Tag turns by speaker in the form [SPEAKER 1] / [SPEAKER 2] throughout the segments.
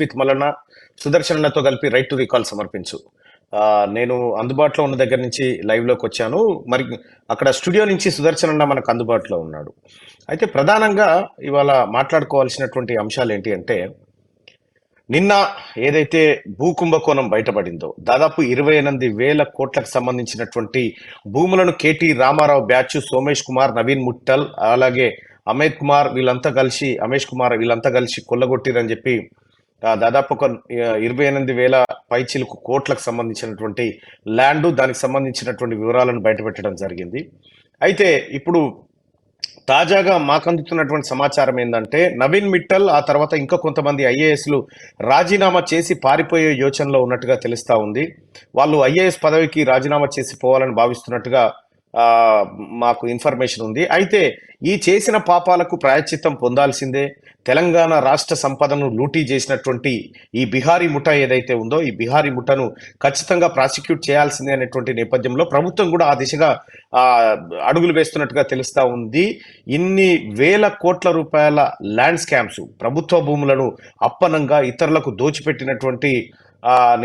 [SPEAKER 1] With Mallanna సుదర్శనతో కలిపి right to recall సమర్పించు. నేను అందుబాటులో ఉన్న దగ్గర నుంచి లైవ్లోకి వచ్చాను. మరి అక్కడ స్టూడియో నుంచి సుదర్శనన్న మనకు అందుబాటులో ఉన్నాడు. అయితే ప్రధానంగా ఇవాళ మాట్లాడుకోవాల్సినటువంటి అంశాలు ఏంటి అంటే, నిన్న ఏదైతే భూ కుంభకోణం బయటపడిందో దాదాపు 28,000 కోట్లకు సంబంధించినటువంటి భూములను కేటీ రామారావు బ్యాచ్, సోమేష్ కుమార్, నవీన్ ముట్టల్, అలాగే అమేష్ కుమార్ వీళ్ళంతా కలిసి కొల్లగొట్టిరని చెప్పి దాదాపు ఒక 28,000 పైచిలుకు కోట్లకు సంబంధించినటువంటి ల్యాండ్, దానికి సంబంధించినటువంటి వివరాలను బయటపెట్టడం జరిగింది. అయితే ఇప్పుడు తాజాగా మాకు అందుతున్నటువంటి సమాచారం ఏంటంటే, నవీన్ మిట్టల్ ఆ తర్వాత ఇంకా కొంతమంది ఐఏఎస్లు రాజీనామా చేసి పారిపోయే యోచనలో ఉన్నట్టుగా తెలుస్తా ఉంది. వాళ్ళు ఐఏఎస్ పదవికి రాజీనామా చేసి పోవాలని భావిస్తున్నట్టుగా మాకు ఇన్ఫర్మేషన్ ఉంది. అయితే ఈ చేసిన పాపాలకు ప్రాయశ్చిత్తం పొందాల్సిందే. తెలంగాణ రాష్ట్ర సంపదను లూటీ చేసినటువంటి ఈ బిహారీ ముఠా ఏదైతే ఉందో, ఈ బిహారీ ముఠాను ఖచ్చితంగా ప్రాసిక్యూట్ చేయాల్సిందే అనేటువంటి నేపథ్యంలో ప్రభుత్వం కూడా ఆ దిశగా అడుగులు వేస్తున్నట్టుగా తెలుస్తా ఉంది. ఇన్ని వేల కోట్ల రూపాయల ల్యాండ్ స్కామ్స్, ప్రభుత్వ భూములను అప్పనంగా ఇతరులకు దోచిపెట్టినటువంటి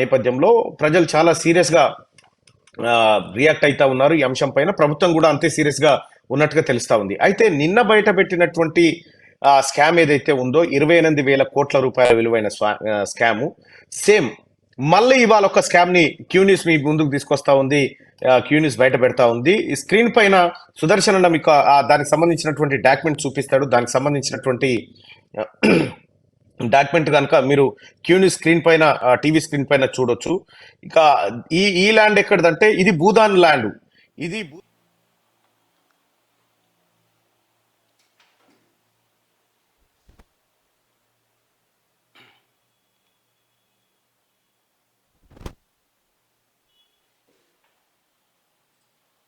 [SPEAKER 1] నేపథ్యంలో ప్రజలు చాలా సీరియస్గా రియాక్ట్ అవుతా ఉన్నారు. ఈ అంశం పైన ప్రభుత్వం కూడా అంతే సీరియస్ గా ఉన్నట్టుగా తెలుస్తా ఉంది. అయితే నిన్న బయట పెట్టినటువంటి స్కామ్ ఏదైతే ఉందో 28,000 కోట్ల రూపాయల విలువైన స్కాము, సేమ్ మళ్ళీ ఇవాళ ఒక స్కామ్ ని క్యూ న్యూస్ మీ ముందుకు తీసుకొస్తా ఉంది. క్యూ న్యూస్ బయట పెడతా ఉంది. ఈ స్క్రీన్ పైన సుదర్శన్ అన్న మీకు దానికి సంబంధించినటువంటి డాక్యుమెంట్ చూపిస్తాడు. దానికి సంబంధించినటువంటి డాక్యుమెంట్ కనుక మీరు క్యూని స్క్రీన్ పైన, టీవీ స్క్రీన్ పైన చూడొచ్చు. ఇక ఈ ల్యాండ్ ఎక్కడదంటే ఇది భూదాన్ ల్యాండ్. ఇది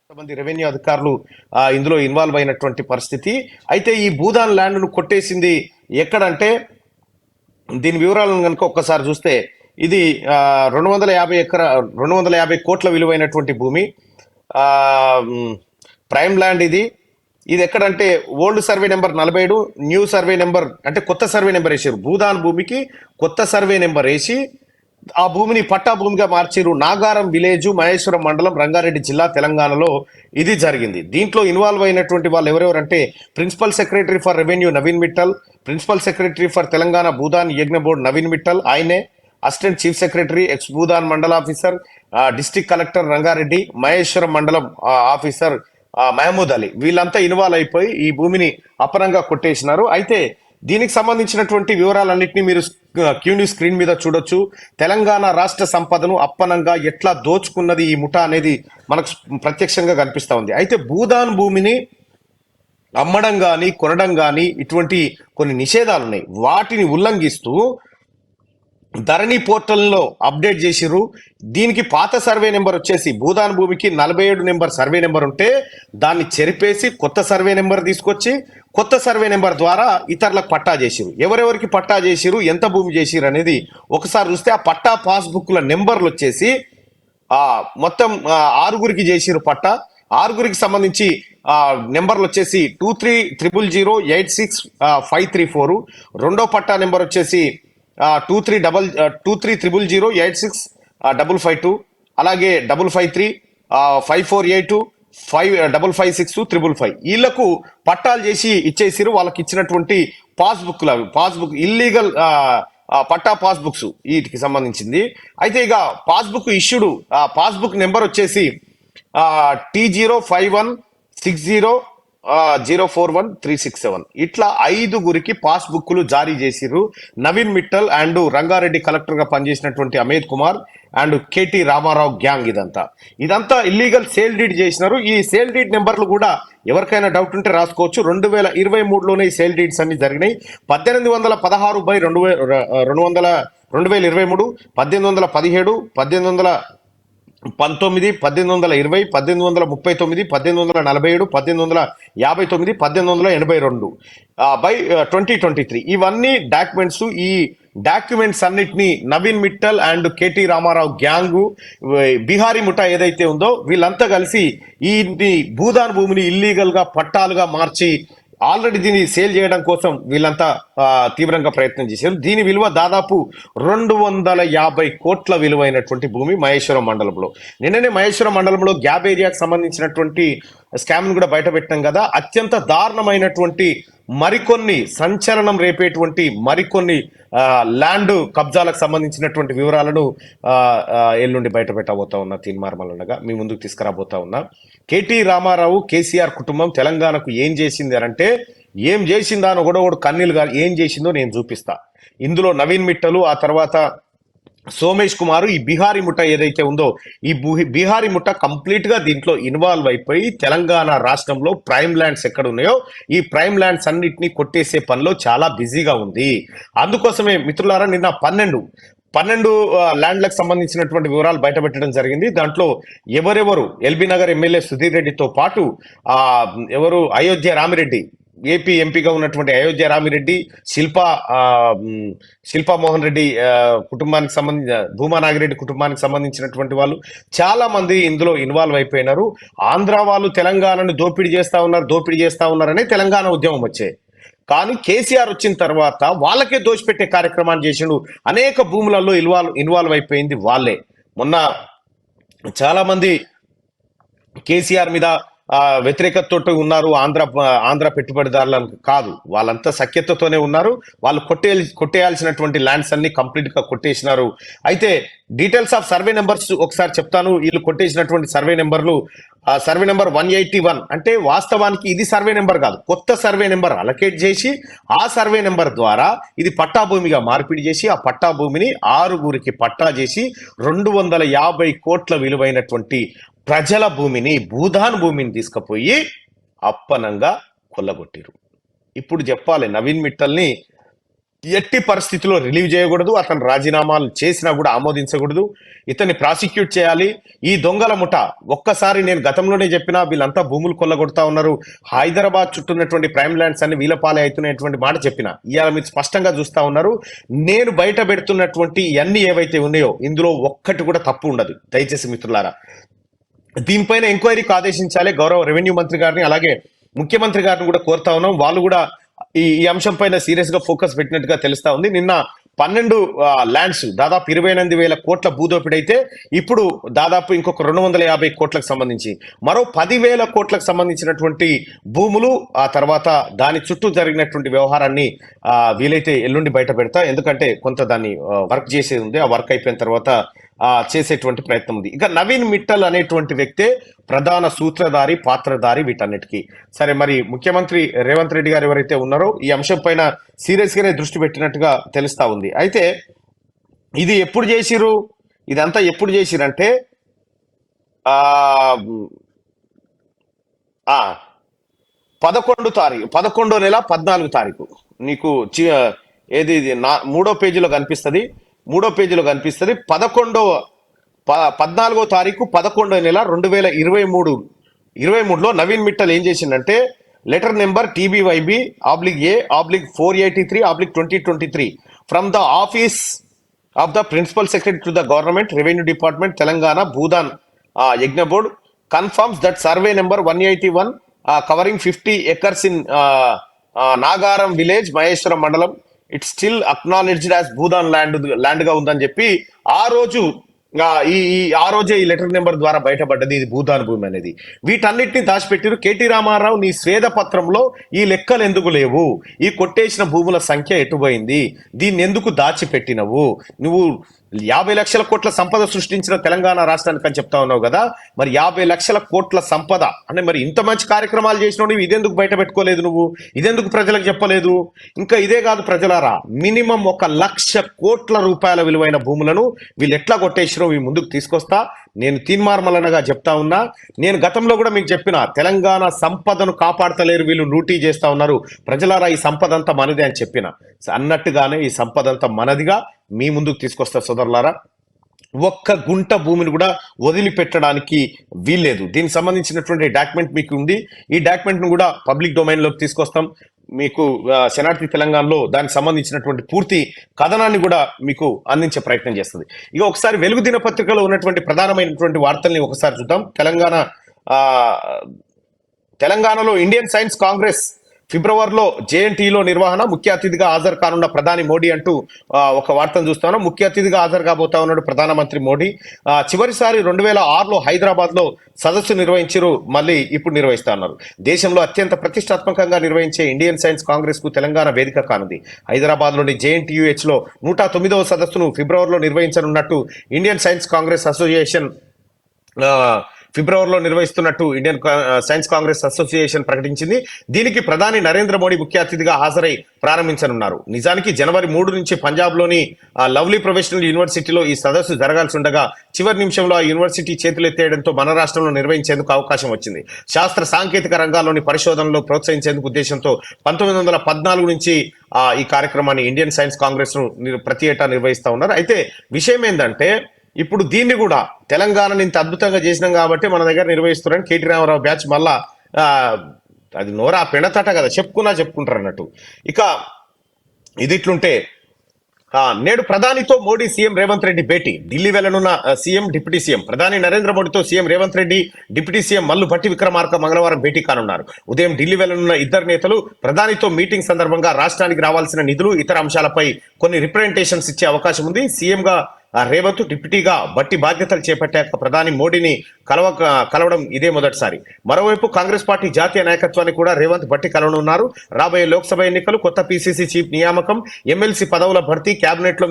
[SPEAKER 1] కొంతమంది రెవెన్యూ అధికారులు ఇందులో ఇన్వాల్వ్ అయినటువంటి పరిస్థితి. అయితే ఈ భూదాన్ ల్యాండ్ ను కొట్టేసింది ఎక్కడంటే, దీని వివరాలను కనుక ఒక్కసారి చూస్తే ఇది 250 కోట్ల విలువైనటువంటి భూమి, ప్రైమ్ ల్యాండ్. ఇది ఎక్కడంటే old survey number 47, new survey number అంటే కొత్త సర్వే నెంబర్ వేసారు. భూదాన్ భూమికి కొత్త సర్వే నెంబర్ వేసి ఆ భూమిని పట్టా భూమిగా మార్చారు. నాగారం విలేజ్, మహేశ్వరం మండలం, రంగారెడ్డి జిల్లా, తెలంగాణలో ఇది జరిగింది. దీంట్లో ఇన్వాల్వ్ అయినటువంటి వాళ్ళు ఎవరెవరంటే, principal secretary for revenue Naveen Mittal, principal secretary for Telangana Bhoodan Yagna board Naveen Mittal ఆయనే, assistant chief secretary ex Bhoodan mandal officer, district collector Rangareddy, Maheshwaram మండలం ఆఫీసర్ మహమూద్ అలీ, వీళ్ళంతా ఇన్వాల్వ్ అయిపోయి ఈ భూమిని అపరంగా కొట్టేసినారు. అయితే దీనికి సంబంధించినటువంటి వివరాలన్నింటినీ మీరు క్యూ న్యూస్ స్క్రీన్ మీద చూడొచ్చు. తెలంగాణ రాష్ట్ర సంపదను అప్పనంగా ఎట్లా దోచుకున్నది ఈ ముఠా అనేది మనకు ప్రత్యక్షంగా కనిపిస్తా ఉంది. అయితే భూదాన్ భూమిని అమ్మడం కానీ కొనడం కానీ ఇటువంటి కొన్ని నిషేధాలు ఉన్నాయి. వాటిని ఉల్లంఘిస్తూ ధరణి పోర్టల్లో అప్డేట్ చేసిర్రు. దీనికి పాత సర్వే నెంబర్ వచ్చేసి భూదాన్ భూమికి 47 నెంబర్ సర్వే నెంబర్ ఉంటే దాన్ని చెరిపేసి కొత్త సర్వే నెంబర్ తీసుకొచ్చి కొత్త సర్వే నెంబర్ ద్వారా ఇతరులకు పట్టా చేసిరు. ఎవరెవరికి పట్టా చేసిరు, ఎంత భూమి చేసిరు అనేది ఒకసారి చూస్తే ఆ పట్టా పాస్బుక్ల నెంబర్లు వచ్చేసి మొత్తం 6గురికి చేసిరు పట్టా. 6గురికి సంబంధించి నెంబర్లు వచ్చేసి 2300086534. రెండో పట్టా నెంబర్ వచ్చేసి 2300086552, అలాగే 553 5482 5556 వీళ్లకు పట్టాలు చేసి ఇచ్చేసిరు. వాళ్ళకి ఇచ్చినటువంటి పాస్బుక్ ఇల్లీగల్ పట్టా పాస్బుక్స్ వీటికి సంబంధించింది. అయితే ఇక పాస్బుక్ ఇష్యూడ్ పాస్బుక్ నెంబర్ వచ్చేసి T0516004137. ఇట్లా 5గురికి పాస్బుక్లు జారీ చేసిర్రు. నవీన్ మిట్టల్ అండ్ రంగారెడ్డి కలెక్టర్ గా పనిచేసినటువంటి Ahmed Kumar and KT Rama Rao gang ఇదంతా ఇల్లీగల్ సేల్ డీడ్ చేసినారు. ఈ సేల్ డీడ్ నెంబర్లు కూడా ఎవరికైనా డౌట్ ఉంటే రాసుకోవచ్చు. 2023లోనే ఈ సేల్ డీడ్స్ అన్ని జరిగినాయి. 1816/2023, 1817, 1819, 1820, 1829, 1839, 1847, 1859, 1882 బై 2023 ఇవన్నీ డాక్యుమెంట్స్. ఈ డాక్యుమెంట్స్ అన్నిటినీ Naveen Mittal and KT Rama Rao gang, Bihari ముఠా ఏదైతే ఉందో వీళ్ళంతా కలిసి ఈ భూదాన్ భూమిని ఇల్లీగల్ గా పట్టాలుగా మార్చి ఆల్రెడీ దీన్ని సేల్ చేయడం కోసం వీళ్ళంతా తీవ్రంగా ప్రయత్నం చేశారు. దీని విలువ దాదాపు 250 కోట్ల విలువైనటువంటి భూమి మహేశ్వరం మండలంలో. నిన్ననే మహేశ్వరం మండలంలో గ్యాప్ ఏరియాకి సంబంధించినటువంటి స్కామ్ ను కూడా బయట పెట్టాం కదా. అత్యంత దారుణమైనటువంటి మరికొన్ని సంచలనం రేపేటువంటి మరికొన్ని ల్యాండ్ కబ్జాలకు సంబంధించినటువంటి వివరాలను ఎల్లుండి బయట పెట్టబోతా ఉన్నా. తీన్మార్మలనగా మీ ముందుకు తీసుకురాబోతా ఉన్నా. కేటీ రామారావు కేసీఆర్ కుటుంబం తెలంగాణకు ఏం చేసింది అంటే, ఏం చేసిందా అని ఒకడొకడు కన్నీళ్ళు గారు ఏం చేసిందో నేను చూపిస్తా. ఇందులో నవీన్ మిట్టలు, ఆ తర్వాత సోమేష్ కుమార్, ఈ బిహారీ ముఠ ఏదైతే ఉందో ఈ బిహారీ ముఠ కంప్లీట్ గా దీంట్లో ఇన్వాల్వ్ అయిపోయి తెలంగాణ రాష్ట్రంలో ప్రైమ్ ల్యాండ్స్ ఎక్కడ ఉన్నాయో ఈ ప్రైమ్ ల్యాండ్స్ అన్నిటినీ కొట్టేసే పనిలో చాలా బిజీగా ఉంది. అందుకోసమే మిత్రులారా నిన్న 12 ల్యాండ్లకు సంబంధించినటువంటి వివరాలు బయటపెట్టడం జరిగింది. దాంట్లో ఎవరెవరు ఎల్బీ నగర్ ఎమ్మెల్యే సుధీర్ రెడ్డితో పాటు ఎవరు అయోధ్య రామిరెడ్డి, ఏపీ ఎంపీగా ఉన్నటువంటి అయోధ్య రామిరెడ్డి, శిల్పా మోహన్ రెడ్డి కుటుంబానికి సంబంధించిన భూమా నాగిరెడ్డి కుటుంబానికి సంబంధించినటువంటి వాళ్ళు చాలా మంది ఇందులో ఇన్వాల్వ్ అయిపోయినారు. ఆంధ్ర వాళ్ళు తెలంగాణను దోపిడీ చేస్తా ఉన్నారనే తెలంగాణ ఉద్యమం వచ్చాయి. కానీ కేసీఆర్ వచ్చిన తర్వాత వాళ్ళకే దోచిపెట్టే కార్యక్రమాన్ని చేసిండు. అనేక భూములలో ఇన్వాల్వ్ అయిపోయింది వాళ్ళే. మొన్న చాలా మంది కేసీఆర్ మీద వ్యతిరేకతతో ఉన్నారు. ఆంధ్ర పెట్టుబడిదారులను కాదు, వాళ్ళంతా సఖ్యతతోనే ఉన్నారు. వాళ్ళు కొట్టేయాల్సినటువంటి ల్యాండ్స్ అన్ని కంప్లీట్ గా కొట్టేసినారు. అయితే డీటెయిల్స్ ఆఫ్ సర్వే నెంబర్స్ ఒకసారి చెప్తాను. వీళ్ళు కొట్టేసినటువంటి సర్వే నెంబర్లు, సర్వే నెంబర్ 181 అంటే వాస్తవానికి ఇది సర్వే నెంబర్ కాదు, కొత్త సర్వే నెంబర్ అలకేట్ చేసి ఆ సర్వే నెంబర్ ద్వారా ఇది పట్టా భూమిగా మార్పిడి చేసి ఆ పట్టా భూమిని 6గురికి పట్టా చేసి 250 కోట్ల విలువైనటువంటి ప్రజల భూమిని, భూదాన్ భూమిని తీసుకుపోయి అప్పనంగా కొల్లగొట్టిరు. ఇప్పుడు చెప్పాలి, నవీన్ మిట్టల్ని ఎట్టి పరిస్థితిలో రిలీవ్ చేయకూడదు, అతను రాజీనామాలు చేసినా కూడా ఆమోదించకూడదు, ఇతన్ని ప్రాసిక్యూట్ చేయాలి. ఈ దొంగల ముఠ ఒక్కసారి నేను గతంలోనే చెప్పినా వీళ్ళంతా భూములు కొల్లగొడతా ఉన్నారు, హైదరాబాద్ చుట్టూన్నటువంటి ప్రైమ్ ల్యాండ్స్ అన్ని వీలపాలే అవుతున్నటువంటి మాట చెప్పిన. ఇవాళ మీరు స్పష్టంగా చూస్తా ఉన్నారు. నేను బయట పెడుతున్నటువంటి ఇవన్నీ ఏవైతే ఉన్నాయో ఇందులో ఒక్కటి కూడా తప్పు ఉండదు. దయచేసి మిత్రులారా దీనిపైన ఎంక్వైరీకి ఆదేశించాలి. గౌరవ రెవెన్యూ మంత్రి గారిని అలాగే ముఖ్యమంత్రి గారిని కూడా కోరుతా ఉన్నాం. వాళ్ళు కూడా ఈ అంశం పైన సీరియస్ గా ఫోకస్ పెట్టినట్టుగా తెలుస్తా ఉంది. నిన్న 12 ల్యాండ్స్ దాదాపు 28,000 కోట్ల భూదోపిడి అయితే ఇప్పుడు దాదాపు ఇంకొక 250 కోట్లకు సంబంధించి మరో 10,000 కోట్లకు సంబంధించినటువంటి భూములు, ఆ తర్వాత దాని చుట్టూ జరిగినటువంటి వ్యవహారాన్ని వీలైతే ఎల్లుండి బయట పెడతా. ఎందుకంటే కొంత దాన్ని వర్క్ చేసేది ఉంది. ఆ వర్క్ అయిపోయిన తర్వాత చేసేటువంటి ప్రయత్నం ఉంది. ఇక నవీన్ మిట్టల్ అనేటువంటి వ్యక్తే ప్రధాన సూత్రధారి, పాత్రధారి వీటన్నిటికీ. సరే, మరి ముఖ్యమంత్రి రేవంత్ రెడ్డి గారు ఎవరైతే ఉన్నారో ఈ అంశం పైన సీరియస్ గానే దృష్టి పెట్టినట్టుగా తెలుస్తా ఉంది. అయితే ఇది ఎప్పుడు చేసిరు, ఇదంతా ఎప్పుడు చేసిరంటే 11వ నెల 14వ తారీఖు నీకు ఏది మూడో పేజీలో కనిపిస్తుంది. 14వ తారీఖు 11వ నెల 2023లో నవీన్ మిట్టల్ ఏం చేసిందంటే letter number TBYB/A/483/2023 from the office of the principal secretary to the government revenue department Telangana Bhoodan Yagna board confirms that survey number 181 covering 50 acres in Nagaram village Maheshwaram మండలం it's still acknowledged as Bhoodan land గా ఉందని చెప్పి ఆ రోజే ఈ లెటర్ నెంబర్ ద్వారా బయటపడ్డది ఇది భూదాన్ భూమి అనేది. వీటన్నిటిని దాచిపెట్టిరు. కేటీ రామారావు నీ స్వేద పత్రంలో ఈ లెక్కలు ఎందుకు లేవు, ఈ కొట్టేసిన భూముల సంఖ్య ఎటుపోయింది, దీన్ని ఎందుకు దాచిపెట్టినవు, నువ్వు 50 లక్షల కోట్ల సంపద సృష్టించిన తెలంగాణ రాష్ట్రానికి అని చెప్తా ఉన్నావు కదా, మరి 50 లక్షల కోట్ల సంపద అంటే మరి ఇంత మంచి కార్యక్రమాలు చేసినావు, ఇదెందుకు బయట పెట్టుకోలేదు, నువ్వు ఇదెందుకు ప్రజలకు చెప్పలేదు? ఇంకా ఇదే కాదు ప్రజలారా, మినిమం 1 లక్ష కోట్ల రూపాయల విలువైన భూములను వీళ్ళు ఎట్లా కొట్టేసినో మీ ముందుకు తీసుకొస్తా. నేను తీన్మార్మలనగా చెప్తా ఉన్నా. నేను గతంలో కూడా మీకు చెప్పిన తెలంగాణ సంపదను కాపాడతలేరు వీళ్ళు, లూటీ చేస్తా ఉన్నారు, ప్రజలారా ఈ సంపద అంతా మనదే అని చెప్పిన అన్నట్టుగానే ఈ సంపద అంతా మనదిగా మీ ముందుకు తీసుకొస్తా సోదరులారా. 1 గుంట భూమిని కూడా వదిలిపెట్టడానికి వీల్లేదు. దీనికి సంబంధించినటువంటి డాక్యుమెంట్ మీకు ఉంది. ఈ డాక్యుమెంట్ ను కూడా పబ్లిక్ డొమైన్ లోకి తీసుకొస్తాం. మీకు శనార్థి తెలంగాణలో దానికి సంబంధించినటువంటి పూర్తి కథనాన్ని కూడా మీకు అందించే ప్రయత్నం చేస్తుంది. ఇక ఒకసారి వెలుగు దినపత్రికలో ఉన్నటువంటి ప్రధానమైనటువంటి వార్తల్ని ఒకసారి చూద్దాం. తెలంగాణలో ఇండియన్ సైన్స్ కాంగ్రెస్ ఫిబ్రవరిలో జేఎన్టీలో నిర్వహణ, ముఖ్య అతిథిగా హాజరు కానున్న ప్రధాని మోడీ అంటూ ఒక వార్తను చూస్తాను. ముఖ్య అతిథిగా హాజరు కాబోతా ఉన్నాడు ప్రధానమంత్రి మోడీ. చివరిసారి 2006లో హైదరాబాద్ లో సదస్సు నిర్వహించారు, మళ్ళీ ఇప్పుడు నిర్వహిస్తా ఉన్నారు. దేశంలో అత్యంత ప్రతిష్టాత్మకంగా నిర్వహించే ఇండియన్ సైన్స్ కాంగ్రెస్ కు తెలంగాణ వేదిక కానుంది. హైదరాబాద్ లోని జేఎన్టీయూహెచ్ లో 109వ సదస్సును ఫిబ్రవరిలో నిర్వహించనున్నట్టు ఇండియన్ సైన్స్ కాంగ్రెస్ అసోసియేషన్ ఫిబ్రవరిలో నిర్వహిస్తున్నట్టు ఇండియన్ సైన్స్ కాంగ్రెస్ అసోసియేషన్ ప్రకటించింది. దీనికి ప్రధాని నరేంద్ర మోడీ ముఖ్య అతిథిగా హాజరై ప్రారంభించనున్నారు. నిజానికి జనవరి 3 నుంచి పంజాబ్ లోని లవ్లీ ప్రొఫెషనల్ యూనివర్సిటీలో ఈ సదస్సు జరగాల్సి ఉండగా చివరి నిమిషంలో ఆ యూనివర్సిటీ చేతులెత్తేయడంతో మన రాష్ట్రంలో నిర్వహించేందుకు అవకాశం వచ్చింది. శాస్త్ర సాంకేతిక రంగాల్లోని పరిశోధనలో ప్రోత్సహించేందుకు ఉద్దేశంతో 1914 నుంచి ఈ కార్యక్రమాన్ని ఇండియన్ సైన్స్ కాంగ్రెస్ ను ప్రతి ఏటా నిర్వహిస్తా ఉన్నారు. అయితే విషయం ఏంటంటే ఇప్పుడు దీన్ని కూడా తెలంగాణని ఇంత అద్భుతంగా చేసినాం కాబట్టి మన దగ్గర నిర్వహిస్తున్నారని కేటీ రామారావు బ్యాచ్ మళ్ళా అది నోరా పెడతట కదా, చెప్పుకుంటారు అన్నట్టు. ఇక ఇది ఇట్లుంటే నేడు ప్రధానితో మోడీ సీఎం రేవంత్ రెడ్డి భేటీ. ఢిల్లీ వెళ్లనున్న సీఎం డిప్యూటీ సీఎం ప్రధాని నరేంద్ర మోడీతో CM Revanth Reddy, deputy CM Mallu Bhatti Vikramarka మంగళవారం భేటీ కానున్నారు. ఉదయం ఢిల్లీ వెళ్లనున్న ఇద్దరు నేతలు ప్రధానితో మీటింగ్ సందర్భంగా రాష్ట్రానికి రావాల్సిన నిధులు, ఇతర అంశాలపై కొన్ని రిప్రజెంటేషన్స్ ఇచ్చే అవకాశం ఉంది. సీఎంగా రేవంత్, డిప్యూటీగా బట్టి బాధ్యతలు చేపట్టాక ప్రధాని మోడీని కలవడం ఇదే మొదటిసారి. మరోవైపు కాంగ్రెస్ పార్టీ జాతీయ నాయకత్వాన్ని కూడా రేవంత్ బట్టి కలవనున్నారు. రాబోయే లోక్సభ ఎన్నికలు, కొత్త పీసీసీ చీఫ్ నియామకం, ఎమ్మెల్సీ పదవుల భర్తీ, కేబినెట్ లో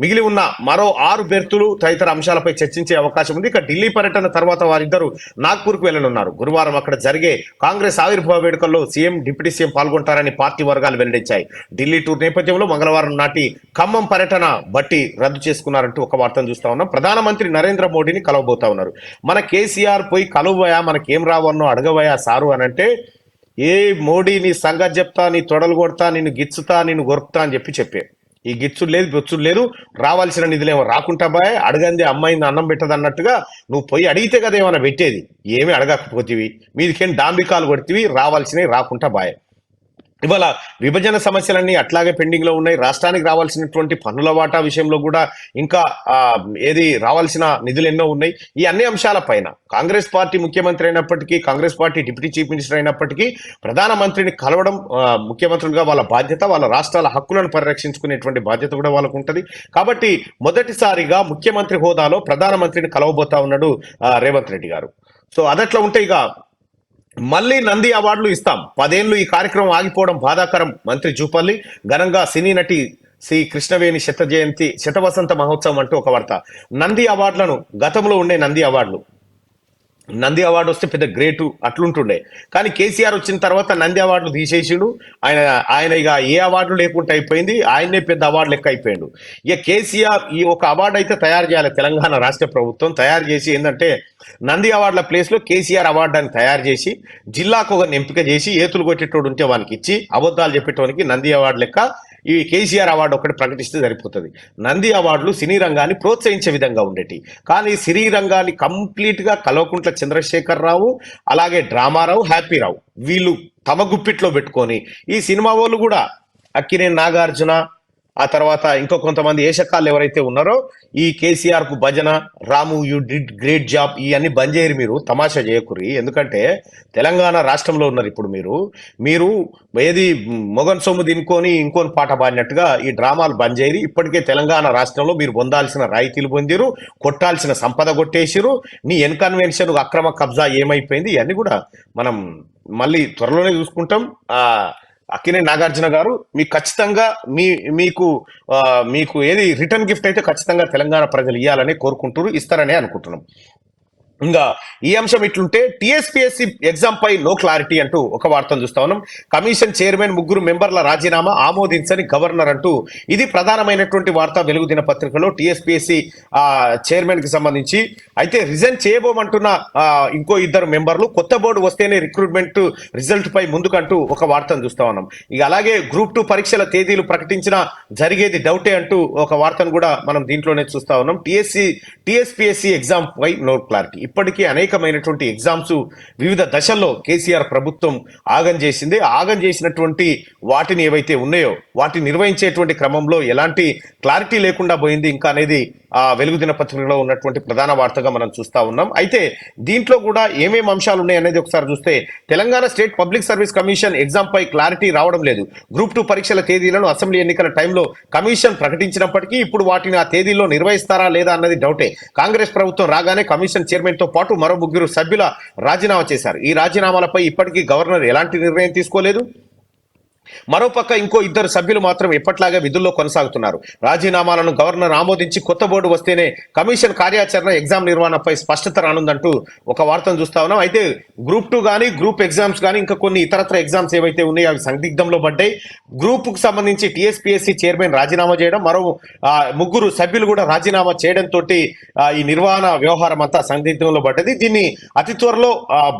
[SPEAKER 1] మిగిలి ఉన్న మరో 6 బెర్తులు తదితర అంశాలపై చర్చించే అవకాశం ఉంది. ఇక ఢిల్లీ పర్యటన తర్వాత వారిద్దరూ నాగ్పూర్కు వెళ్లనున్నారు. గురువారం అక్కడ జరిగే కాంగ్రెస్ ఆవిర్భావ వేడుకల్లో సీఎం, డిప్యూటీ సీఎం పాల్గొంటారని పార్టీ వర్గాలు వెల్లడించాయి. ఢిల్లీ టూర్ నేపథ్యంలో మంగళవారం నాటి ఖమ్మం పర్యటన బట్టి రద్దు చేసుకున్నారంటూ ఒక వార్తను చూస్తా ఉన్నాం. ప్రధానమంత్రి నరేంద్ర మోడీని కలవబోతా ఉన్నారు. మన కేసీఆర్ పోయి కలువయా, మనకేం రావన్నో అడగవయా సారు అని అంటే, ఏ మోడీ నీ సంగతి చెప్తా, నీ తొడలు కొడతా, నిన్ను గిచ్చుతా, నిన్ను గొరుకుతా అని చెప్పారు. ఈ గిచ్చుడు లేదు, బొచ్చుడు లేదు, రావాల్సిన నిధులేమో రాకుంటా బాయ్, అడగంది అమ్మాయిని అన్నం పెట్టదు అన్నట్టుగా నువ్వు పోయి అడిగితే కదా ఏమైనా పెట్టేది, ఏమి అడగకపోతేవి, మీదికేం డాంబికాలు కొడితేవి, రావాల్సినవి రాకుంటా బాయ్. ఇవాళ విభజన సమస్యలన్నీ అట్లాగే పెండింగ్ లో ఉన్నాయి. రాష్ట్రానికి రావాల్సినటువంటి పన్నుల వాటా విషయంలో కూడా ఇంకా ఏది రావాల్సిన నిధులు ఎన్నో ఉన్నాయి. ఈ అన్ని అంశాల పైన కాంగ్రెస్ పార్టీ ముఖ్యమంత్రి అయినప్పటికీ, Congress party deputy chief minister అయినప్పటికీ ప్రధానమంత్రిని కలవడం ముఖ్యమంత్రులుగా వాళ్ళ బాధ్యత, వాళ్ళ రాష్ట్రాల హక్కులను పరిరక్షించుకునేటువంటి బాధ్యత కూడా వాళ్ళకు ఉంటుంది. కాబట్టి మొదటిసారిగా ముఖ్యమంత్రి హోదాలో ప్రధానమంత్రిని కలవబోతా ఉన్నాడు రేవంత్ రెడ్డి గారు. సో అదట్లా ఉంటే ఇక మళ్ళీ నంది అవార్డులు ఇస్తాం, 10 ఏళ్లు ఈ కార్యక్రమం ఆగిపోవడం బాధాకరం. మంత్రి జూపల్లి ఘనంగా సినీ నటి శ్రీ కృష్ణవేణి శతవసంత మహోత్సవం అంటూ ఒక వార్త. నంది అవార్డులను గతంలో ఉండే నంది అవార్డు వస్తే పెద్ద గ్రేటు అట్లుంటుండే, కానీ కేసీఆర్ వచ్చిన తర్వాత నంది అవార్డులు తీసేసిండు. ఆయన ఇక ఏ అవార్డులు లేకుండా అయిపోయింది, ఆయనే పెద్ద అవార్డు లెక్క అయిపోయాడు. ఇక కేసీఆర్ ఈ ఒక అవార్డు అయితే తయారు చేయాలి, తెలంగాణ రాష్ట్ర ప్రభుత్వం తయారు చేసి ఏంటంటే నంది అవార్డుల ప్లేస్లో కేసీఆర్ అవార్డు అని తయారు చేసి జిల్లాకు ఒక ఎంపిక చేసి ఏతులు కొట్టేటోడు ఉంటే వానికి ఇచ్చి, అబద్ధాలు చెప్పేటోనికి నంది అవార్డు లెక్క ఈ కేసీఆర్ అవార్డు ఒకటి ప్రకటిస్తే సరిపోతుంది. నంది అవార్డులు సినీ రంగాన్ని ప్రోత్సహించే విధంగా ఉండేటి, కానీ సినీ రంగాన్ని కంప్లీట్ గా కల్వకుంట్ల చంద్రశేఖర్ రావు, అలాగే డ్రామారావు, హ్యాపీరావు వీళ్ళు తమ గుప్పిట్లో పెట్టుకొని, ఈ సినిమా వాళ్ళు కూడా అక్కినేని నాగార్జున, ఆ తర్వాత ఇంకో కొంతమంది ఏషకాళ్ళు ఎవరైతే ఉన్నారో ఈ కేసీఆర్ కు భజన, రాము యూ డిడ్ గ్రేట్ జాబ్, ఇవన్నీ బంద్ చేయరు, మీరు తమాషా చేయకురి. ఎందుకంటే తెలంగాణ రాష్ట్రంలో ఉన్నారు ఇప్పుడు మీరు ఏది మొగన్ సొమ్ము తినుకొని ఇంకోని పాట పాడినట్టుగా ఈ డ్రామాలు బంద్ చేయరు. ఇప్పటికే తెలంగాణ రాష్ట్రంలో మీరు పొందాల్సిన రాయితీలు పొందిరు, కొట్టాల్సిన సంపద కొట్టేసిరు, నీ ఎన్కన్వెన్షన్ అక్రమ కబ్జా ఏమైపోయింది, ఇవన్నీ కూడా మనం మళ్ళీ త్వరలోనే చూసుకుంటాం. అక్కినేని నాగార్జున గారు మీకు ఖచ్చితంగా మీకు ఏది రిటర్న్ గిఫ్ట్ అయితే ఖచ్చితంగా తెలంగాణ ప్రజలు ఇవ్వాలని కోరుకుంటారు, ఇస్తారనే అనుకుంటున్నాం. ఇంకా ఈ అంశం ఇట్లుంటే టీఎస్పీఎస్సీ ఎగ్జామ్ పై నో క్లారిటీ అంటూ ఒక వార్తను చూస్తా ఉన్నాం. కమిషన్ చైర్మన్ 3 మెంబర్ల రాజీనామా ఆమోదించని గవర్నర్ అంటూ ఇది ప్రధానమైనటువంటి వార్త వెలుగు దినపత్రికలో. టీఎస్పీఎస్సీ చైర్మన్ కి సంబంధించి అయితే రిజైన్ చేయబోమంటున్న ఇంకో 2 మెంబర్లు, కొత్త బోర్డు వస్తేనే రిక్రూట్మెంట్ రిజల్ట్ పై ముందుకంటూ ఒక వార్తను చూస్తా ఉన్నాం. ఇక అలాగే గ్రూప్ 2 పరీక్షల తేదీలు ప్రకటించిన జరిగేది డౌటే అంటూ ఒక వార్తను కూడా మనం దీంట్లోనే చూస్తా ఉన్నాం. టీఎస్పీఎస్సీ ఎగ్జామ్ పై నో క్లారిటీ. ఇప్పటికీ అనేకమైనటువంటి ఎగ్జామ్స్ వివిధ దశల్లో కేసీఆర్ ప్రభుత్వం ఆగం చేసింది. ఆగం చేసినటువంటి వాటిని ఏవైతే ఉన్నాయో వాటిని నిర్వహించేటువంటి క్రమంలో ఎలాంటి క్లారిటీ లేకుండా పోయింది ఇంకా అనేది వెలుగు దినపత్రికలో ఉన్నటువంటి ప్రధాన వార్తగా మనం చూస్తా ఉన్నాం. అయితే దీంట్లో కూడా ఏమేమి అంశాలు ఉన్నాయి అనేది ఒకసారి చూస్తే, Telangana state public service commission exam పై క్లారిటీ రావడం లేదు. గ్రూప్ 2 పరీక్షల తేదీలను అసెంబ్లీ ఎన్నికల టైంలో కమిషన్ ప్రకటించినప్పటికీ ఇప్పుడు వాటిని ఆ తేదీల్లో నిర్వహిస్తారా లేదా అన్నది డౌటే. కాంగ్రెస్ ప్రభుత్వం రాగానే కమిషన్ చైర్మన్ తో పాటు మరో 3 సభ్యుల రాజీనామా చేశారు. ఈ రాజీనామాలపై ఇప్పటికీ గవర్నర్ ఎలాంటి నిర్ణయం తీసుకోలేదు. మరోపక్క ఇంకో 2 సభ్యులు మాత్రం ఎప్పట్లాగే విధుల్లో కొనసాగుతున్నారు. రాజీనామాలను గవర్నర్ ఆమోదించి కొత్త బోర్డు వస్తేనే కమిషన్ కార్యాచరణ ఎగ్జామ్ నిర్వహణపై స్పష్టత రానుందంటూ ఒక వార్తను చూస్తా ఉన్నాం. అయితే గ్రూప్ 2 కానీ గ్రూప్ ఎగ్జామ్స్ కానీ ఇంకా కొన్ని ఇతరత్ర ఎగ్జామ్స్ ఏవైతే ఉన్నాయో అవి సందిగ్ధంలో పడ్డాయి. గ్రూప్ కు సంబంధించి టీఎస్పీఎస్సీ చైర్మన్ రాజీనామా చేయడం, మరో 3 సభ్యులు కూడా రాజీనామా చేయడంతో ఈ నిర్వహణ వ్యవహారం అంతా సందిగ్ధంలో పడ్డది. దీన్ని అతి త్వరలో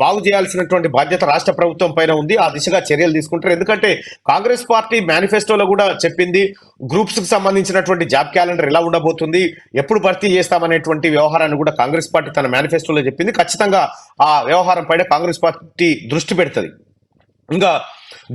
[SPEAKER 1] బాగు చేయాల్సినటువంటి బాధ్యత రాష్ట్ర ప్రభుత్వం పైన ఉంది. ఆ దిశగా చర్యలు తీసుకుంటారు. ఎందుకంటే కాంగ్రెస్ పార్టీ మేనిఫెస్టోలో కూడా చెప్పింది గ్రూప్స్ కు సంబంధించినటువంటి జాబ్ క్యాలెండర్ ఎలా ఉండబోతుంది, ఎప్పుడు భర్తీ చేస్తామనేటువంటి వ్యవహారాన్ని కూడా కాంగ్రెస్ పార్టీ తన మేనిఫెస్టోలో చెప్పింది. ఖచ్చితంగా ఆ వ్యవహారం పైన కాంగ్రెస్ పార్టీ దృష్టి పెడుతుంది. ఇంకా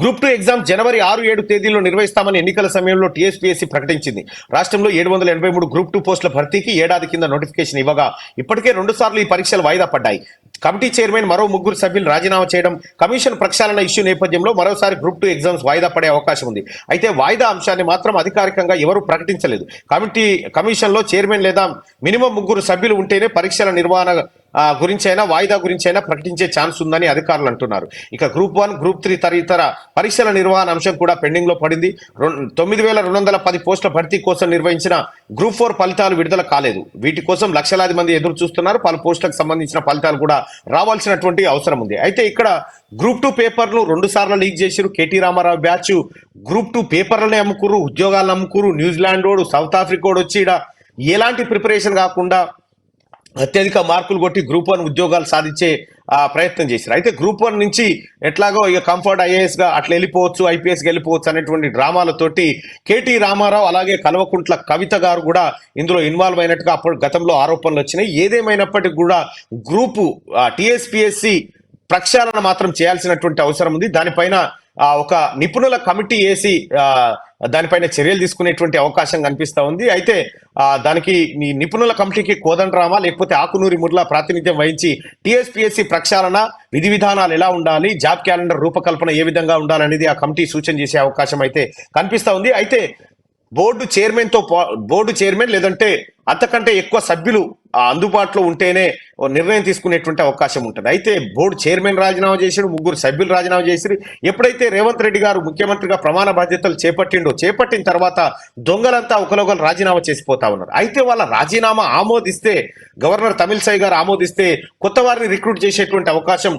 [SPEAKER 1] గ్రూప్ 2 ఎగ్జామ్ జనవరి 6-7 తేదీల్లో నిర్వహిస్తామని ఎన్నికల సమయంలో టీఎస్పీఎస్సీ ప్రకటించింది. రాష్ట్రంలో 783 గ్రూప్ 2 పోస్టుల భర్తీకి ఏడాది కింద నోటిఫికేషన్ ఇవ్వగా ఇప్పటికే 2 సార్లు ఈ పరీక్షలు వాయిదా పడ్డాయి. కమిటీ చైర్మన్ మరో 3 సభ్యులు రాజీనామా చేయడం, కమిషన్ ప్రక్షాళన ఇష్యూ నేపథ్యంలో మరోసారి గ్రూప్ 2 ఎగ్జామ్స్ వాయిదా పడే అవకాశం ఉంది. అయితే వాయిదా అంశాన్ని మాత్రం అధికారికంగా ఎవరూ ప్రకటించలేదు. కమిషన్లో చైర్మన్ లేదా మినిమం 3 సభ్యులు ఉంటేనే పరీక్షల నిర్వహణ గురించైనా వాయిదా గురించైనా ప్రకటించే ఛాన్స్ ఉందని అధికారులు అంటున్నారు. ఇక గ్రూప్ 1, గ్రూప్ 3 తదితర పరీక్షల నిర్వహణ అంశం కూడా పెండింగ్ లో పడింది. 9210 పోస్టుల భర్తీ కోసం నిర్వహించిన గ్రూప్ 4 ఫలితాలు విడుదల కాలేదు. వీటి కోసం లక్షలాది మంది ఎదురు చూస్తున్నారు. పలు పోస్టులకు సంబంధించిన ఫలితాలు కూడా రావాల్సినటువంటి అవసరం ఉంది. అయితే ఇక్కడ గ్రూప్ 2 పేపర్లు 2 సార్లు లీక్ చేసిరు. కేటీ రామారావు బ్యాచ్ గ్రూప్ 2 పేపర్లనే అమ్ముకురు, ఉద్యోగాలను అమ్ముకురు. న్యూజిలాండ్ వాడు, సౌత్ ఆఫ్రికా వాడు వచ్చి ఎలాంటి ప్రిపరేషన్ కాకుండా అత్యధిక మార్కులు కొట్టి గ్రూప్ 1 ఉద్యోగాలు సాధించే ప్రయత్నం చేశారు. అయితే గ్రూప్ 1 నుంచి ఎట్లాగో ఇక కంఫర్ట్ ఐఏఎస్ గా అట్లా వెళ్ళిపోవచ్చు, ఐపీఎస్ వెళ్ళిపోవచ్చు అనేటువంటి డ్రామాలతోటి కేటీ రామారావు అలాగే కల్వకుంట్ల కవిత గారు కూడా ఇందులో ఇన్వాల్వ్ అయినట్టుగా అప్పుడు గతంలో ఆరోపణలు వచ్చినాయి. ఏదేమైనప్పటికీ కూడా గ్రూపు టీఎస్పీఎస్సీ ప్రక్షాళన మాత్రం చేయాల్సినటువంటి అవసరం ఉంది. దానిపైన ఒక నిపుణుల కమిటీ వేసి దానిపైన చర్యలు తీసుకునేటువంటి అవకాశం కనిపిస్తా ఉంది. అయితే దానికి నిపుణుల కమిటీకి కోదండరామా లేకపోతే ఆకునూరి ముర్లా ప్రాతినిధ్యం వహించి టీఎస్పీఎస్సీ ప్రక్షాళన విధి విధానాలు ఎలా ఉండాలి, జాబ్ క్యాలెండర్ రూపకల్పన ఏ విధంగా ఉండాలనేది ఆ కమిటీ సూచన చేసే అవకాశం అయితే కనిపిస్తా ఉంది. అయితే బోర్డు చైర్మన్ లేదంటే అంతకంటే ఎక్కువ సభ్యులు అందుబాటులో ఉంటేనే నిర్ణయం తీసుకునేటువంటి అవకాశం ఉంటుంది. అయితే బోర్డు చైర్మన్ రాజీనామా చేసాడు, 3 సభ్యులు రాజీనామా చేసి ఎప్పుడైతే రేవంత్ రెడ్డి గారు ముఖ్యమంత్రిగా ప్రమాణ బాధ్యతలు చేపట్టిన తర్వాత దొంగలంతా ఒకరొకరు రాజీనామా చేసిపోతా ఉన్నారు. అయితే వాళ్ళ రాజీనామా ఆమోదిస్తే, గవర్నర్ తమిళిసై గారు ఆమోదిస్తే కొత్త వారిని రిక్రూట్ చేసేటువంటి అవకాశం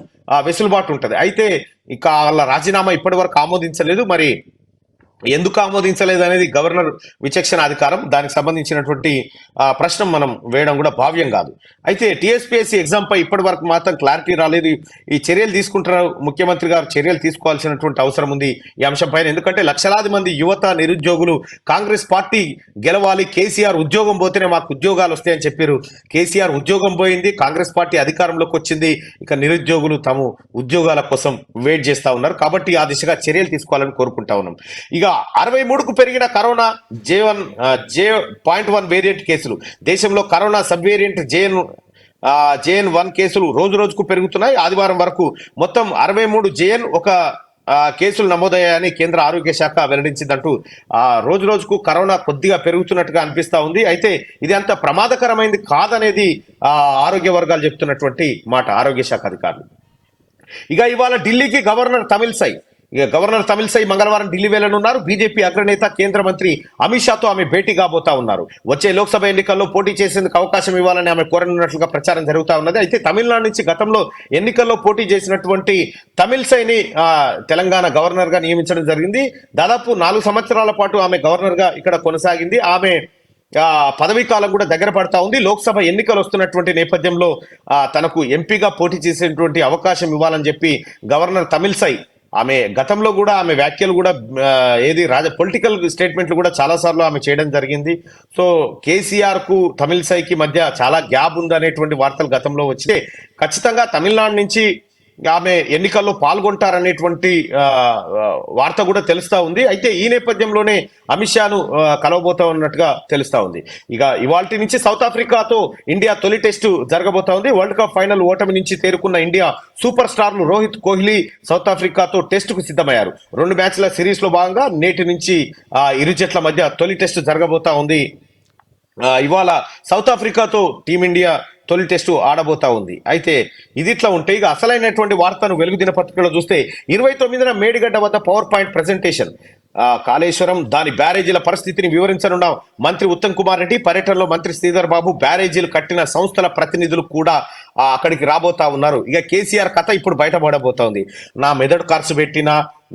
[SPEAKER 1] వెసులుబాటు ఉంటుంది. అయితే ఇక వాళ్ళ రాజీనామా ఇప్పటి వరకు ఆమోదించలేదు. మరి ఎందుకు ఆమోదించలేదు అనేది గవర్నర్ విచక్షణ అధికారం. దానికి సంబంధించినటువంటి ప్రశ్న మనం వేయడం కూడా భావ్యం కాదు. అయితే టీఎస్పీఎస్సీ ఎగ్జామ్ పై ఇప్పటి వరకు మాత్రం క్లారిటీ రాలేదు. ఈ చర్యలు తీసుకుంటున్నారు, ముఖ్యమంత్రి గారు చర్యలు తీసుకోవాల్సినటువంటి అవసరం ఉంది ఈ అంశం పైన. ఎందుకంటే లక్షలాది మంది యువత నిరుద్యోగులు కాంగ్రెస్ పార్టీ గెలవాలి, కేసీఆర్ ఉద్యోగం పోతేనే మాకు ఉద్యోగాలు వస్తాయని చెప్పారు. కేసీఆర్ ఉద్యోగం పోయింది, కాంగ్రెస్ పార్టీ అధికారంలోకి వచ్చింది. ఇక నిరుద్యోగులు తమ ఉద్యోగాల కోసం వెయిట్ చేస్తా ఉన్నారు. కాబట్టి ఆ దిశగా చర్యలు తీసుకోవాలని కోరుకుంటా ఉన్నాం. ఇక 63కు పెరిగిన కరోనా J.1 వేరియంట్ కేసులు. దేశంలో కరోనా సబ్ వేరియంట్ JN.1 కేసులు రోజు రోజుకు పెరుగుతున్నాయి. ఆదివారం వరకు మొత్తం 63 JN.1 కేసులు నమోదయ్యాయని కేంద్ర ఆరోగ్య శాఖ వెల్లడించిందంటూ రోజు రోజుకు కరోనా కొద్దిగా పెరుగుతున్నట్టుగా అనిపిస్తా ఉంది. అయితే ఇది అంత ప్రమాదకరమైంది కాదనేది ఆరోగ్య వర్గాలు చెప్తున్నటువంటి మాట, ఆరోగ్య శాఖ అధికారులు. ఇక ఇవాళ ఢిల్లీకి గవర్నర్ తమిళిసై మంగళవారం ఢిల్లీ వెళ్లనున్నారు. బీజేపీ అగ్రనేత కేంద్ర మంత్రి అమిత్ షాతో ఆమె భేటీ కాబోతా ఉన్నారు. వచ్చే లోక్సభ ఎన్నికల్లో పోటీ చేసేందుకు అవకాశం ఇవ్వాలని ఆమె కోరనున్నట్లుగా ప్రచారం జరుగుతా ఉన్నది. అయితే తమిళనాడు నుంచి గతంలో ఎన్నికల్లో పోటీ చేసినటువంటి తమిళిసైని తెలంగాణ గవర్నర్ గా నియమించడం జరిగింది. దాదాపు 4 సంవత్సరాల పాటు ఆమె గవర్నర్ గా ఇక్కడ కొనసాగింది. ఆమె పదవీ కాలం కూడా దగ్గర పడతా ఉంది. లోక్సభ ఎన్నికలు వస్తున్నటువంటి నేపథ్యంలో తనకు ఎంపీగా పోటీ చేసేటువంటి అవకాశం ఇవ్వాలని చెప్పి గవర్నర్ తమిళిసై ఆమె గతంలో కూడా ఆమె వ్యాఖ్యలు కూడా ఏది పొలిటికల్ స్టేట్మెంట్లు కూడా చాలా సార్లు ఆమె చేయడం జరిగింది. సో కేసీఆర్ కు తమిళసైకి మధ్య చాలా గ్యాప్ ఉందనేటువంటి వార్తలు గతంలో వచ్చి ఖచ్చితంగా తమిళనాడు నుంచి ఆమె ఎన్నికల్లో పాల్గొంటారనేటువంటి వార్త కూడా తెలుస్తా ఉంది. అయితే ఈ నేపథ్యంలోనే అమిత్ షాను కలవబోతా ఉన్నట్టుగా తెలుస్తా ఉంది. ఇక ఇవాల్టి నుంచి సౌత్ ఆఫ్రికాతో ఇండియా తొలి టెస్టు జరగబోతా ఉంది. వరల్డ్ కప్ ఫైనల్ ఓటమి నుంచి తేరుకున్న ఇండియా సూపర్ స్టార్లు రోహిత్ కోహ్లీ సౌత్ ఆఫ్రికాతో టెస్టుకు సిద్ధమయ్యారు. 2 మ్యాచ్ల సిరీస్ లో భాగంగా నేటి నుంచి ఇరు జట్ల మధ్య తొలి టెస్టు జరగబోతా ఉంది. ఇవాళ సౌత్ ఆఫ్రికాతో టీమిండియా తొలి టెస్టు ఆడబోతా ఉంది. అయితే ఇది ఇట్లా ఉంటే ఇక అసలైనటువంటి వార్తను వెలుగు దినపత్రికలో చూస్తే 29న మేడిగడ్డ వద్ద పవర్ పాయింట్ ప్రెజెంటేషన్. కాళేశ్వరం దాని బ్యారేజీల పరిస్థితిని వివరించనున్న మంత్రి ఉత్తమ్ కుమార్ రెడ్డి. పర్యటనలో మంత్రి శ్రీధర్ బాబు, బ్యారేజీలు కట్టిన సంస్థల ప్రతినిధులు కూడా అక్కడికి రాబోతా ఉన్నారు. ఇక కేసీఆర్ కథ ఇప్పుడు బయటపడబోతా ఉంది. నా మెదడు ఖర్చు పెట్టిన,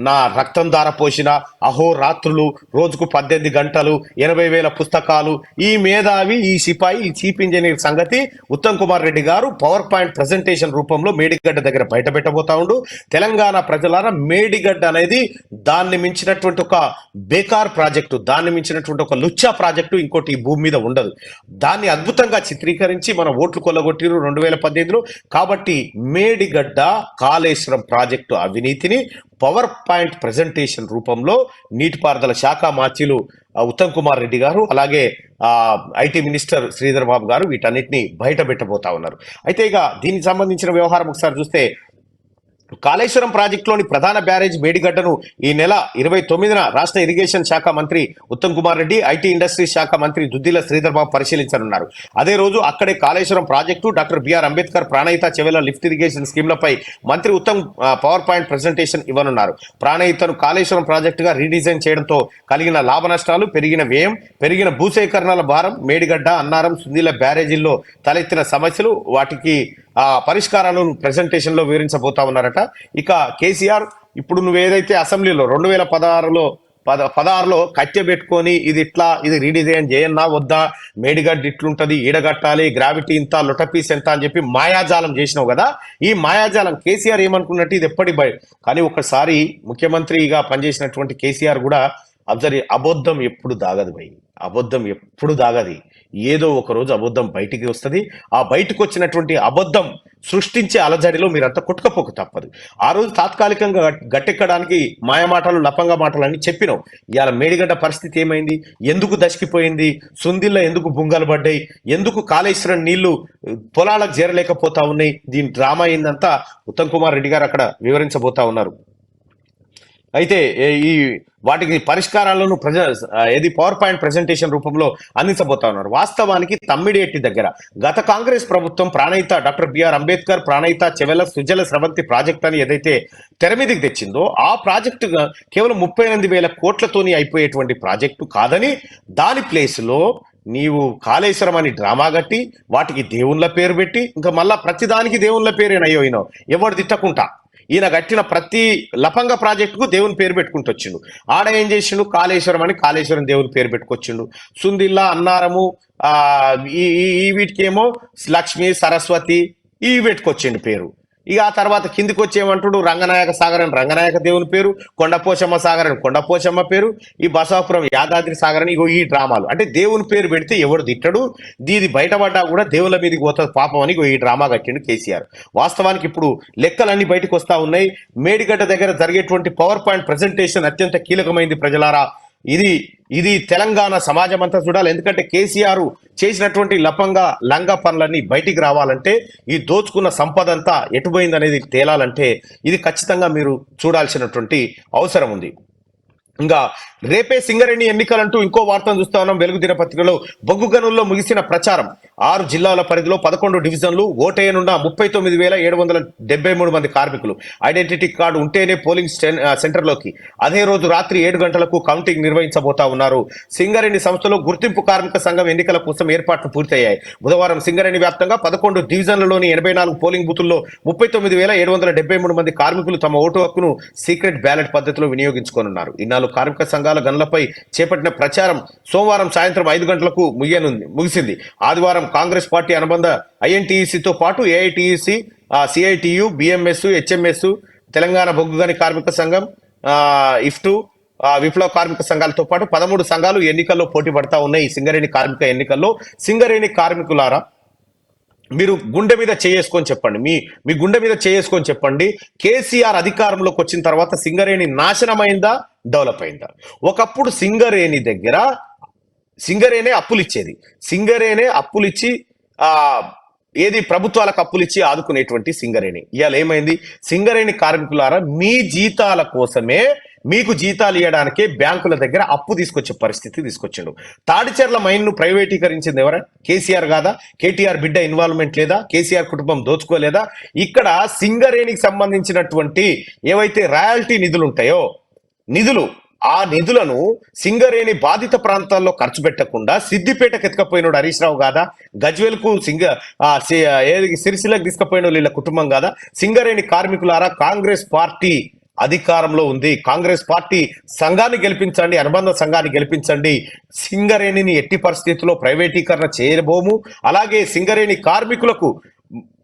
[SPEAKER 1] నా రక్తం ధార పోసిన, అహోరాత్రులు, రోజుకు 18 గంటలు, 80,000 పుస్తకాలు, ఈ మేధావి, ఈ సిపాయి, ఈ చీఫ్ ఇంజనీర్ సంగతి ఉత్తమ్ కుమార్ రెడ్డి గారు పవర్ పాయింట్ ప్రెజెంటేషన్ రూపంలో మేడిగడ్డ దగ్గర బయట పెట్టబోతా ఉండు. తెలంగాణ ప్రజలారా, మేడిగడ్డ అనేది దాన్ని మించినటువంటి ఒక బేకార్ ప్రాజెక్టు, దాన్ని మించినటువంటి ఒక లుచ్చా ప్రాజెక్టు ఇంకోటి ఈ భూమి మీద ఉండదు. దాన్ని అద్భుతంగా చిత్రీకరించి మన ఓట్లు కొల్లగొట్టిరు 2018లో. కాబట్టి మేడిగడ్డ కాళేశ్వరం ప్రాజెక్టు అవినీతిని పవర్ పాయింట్ ప్రెజెంటేషన్ రూపంలో నీటిపారుదల శాఖ మార్చిలు ఉత్తమ్ కుమార్ రెడ్డి గారు, అలాగే ఐటీ మినిస్టర్ శ్రీధర్ బాబు గారు వీటన్నిటిని బయట పెట్టబోతా ఉన్నారు. అయితే ఇక దీనికి సంబంధించిన వ్యవహారం ఒకసారి చూస్తే కాళేశ్వరం ప్రాజెక్టులోని ప్రధాన బ్యారేజ్ మేడిగడ్డను ఈ నెల 29న రాష్ట్ర ఇరిగేషన్ శాఖ మంత్రి ఉత్తమ్ కుమార్ రెడ్డి, ఐటీ ఇండస్ట్రీ శాఖ మంత్రి దుద్దిల శ్రీధర్ బాబు పరిశీలించనున్నారు. అదే రోజు అక్కడే Kaleshwaram project, doctor BR Ambedkar Pranahita Chevella lift irrigation స్కీమ్లపై మంత్రి ఉత్తమ్ పవర్ పాయింట్ ప్రెజెంటేషన్ ఇవ్వనున్నారు. ప్రాణహితను కాళేశ్వరం ప్రాజెక్టుగా రీడిజైన్ చేయడంతో కలిగిన లాభ నష్టాలు, పెరిగిన వ్యయం, పెరిగిన భూసేకరణల భారం, మేడిగడ్డ, అన్నారం, సుందిల బ్యారేజీల్లో తలెత్తిన సమస్యలు, వాటికి పరిష్కారాలను ప్రెజెంటేషన్ లో వివరించబోతా ఉన్నారట. ఇక కేసీఆర్ ఇప్పుడు నువ్వు ఏదైతే అసెంబ్లీలో 2016లో కట్టె పెట్టుకొని ఇది ఇట్లా, ఇది రీడిజైన్ చేయన్నా వద్దా, మేడిగడ్డ ఇట్లుంటది, ఈడగట్టాలి, గ్రావిటీ ఇంత, లొటపీస్ ఎంత అని చెప్పి మాయాజాలం చేసినావు కదా. ఈ మాయాజాలం కేసీఆర్ ఏమనుకున్నట్టు ఇది ఎప్పటి కానీ ఒకసారి ముఖ్యమంత్రిగా పనిచేసినటువంటి కేసీఆర్ కూడా అబద్ధం ఎప్పుడు దాగదు భయ్, అబద్ధం ఎప్పుడు దాగది. ఏదో ఒక రోజు అబద్ధం బయటికి వస్తుంది. ఆ బయటకు వచ్చినటువంటి అబద్ధం సృష్టించే అలజడిలో మీరంతా కొట్టుకపోక తప్పదు. ఆ రోజు తాత్కాలికంగా గట్టెక్కడానికి మాయమాటలు, లపంగా మాటలు అని చెప్పినావు. ఇవాళ మేడిగడ్డ పరిస్థితి ఏమైంది, ఎందుకు దశకిపోయింది, సుందిల్లో ఎందుకు బుంగలు పడ్డాయి, ఎందుకు కాళేశ్వరం నీళ్లు పొలాలకు చేరలేకపోతా ఉన్నాయి, దీని డ్రామా అయిందంతా ఉత్తమ్ కుమార్ రెడ్డి గారు అక్కడ వివరించబోతా ఉన్నారు. అయితే ఈ వాటికి పరిష్కారాలను ఏది పవర్ పాయింట్ ప్రెజెంటేషన్ రూపంలో అందించబోతా ఉన్నారు. వాస్తవానికి తమ్మిడిఎట్టి దగ్గర గత కాంగ్రెస్ ప్రభుత్వం Pranahita, doctor BR Ambedkar Pranahita Chevella Sujala Sravanthi project అని ఏదైతే తెర మీదకి తెచ్చిందో ఆ ప్రాజెక్టు కేవలం 38,000 కోట్లతోని అయిపోయేటువంటి ప్రాజెక్టు కాదని, దాని ప్లేస్లో నీవు కాళేశ్వరం అని డ్రామా కట్టి వాటికి దేవుళ్ళ పేరు పెట్టి ఇంకా మళ్ళా ప్రతిదానికి దేవుళ్ళ పేరేనయ్యోయినావు. ఎవడు తిట్టకుంటా ఈయన కట్టిన ప్రతి లపంగ ప్రాజెక్టుకు దేవుని పేరు పెట్టుకుంటూ వచ్చిండు. ఆడ ఏం చేసిండు, కాళేశ్వరం అని కాళేశ్వరం దేవుని పేరు పెట్టుకొచ్చిండు. సుందిల్లా, అన్నారము, ఈ వీటికేమో లక్ష్మి, సరస్వతి ఇవి పెట్టుకొచ్చిండు పేరు. ఇక ఆ తర్వాత కిందికి వచ్చి ఏమంటాడు, రంగనాయక సాగర్ అని రంగనాయక దేవుని పేరు, కొండపోచమ్మ సాగర్ అని కొండపోచమ్మ పేరు, ఈ బసాపురం యాదాద్రి సాగర్ అని ఇగో ఈ డ్రామాలు. అంటే దేవుని పేరు పెడితే ఎవడు తిట్టడు, దీది బయటపడ్డా కూడా దేవుళ్ళ మీదకి పోతుంది పాపం అని ఈ డ్రామా కట్టిండు కేసీఆర్. వాస్తవానికి ఇప్పుడు లెక్కలన్నీ బయటకు వస్తా ఉన్నాయి. మేడిగడ్డ దగ్గర జరిగేటువంటి పవర్ పాయింట్ ప్రెజెంటేషన్ అత్యంత కీలకమైంది ప్రజలారా. ఇది తెలంగాణ సమాజం అంతా చూడాలి. ఎందుకంటే కేసీఆర్ చేసినటువంటి లంగా పనులన్నీ బయటికి రావాలంటే, ఈ దోచుకున్న సంపద అంతా ఎటుపోయింది అనేది తేలాలంటే ఇది ఖచ్చితంగా మీరు చూడాల్సినటువంటి అవసరం ఉంది. ఇంకా రేపే సింగరేణి ఎన్నికలంటూ ఇంకో వార్తను చూస్తా ఉన్నాం. వెలుగు దినపత్రికలో బొగ్గు గనుల్లో ముగిసిన ప్రచారం. 6 జిల్లాల పరిధిలో 11 డివిజన్లు, ఓటేయనున్న 39,773 మంది కార్మికులు. ఐడెంటిటీ కార్డు ఉంటేనే పోలింగ్ సెంటర్లోకి. అదే రోజు రాత్రి 7 గంటలకు కౌంటింగ్ నిర్వహించబోతా ఉన్నారు. సింగరేణి సంస్థలో గుర్తింపు కార్మిక సంఘం ఎన్నికల కోసం ఏర్పాట్లు పూర్తయ్యాయి. బుధవారం సింగరేణి వ్యాప్తంగా 11 డివిజన్లలోని 84 పోలింగ్ బూతుల్లో 39,773 మంది కార్మికులు తమ ఓటు హక్కును సీక్రెట్ బ్యాలెట్ పద్ధతిలో వినియోగించుకోనున్నారు. ఇన్నాళ్ళు కార్మిక సంఘాల గనులపై చేపట్టిన ప్రచారం సోమవారం సాయంత్రం 5 గంటలకు ముగిసింది. ఆదివారం కాంగ్రెస్ పార్టీ అనుబంధ ఐఎన్టీయూసీతో పాటు AITUC, CITU, BMS, HMS Telangana బొగ్గుగని కార్మిక సంఘం, ఇఫ్టు, విప్లవ కార్మిక సంఘాలతో పాటు 13 సంఘాలు ఎన్నికల్లో పోటీ పడతా ఉన్నాయి. ఈ సింగరేణి కార్మిక ఎన్నికల్లో సింగరేణి కార్మికులారా, మీరు గుండె మీద చేసుకొని చెప్పండి, మీ గుండె మీద చేసుకొని చెప్పండి, కేసీఆర్ అధికారంలోకి వచ్చిన తర్వాత సింగరేణి నాశనమైందా, డెవలప్ అయిందా? ఒకప్పుడు సింగరేణే అప్పులు ఇచ్చేది, సింగరేణే అప్పులు ఇచ్చి ఏది ప్రభుత్వాలకు అప్పులు ఇచ్చి ఆదుకునేటువంటి సింగరేణి ఇవాళ ఏమైంది? సింగరేణి కార్మికులారా, మీ జీతాల కోసమే, మీకు జీతాలు ఇవ్వడానికే బ్యాంకుల దగ్గర అప్పు తీసుకొచ్చే పరిస్థితి తీసుకొచ్చిండు. తాడిచెర్ల మైన్ ను ప్రైవేటీకరించింది ఎవరా? కేసీఆర్ కాదా? కేటీఆర్ బిడ్డ ఇన్వాల్వ్మెంట్ లేదా? కేసీఆర్ కుటుంబం దోచుకోలేదా? ఇక్కడ సింగరేణికి సంబంధించినటువంటి ఏవైతే రాయల్టీ నిధులు ఉంటాయో, ఆ నిధులను సింగరేణి బాధిత ప్రాంతాల్లో ఖర్చు పెట్టకుండా సిద్దిపేటకు ఎత్తుకపోయినాడు హరీష్ రావు కాదా? గజ్వేల్కు సిరిసిల్లకు తీసుకుపోయిన వీళ్ళ కుటుంబం కాదా? సింగరేణి కార్మికులారా, కాంగ్రెస్ పార్టీ అధికారంలో ఉంది, కాంగ్రెస్ పార్టీ సంఘాన్ని గెలిపించండి, అనుబంధ సంఘాన్ని గెలిపించండి. సింగరేణిని ఎట్టి పరిస్థితుల్లో ప్రైవేటీకరణ చేయబోము. అలాగే సింగరేణి కార్మికులకు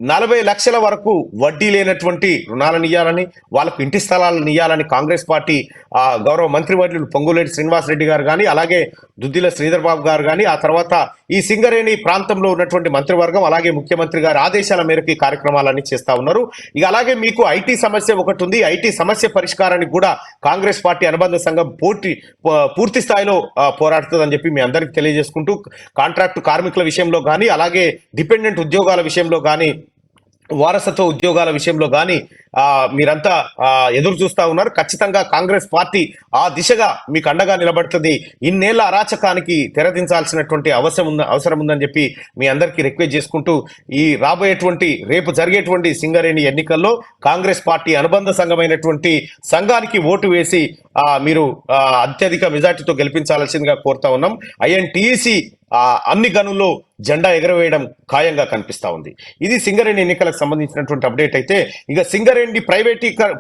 [SPEAKER 1] 40 లక్షల వరకు వడ్డీ లేనటువంటి రుణాలను ఇవ్వాలని, వాళ్ళకు ఇంటి స్థలాలను ఇవ్వాలని కాంగ్రెస్ పార్టీ గౌరవ మంత్రివర్యులు పొంగులేటి శ్రీనివాసరెడ్డి గారు కానీ, అలాగే దుద్దిల శ్రీధర్ బాబు గారు కానీ, ఆ తర్వాత ఈ సింగరేణి ప్రాంతంలో ఉన్నటువంటి మంత్రివర్గం, అలాగే ముఖ్యమంత్రి గారి ఆదేశాల మేరకు ఈ కార్యక్రమాలన్నీ చేస్తా ఉన్నారు. ఇక అలాగే మీకు ఐటీ సమస్య ఒకటి ఉంది. ఐటీ సమస్య పరిష్కారానికి కూడా కాంగ్రెస్ పార్టీ అనుబంధ సంఘం పూర్తి స్థాయిలో పోరాడుతుందని చెప్పి మీ అందరికీ తెలియజేసుకుంటూ, కాంట్రాక్టు కార్మికుల విషయంలో కానీ, అలాగే డిపెండెంట్ ఉద్యోగాల విషయంలో కానీ, వారసత్వ ఉద్యోగాల విషయంలో కానీ మీరంతా ఎదురు చూస్తా ఉన్నారు. ఖచ్చితంగా కాంగ్రెస్ పార్టీ ఆ దిశగా మీకు అండగా నిలబడుతుంది. ఇన్నేళ్ల అరాచకానికి తెరదించాల్సినటువంటి అవసరం ఉందని చెప్పి మీ అందరికీ రిక్వెస్ట్ చేసుకుంటూ, ఈ రేపు జరిగేటువంటి సింగరేణి ఎన్నికల్లో కాంగ్రెస్ పార్టీ అనుబంధ సంఘమైనటువంటి సంఘానికి ఓటు వేసి మీరు అత్యధిక మెజార్టీతో గెలిపించాల్సిందిగా కోరుతా ఉన్నాం. ఐఎన్టీసీ అన్ని గనుల్లో జెండా ఎగరవేయడం ఖాయంగా కనిపిస్తా ఉంది. ఇది సింగరేణి ఎన్నికలకు సంబంధించినటువంటి అప్డేట్. అయితే ఇక సింగరేణి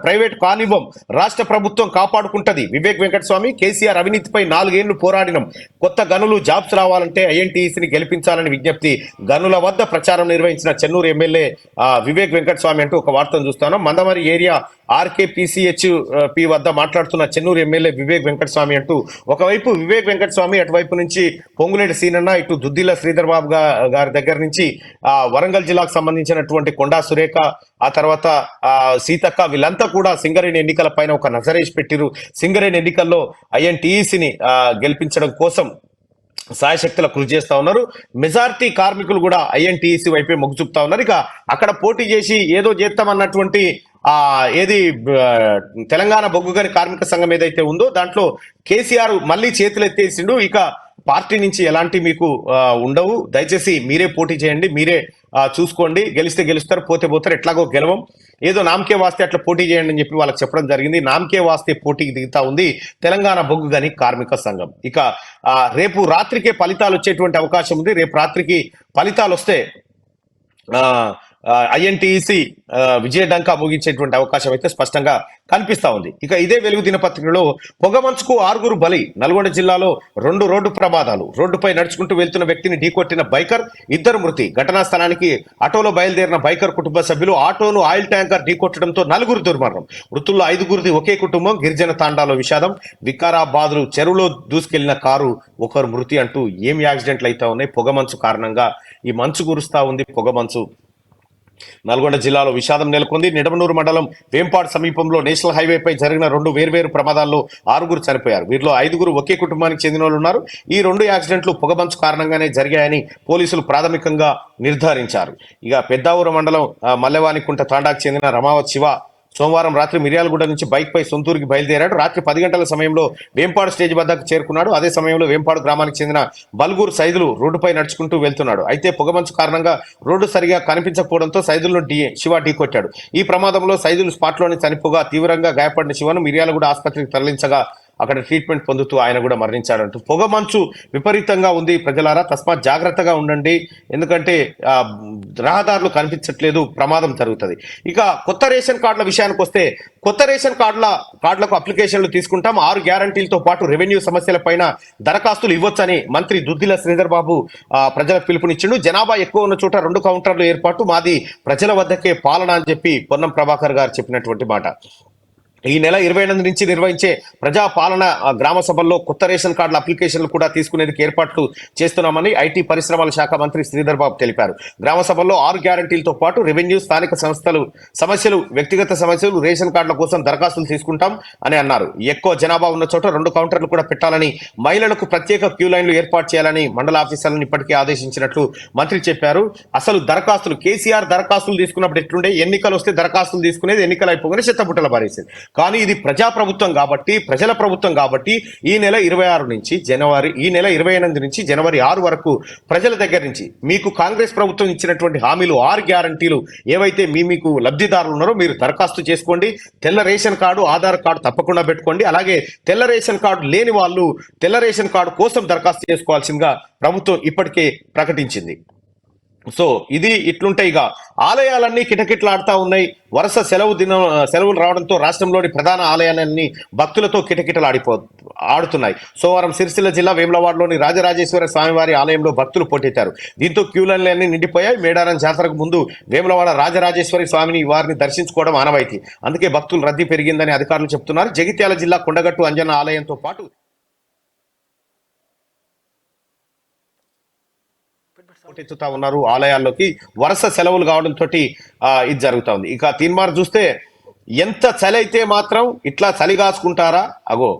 [SPEAKER 1] ప్రైవేట్ కానివ్వం, రాష్ట్ర ప్రభుత్వం కాపాడుకుంటది. వివేక్ వెంకటస్వామి, కేసీఆర్ అవినీతిపై 4 ఏళ్లు పోరాడినం, కొత్త గనులు జాబ్స్ రావాలంటే ఐఎన్టీసీని గెలిపించాలని విజ్ఞప్తి. గనుల వద్ద ప్రచారం నిర్వహించిన చెన్నూరు ఎమ్మెల్యే వివేక్ వెంకటస్వామి అంటూ ఒక వార్తను చూస్తాను. మందమరి ఏరియా ఆర్కేపీసీహెచ్పి వద్ద మాట్లాడుతున్న చెన్నూరు ఎమ్మెల్యే వివేక్ వెంకటస్వామి అంటూ, ఒకవైపు వివేక్ వెంకటస్వామి, అటువైపు నుంచి పొంగులేటి సీనన్న, ఇటు దుద్దిల శ్రీధర్ బాబు గారి దగ్గర నుంచి వరంగల్ జిల్లాకు సంబంధించినటువంటి కొండా సురేఖ, ఆ తర్వాత సీతక్క, వీళ్ళంతా కూడా సింగరేణి ఎన్నికల పైన ఒక నజరేసి పెట్టిరు. సింగరేణి ఎన్నికల్లో ఐఎన్టీఈసీని గెలిపించడం కోసం సాయశక్తుల కృషి చేస్తా ఉన్నారు. మెజారిటీ కార్మికులు కూడా ఐఎన్టీఈసీ వైపే మొగ్గు చూపుతా ఉన్నారు. ఇక అక్కడ పోటీ చేసి ఏదో చేస్తామన్నటువంటి ఏది తెలంగాణ బొగ్గుగని కార్మిక సంఘం ఏదైతే ఉందో దాంట్లో కేసీఆర్ మళ్ళీ చేతులు ఎత్తేసిండు. ఇక పార్టీ నుంచి ఎలాంటి మీకు ఉండవు, దయచేసి మీరే పోటీ చేయండి, మీరే చూసుకోండి, గెలిస్తే గెలుస్తారు, పోతే పోతారు, ఎట్లాగో గెలవం, ఏదో నామకే వాస్తే అట్లా పోటీ చేయండి అని చెప్పి వాళ్ళకి చెప్పడం జరిగింది. నామకే వాస్తే పోటీకి దిగుతా ఉంది తెలంగాణ బొగ్గుగని కార్మిక సంఘం. ఇక రేపు రాత్రికే ఫలితాలు వచ్చేటువంటి అవకాశం ఉంది. రేపు రాత్రికి ఫలితాలు వస్తే ఐఎన్టీఈసీ విజయడంకా ముగించేటువంటి అవకాశం అయితే స్పష్టంగా కనిపిస్తా ఉంది. ఇక ఇదే వెలుగు దినపత్రికలో పొగమంచుకు 6 బలి, నల్గొండ జిల్లాలో 2 రోడ్డు ప్రమాదాలు, రోడ్డుపై నడుచుకుంటూ వెళ్తున్న వ్యక్తిని ఢీకొట్టిన బైకర్, 2 మృతి. ఘటనా స్థలానికి ఆటోలో బయలుదేరిన బైకర్ కుటుంబ సభ్యులు ఆటోను ఆయిల్ ట్యాంకర్ ఢీకొట్టడంతో 4 దుర్మరణం. మృతుల్లో 5 ఒకే కుటుంబం. గిరిజన తాండాలో విషాదం. వికారాబాద్ చెరువులో దూసుకెళ్లిన కారు, 1 మృతి అంటూ ఏం యాక్సిడెంట్లు అయితే ఉన్నాయి పొగమంచు కారణంగా. ఈ మంచు కురుస్తా ఉంది, పొగమంచు. నల్గొండ జిల్లాలో విషాదం నెలకొంది. నిడమనూరు మండలం వేంపాడు సమీపంలో నేషనల్ హైవేపై జరిగిన 2 వేర్వేరు ప్రమాదాల్లో 6 చనిపోయారు. వీరిలో 5 ఒకే కుటుంబానికి చెందిన వాళ్ళు ఉన్నారు. ఈ 2 యాక్సిడెంట్లు పొగమంచు కారణంగానే జరిగాయని పోలీసులు ప్రాథమికంగా నిర్ధారించారు. ఇక పెద్దావూరు మండలం మల్లెవానికుంట తాండాకు చెందిన రమావత్ శివ సోమవారం రాత్రి మిర్యాలగూడ నుంచి బైక్ పై సొంతూరుకి బయలుదేరాడు. రాత్రి 10 గంటల సమయంలో వేంపాడు స్టేజ్ వద్దకు చేరుకున్నాడు. అదే సమయంలో వేంపాడు గ్రామానికి చెందిన బల్గూరు సైదులు రోడ్డుపై నడుచుకుంటూ వెళ్తున్నాడు. అయితే పొగమంచు కారణంగా రోడ్డు సరిగా కనిపించకపోవడంతో సైదులను శివ ఢీకొట్టాడు. ఈ ప్రమాదంలో సైదులు స్పాట్లోనే చనిపోగా తీవ్రంగా గాయపడిన శివను మిర్యాలగూడ ఆసుపత్రికి తరలించగా అక్కడ ట్రీట్మెంట్ పొందుతూ ఆయన కూడా మరణించాడంటూ. పొగ మంచు విపరీతంగా ఉంది ప్రజలారా, తస్మాత్ జాగ్రత్తగా ఉండండి, ఎందుకంటే రహదారులు కనిపించట్లేదు, ప్రమాదం జరుగుతుంది. ఇక కొత్త రేషన్ కార్డుల విషయానికి వస్తే, కొత్త రేషన్ కార్డులకు అప్లికేషన్లు తీసుకుంటాం, 6 గ్యారంటీలతో పాటు రెవెన్యూ సమస్యలపైన దరఖాస్తులు ఇవ్వొచ్చని మంత్రి దుద్దిల శ్రీధర్ బాబు ప్రజలకు పిలుపునిచ్చిండు. జనాభా ఎక్కువ ఉన్న చోట 2 కౌంటర్లు ఏర్పాటు, మాది ప్రజల వద్దకే పాలన అని చెప్పి పొన్నం ప్రభాకర్ గారు చెప్పినటువంటి మాట. ఈ నెల 28 నుంచి నిర్వహించే ప్రజా పాలన గ్రామ సభల్లో కొత్త రేషన్ కార్డుల అప్లికేషన్లు కూడా తీసుకునేందుకు ఏర్పాట్లు చేస్తున్నామని ఐటీ పరిశ్రమల శాఖ మంత్రి శ్రీధర్ బాబు తెలిపారు. గ్రామ సభల్లో 6 గ్యారంటీలతో పాటు రెవెన్యూ, స్థానిక సంస్థలు సమస్యలు, వ్యక్తిగత సమస్యలు, రేషన్ కార్డుల కోసం దరఖాస్తులు తీసుకుంటాం అని అన్నారు. ఎక్కువ జనాభా ఉన్న చోట 2 కౌంటర్లు కూడా పెట్టాలని, మహిళలకు ప్రత్యేక క్యూ లైన్లు ఏర్పాటు చేయాలని మండల ఆఫీసర్లను ఇప్పటికే ఆదేశించినట్లు మంత్రి చెప్పారు. అసలు దరఖాస్తులు, కేసీఆర్ దరఖాస్తులు తీసుకున్నప్పుడు ఎట్లుండే, ఎన్నికలు వస్తే దరఖాస్తులు తీసుకునేది, ఎన్నికలు అయిపోగానే చెత్తబుట్టల పారేసేది. కానీ ఇది ప్రజాప్రభుత్వం కాబట్టి, ప్రజల ప్రభుత్వం కాబట్టి ఈ నెల 26 నుంచి ఈ నెల 28 నుంచి జనవరి 6 వరకు ప్రజల దగ్గర నుంచి మీకు కాంగ్రెస్ ప్రభుత్వం ఇచ్చినటువంటి హామీలు, 6 గ్యారంటీలు ఏవైతే మీకు లబ్ధిదారులు ఉన్నారో మీరు దరఖాస్తు చేసుకోండి. తెల్ల రేషన్ కార్డు, ఆధార్ కార్డు తప్పకుండా పెట్టుకోండి. అలాగే తెల్ల రేషన్ కార్డు లేని వాళ్ళు తెల్ల రేషన్ కార్డు కోసం దరఖాస్తు చేసుకోవాల్సిందిగా ప్రభుత్వం ఇప్పటికే ప్రకటించింది. సో ఇది ఇట్లుంటాయి. ఇక ఆలయాలన్నీ కిటకిటలాడుతూ ఉన్నాయి. వరుస సెలవులు రావడంతో రాష్ట్రంలోని ప్రధాన ఆలయాలన్నీ భక్తులతో ఆడుతున్నాయి. సోమవారం సిరిసిల్ల జిల్లా వేములవాడలోని రాజరాజేశ్వర స్వామివారి ఆలయంలో భక్తులు పోటెత్తారు. దీంతో క్యూ లైన్లన్నీ నిండిపోయాయి. మేడారం జాతరకు ముందు వేములవాడ రాజరాజేశ్వరి స్వామిని వారిని దర్శించుకోవడం ఆనవాయితీ. అందుకే భక్తులు రద్దీ పెరిగిందని అధికారులు చెబుతున్నారు. జగిత్యాల జిల్లా కొండగట్టు అంజన్న ఆలయంతో పాటు పోటెత్తుతా ఉన్నారు. ఆలయాల్లోకి వరుస సెలవులు కావడంతో ఇది జరుగుతా ఉంది. ఇక తీన్మార్ చూస్తే ఎంత చలి అయితే మాత్రం ఇట్లా చలి కాసుకుంటారా, అగో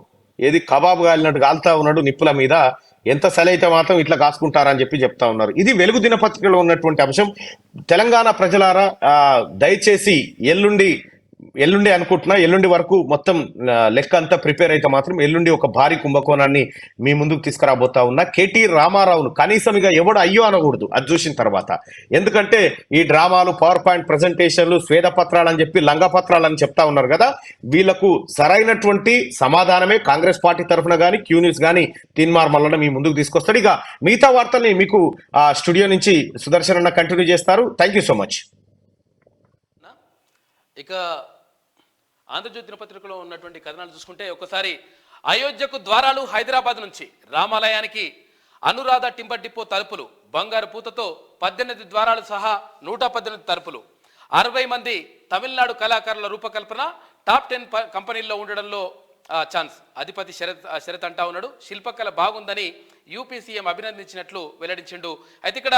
[SPEAKER 1] ఏది కబాబు కాలినట్టు కాలుతా ఉన్నాడు నిప్పుల మీద, ఎంత చలి అయితే మాత్రం ఇట్లా కాసుకుంటారా అని చెప్తా ఉన్నారు. ఇది వెలుగు దినపత్రికలో ఉన్నటువంటి అంశం. తెలంగాణ ప్రజలారా, దయచేసి ఎల్లుండి అనుకుంటున్నా, ఎల్లుండి వరకు మొత్తం లెక్క అంతా ప్రిపేర్ అయితే మాత్రం ఎల్లుండి ఒక భారీ కుంభకోణాన్ని మీ ముందుకు తీసుకురాబోతా ఉన్నా. కేటీ రామారావును కనీసం ఇక ఎవడు అయ్యో అనకూడదు అది చూసిన తర్వాత. ఎందుకంటే ఈ డ్రామాలు, పవర్ పాయింట్ ప్రజెంటేషన్లు, స్వేదపత్రాలు అని చెప్పి లంగపత్రాలు అని చెప్తా ఉన్నారు కదా, వీళ్లకు సరైనటువంటి సమాధానమే కాంగ్రెస్ పార్టీ తరఫున కానీ, క్యూ న్యూస్ కానీ తీన్మార్ మల్లన్న మీ ముందుకు తీసుకొస్తాడు. ఇక మిగతా వార్తల్ని మీకు స్టూడియో నుంచి సుదర్శన్ అన్న కంటిన్యూ చేస్తారు. Thank you so much.
[SPEAKER 2] ఇక ఆంధ్రజ్యోతి దినపత్రికలో ఉన్నటువంటి కథనాలు చూసుకుంటే, ఒకసారి అయోధ్యకు ద్వారాలు, హైదరాబాద్ నుంచి రామాలయానికి అనురాధ టింబర్ డిపో తలుపులు, బంగారు పూతతో 18 ద్వారాలు సహా 118 తలుపులు, 60 మంది తమిళనాడు కళాకారుల రూపకల్పన, టాప్ 10 కంపెనీల్లో ఉండడంలో ఛాన్స్. అధిపతి శరత్ అంటా ఉన్నాడు. శిల్పకళ బాగుందని యూపీ సీఎం అభినందించినట్లు వెల్లడించిండు. అయితే ఇక్కడ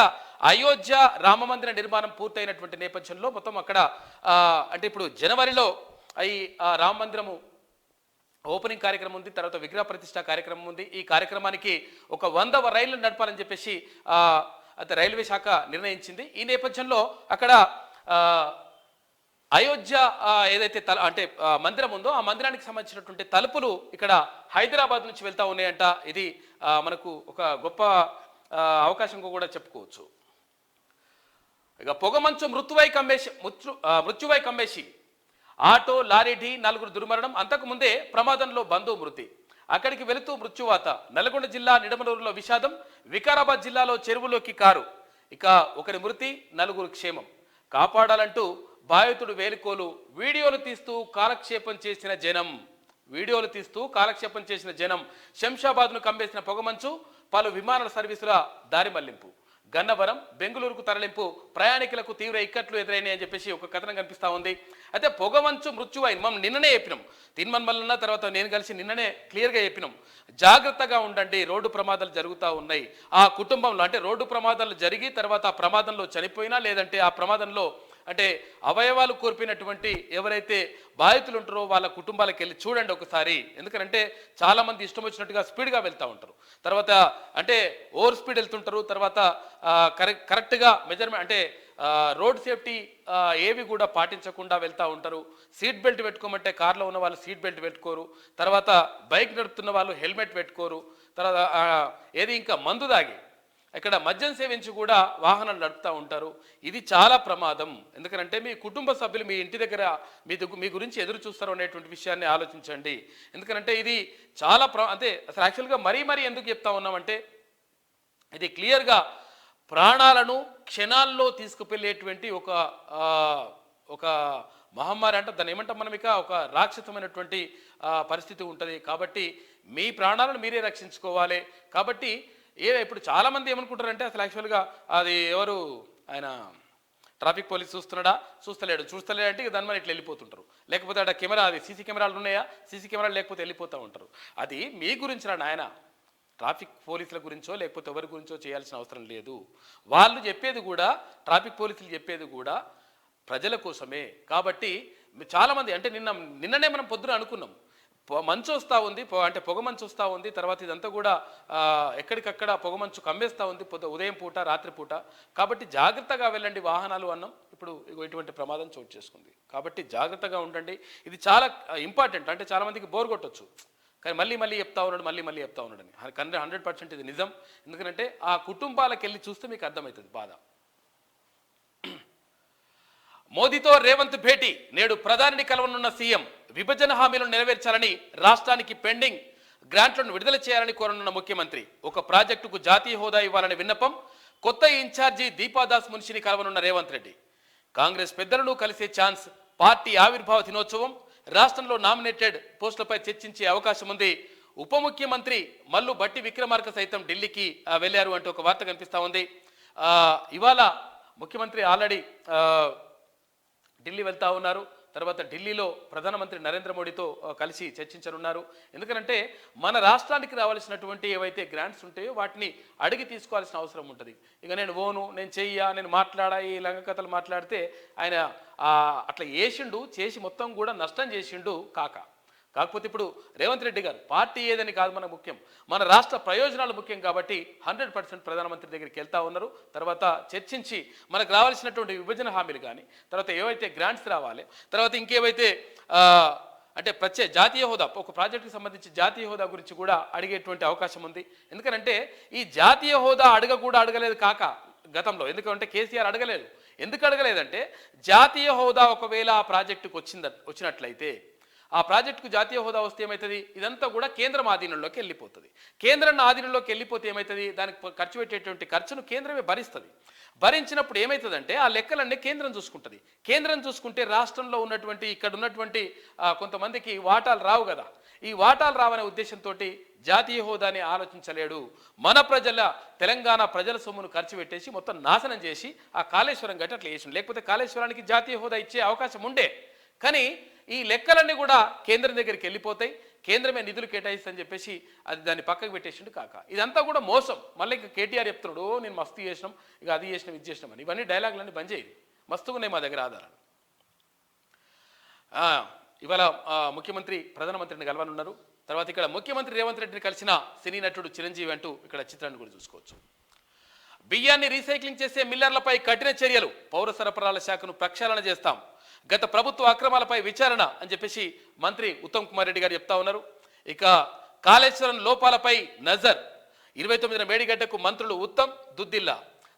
[SPEAKER 2] అయోధ్య రామమందిర నిర్మాణం పూర్తయినటువంటి నేపథ్యంలో మొత్తం అక్కడ అంటే ఇప్పుడు జనవరిలో ఈ రామ మందిరము ఓపెనింగ్ కార్యక్రమం ఉంది, తర్వాత విగ్రహ ప్రతిష్ట కార్యక్రమం ఉంది. ఈ కార్యక్రమానికి ఒక 100 రైళ్లు నడపాలని చెప్పేసి అయితే రైల్వే శాఖ నిర్ణయించింది. ఈ నేపథ్యంలో అక్కడ అయోధ్య ఏదైతే అంటే మందిరం ఉందో ఆ మందిరానికి సంబంధించినటువంటి తలుపులు ఇక్కడ హైదరాబాద్ నుంచి వెళ్తా ఉన్నాయంట. ఇది మనకు ఒక గొప్ప అవకాశంగా కూడా చెప్పుకోవచ్చు. ఇక పొగమంచు మృత్యువై కమ్మేసి ఆటో లారీ ఢీ, 4 దుర్మరణం. అంతకుముందే ప్రమాదంలో బంధువు మృతి, అక్కడికి వెళుతూ మృత్యువాత. నల్గొండ జిల్లా నిడమనూరులో విషాదం, వికారాబాద్ జిల్లాలో చెరువులోకి కారు. ఇక ఒకరి మృతి, 4 క్షేమం. కాపాడాలంటూ బాధితుడు వేలుకోలు, వీడియోలు తీస్తూ కాలక్షేపం చేసిన జనం. శంషాబాద్ను కమ్మేసిన పొగమంచు, పలు విమానాల సర్వీసుల దారి మళ్లింపు. గన్నవరం, బెంగళూరుకు తరలింపు, ప్రయాణికులకు తీవ్ర ఇక్కట్లు ఎదురైనాయి అని చెప్పేసి ఒక కథనం కనిపిస్తా ఉంది. అయితే పొగమంచు మృత్యువైన మనం నిన్ననే చెప్పినాం, తీన్మార్ మల్లన్న తర్వాత నేను కలిసి నిన్ననే క్లియర్గా చెప్పినాం, జాగ్రత్తగా ఉండండి, రోడ్డు ప్రమాదాలు జరుగుతూ ఉన్నాయి. ఆ కుటుంబంలో అంటే రోడ్డు ప్రమాదాలు జరిగి తర్వాత ఆ ప్రమాదంలో చనిపోయినా, లేదంటే ఆ ప్రమాదంలో అంటే అవయవాలు కోల్పోయినటువంటి ఎవరైతే బాధితులు ఉంటారో వాళ్ళ కుటుంబాలకు వెళ్ళి చూడండి ఒకసారి. ఎందుకంటే చాలామంది ఇష్టం వచ్చినట్టుగా స్పీడ్గా వెళ్తూ ఉంటారు, తర్వాత అంటే ఓవర్ స్పీడ్ వెళ్తుంటారు, తర్వాత కరెక్ట్గా మెజర్మెంట్ అంటే రోడ్ సేఫ్టీ ఏవి కూడా పాటించకుండా వెళ్తూ ఉంటారు. సీట్ బెల్ట్ పెట్టుకోమంటే కార్లో ఉన్న వాళ్ళు సీట్ బెల్ట్ పెట్టుకోరు, తర్వాత బైక్ నడుపుతున్న వాళ్ళు హెల్మెట్ పెట్టుకోరు, తర్వాత ఏది ఇంకా మందు దాగి ఇక్కడ మద్యం సేవించి కూడా వాహనాలు నడుపుతూ ఉంటారు. ఇది చాలా ప్రమాదం. ఎందుకంటే మీ కుటుంబ సభ్యులు మీ ఇంటి దగ్గర మీ గురించి ఎదురు చూస్తారు అనేటువంటి విషయాన్ని ఆలోచించండి. ఎందుకంటే ఇది చాలా అంటే అసలు యాక్చువల్గా మరీ ఎందుకు చెప్తా ఉన్నామంటే ఇది క్లియర్గా ప్రాణాలను క్షణాల్లో తీసుకువెళ్ళేటువంటి ఒక మహమ్మారి అంటే దాన్ని ఏమంటాం మనం, ఇక ఒక రాక్షసమైనటువంటి పరిస్థితి ఉంటుంది. కాబట్టి మీ ప్రాణాలను మీరే రక్షించుకోవాలి. కాబట్టి ఇప్పుడు చాలామంది ఏమనుకుంటారంటే అసలు యాక్చువల్గా అది ఎవరు ఆయన ట్రాఫిక్ పోలీస్ చూస్తలేడు అంటే దాని మీద ఇట్లా వెళ్ళిపోతుంటారు. లేకపోతే అక్కడ కెమెరా, అది సీసీ కెమెరాలు ఉన్నాయా, సీసీ కెమెరాలు లేకపోతే వెళ్ళిపోతూ ఉంటారు. అది మీ గురించి రా నాయన, ట్రాఫిక్ పోలీసుల గురించో లేకపోతే ఎవరి గురించో చేయాల్సిన అవసరం లేదు. వాళ్ళు చెప్పేది కూడా, ట్రాఫిక్ పోలీసులు చెప్పేది కూడా ప్రజల కోసమే. కాబట్టి చాలామంది అంటే నిన్ననే మనం పొద్దున అనుకున్నాం, మంచు వస్తూ ఉంది, అంటే పొగ మంచు వస్తూ ఉంది, తర్వాత ఇదంతా కూడా ఎక్కడికక్కడ పొగ మంచు కమ్మేస్తూ ఉంది ఉదయం పూట రాత్రి పూట. కాబట్టి జాగ్రత్తగా వెళ్ళండి వాహనాలు అన్నాం. ఇప్పుడు ఇటువంటి ప్రమాదం చోటు చేసుకుంది. కాబట్టి జాగ్రత్తగా ఉండండి. ఇది చాలా ఇంపార్టెంట్. అంటే చాలామందికి బోర్ కొట్టొచ్చు, కానీ మళ్ళీ చెప్తా ఉన్నాడు, మళ్ళీ చెప్తా ఉన్నాడని 100% ఇది నిజం. ఎందుకంటే ఆ కుటుంబాలకు వెళ్ళి చూస్తే మీకు అర్థమవుతుంది బాధ. మోదీతో రేవంత్ భేటీ, నేడు ప్రధానిని కలవనున్న సీఎం. విభజన హామీలను నెరవేర్చాలని, రాష్ట్రానికి పెండింగ్ గ్రాంట్లను విడుదల చేయాలని కోరనున్న ముఖ్యమంత్రి. ఒక ప్రాజెక్టుకు జాతీయ హోదా ఇవ్వాలని విన్నపం. కొత్త ఇన్ఛార్జి దీపాదాస్ మున్షిని కలవనున్న రేవంత్ రెడ్డి. కాంగ్రెస్ పెద్దలను కలిసే ఛాన్స్. పార్టీ ఆవిర్భావ దినోత్సవం. రాష్ట్రంలో నామినేటెడ్ పోస్టులపై చర్చించే అవకాశం ఉంది. ఉప ముఖ్యమంత్రి మల్లు బట్టి విక్రమార్క సైతం ఢిల్లీకి వెళ్ళారు అంటూ ఒక వార్త కనిపిస్తూ ఉంది. ఇవాళ ముఖ్యమంత్రి ఆల్రెడీ ఢిల్లీ వెళ్తా ఉన్నారు. తర్వాత ఢిల్లీలో ప్రధానమంత్రి నరేంద్ర మోడీతో కలిసి చర్చించనున్నారు. ఎందుకంటే మన రాష్ట్రానికి రావాల్సినటువంటి ఏవైతే గ్రాంట్స్ ఉంటాయో వాటిని అడిగి తీసుకోవాల్సిన అవసరం ఉంటుంది. ఇక నేను చెయ్యా, నేను మాట్లాడా, ఈ లంగ కథలు మాట్లాడితే ఆయన అట్లా చేసి మొత్తం కూడా నష్టం చేసిండు కాకపోతే ఇప్పుడు రేవంత్ రెడ్డి గారు పార్టీ ఏదని కాదు మనకు ముఖ్యం, మన రాష్ట్ర ప్రయోజనాలు ముఖ్యం. కాబట్టి 100% ప్రధానమంత్రి దగ్గరికి వెళ్తా ఉన్నారు. తర్వాత చర్చించి మనకు రావాల్సినటువంటి విభజన హామీలు కానీ, తర్వాత ఏవైతే గ్రాంట్స్ రావాలి, తర్వాత ఇంకేవైతే అంటే జాతీయ హోదా, ఒక ప్రాజెక్టుకి సంబంధించి జాతీయ హోదా గురించి కూడా అడిగేటువంటి అవకాశం ఉంది. ఎందుకంటే ఈ జాతీయ హోదా అడగలేదు గతంలో. ఎందుకంటే కేసీఆర్ అడగలేదు. ఎందుకు అడగలేదంటే జాతీయ హోదా ఒకవేళ ఆ ప్రాజెక్టుకు వచ్చినట్లయితే, ఆ ప్రాజెక్టుకు జాతీయ హోదా వస్తే ఏమవుతుంది, ఇదంతా కూడా కేంద్రం ఆధీనంలోకి వెళ్ళిపోతుంది. కేంద్రం ఆధీనంలోకి వెళ్ళిపోతే ఏమవుతుంది, దానికి ఖర్చు పెట్టేటువంటి ఖర్చును కేంద్రమే భరిస్తుంది. భరించినప్పుడు ఏమవుతుందంటే ఆ లెక్కలన్నీ కేంద్రం చూసుకుంటుంది. కేంద్రం చూసుకుంటే రాష్ట్రంలో ఉన్నటువంటి ఇక్కడ ఉన్నటువంటి కొంతమందికి వాటాలు రావు కదా. ఈ వాటాలు రావనే ఉద్దేశంతో జాతీయ హోదాని ఆలోచించలేడు. మన తెలంగాణ ప్రజల సొమ్మును ఖర్చు పెట్టేసి మొత్తం నాశనం చేసి ఆ కాళేశ్వరం గట్టి అట్లా చేసిండు. లేకపోతే కాళేశ్వరానికి జాతీయ హోదా ఇచ్చే అవకాశం ఉండే, కానీ ఈ లెక్కలన్నీ కూడా కేంద్రం దగ్గరికి వెళ్ళిపోతాయి. కేంద్రమే నిధులు కేటాయిస్తని చెప్పేసి దాన్ని పక్కకు పెట్టేసిండు ఇదంతా కూడా మోసం. మళ్ళీ ఇంకా కేటీఆర్ చెప్తున్నాడు, నేను మస్తు చేసినాం, ఇక అది చేసినాం, ఇది చేసినాం అని. ఇవన్నీ డైలాగులన్నీ బంద్ చేయి, మస్తుగా ఉన్నాయి మా దగ్గర ఆధారాలు. ఇవాళ ముఖ్యమంత్రి ప్రధానమంత్రిని కలవనున్నారు. తర్వాత ఇక్కడ ముఖ్యమంత్రి రేవంత్ రెడ్డిని కలిసిన సినీ నటుడు చిరంజీవి అంటూ ఇక్కడ చిత్రాన్ని కూడా చూసుకోవచ్చు. బియ్యాన్ని రీసైక్లింగ్ చేసే మిల్లర్లపై కఠిన చర్యలు. పౌర సరఫరాల శాఖను ప్రక్షాళన చేస్తాం. గత ప్రభుత్వ అక్రమాలపై విచారణ అని చెప్పేసి మంత్రి ఉత్తమ్ కుమార్ రెడ్డి గారు చెప్తా ఉన్నారు. ఇక కాళేశ్వరం లోపాలపై నజర్. 29న మేడిగడ్డకు మంత్రులు ఉత్తమ్, దుద్దిల్లా.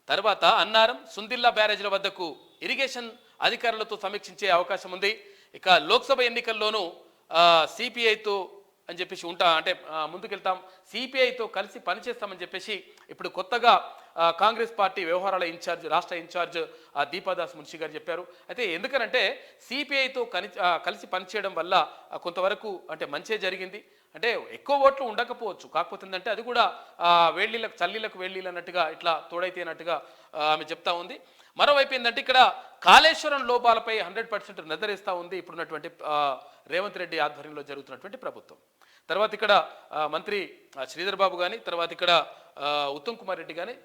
[SPEAKER 2] తర్వాత అన్నారం, సుందిల్లా బ్యారేజ్ల వద్దకు ఇరిగేషన్ అధికారులతో సమీక్షించే అవకాశం ఉంది. ఇక లోక్సభ ఎన్నికల్లోనూ సిపిఐతో అని చెప్పేసి ముందుకెళ్తాం, సిపిఐతో కలిసి పనిచేస్తామని చెప్పేసి ఇప్పుడు కొత్తగా కాంగ్రెస్ పార్టీ వ్యవహారాల రాష్ట్ర ఇన్ఛార్జ్ దీపాదాస్ మున్షి గారు చెప్పారు. అయితే ఎందుకనంటే సిపిఐతో కలిసి పనిచేయడం వల్ల కొంతవరకు మంచే జరిగింది. ఎక్కువ ఓట్లు ఉండకపోవచ్చు, కాకపోతే ఏంటంటే అది కూడా చల్లీలకు వేళ్ళీళ్ళు అన్నట్టుగా ఇట్లా తోడైతే అన్నట్టుగా ఆమె చెప్తా ఉంది. మరోవైపు ఏంటంటే ఇక్కడ కాళేశ్వరం లోపాలపై 100% నజరేస్తూ ఉంది ఇప్పుడున్నటువంటి రేవంత్ రెడ్డి ఆధ్వర్యంలో జరుగుతున్నటువంటి ప్రభుత్వం. తర్వాత ఇక్కడ మంత్రి శ్రీధర్ బాబు కానీ, తర్వాత ఇక్కడ ఉత్తమ్ కుమార్ రెడ్డి కానీ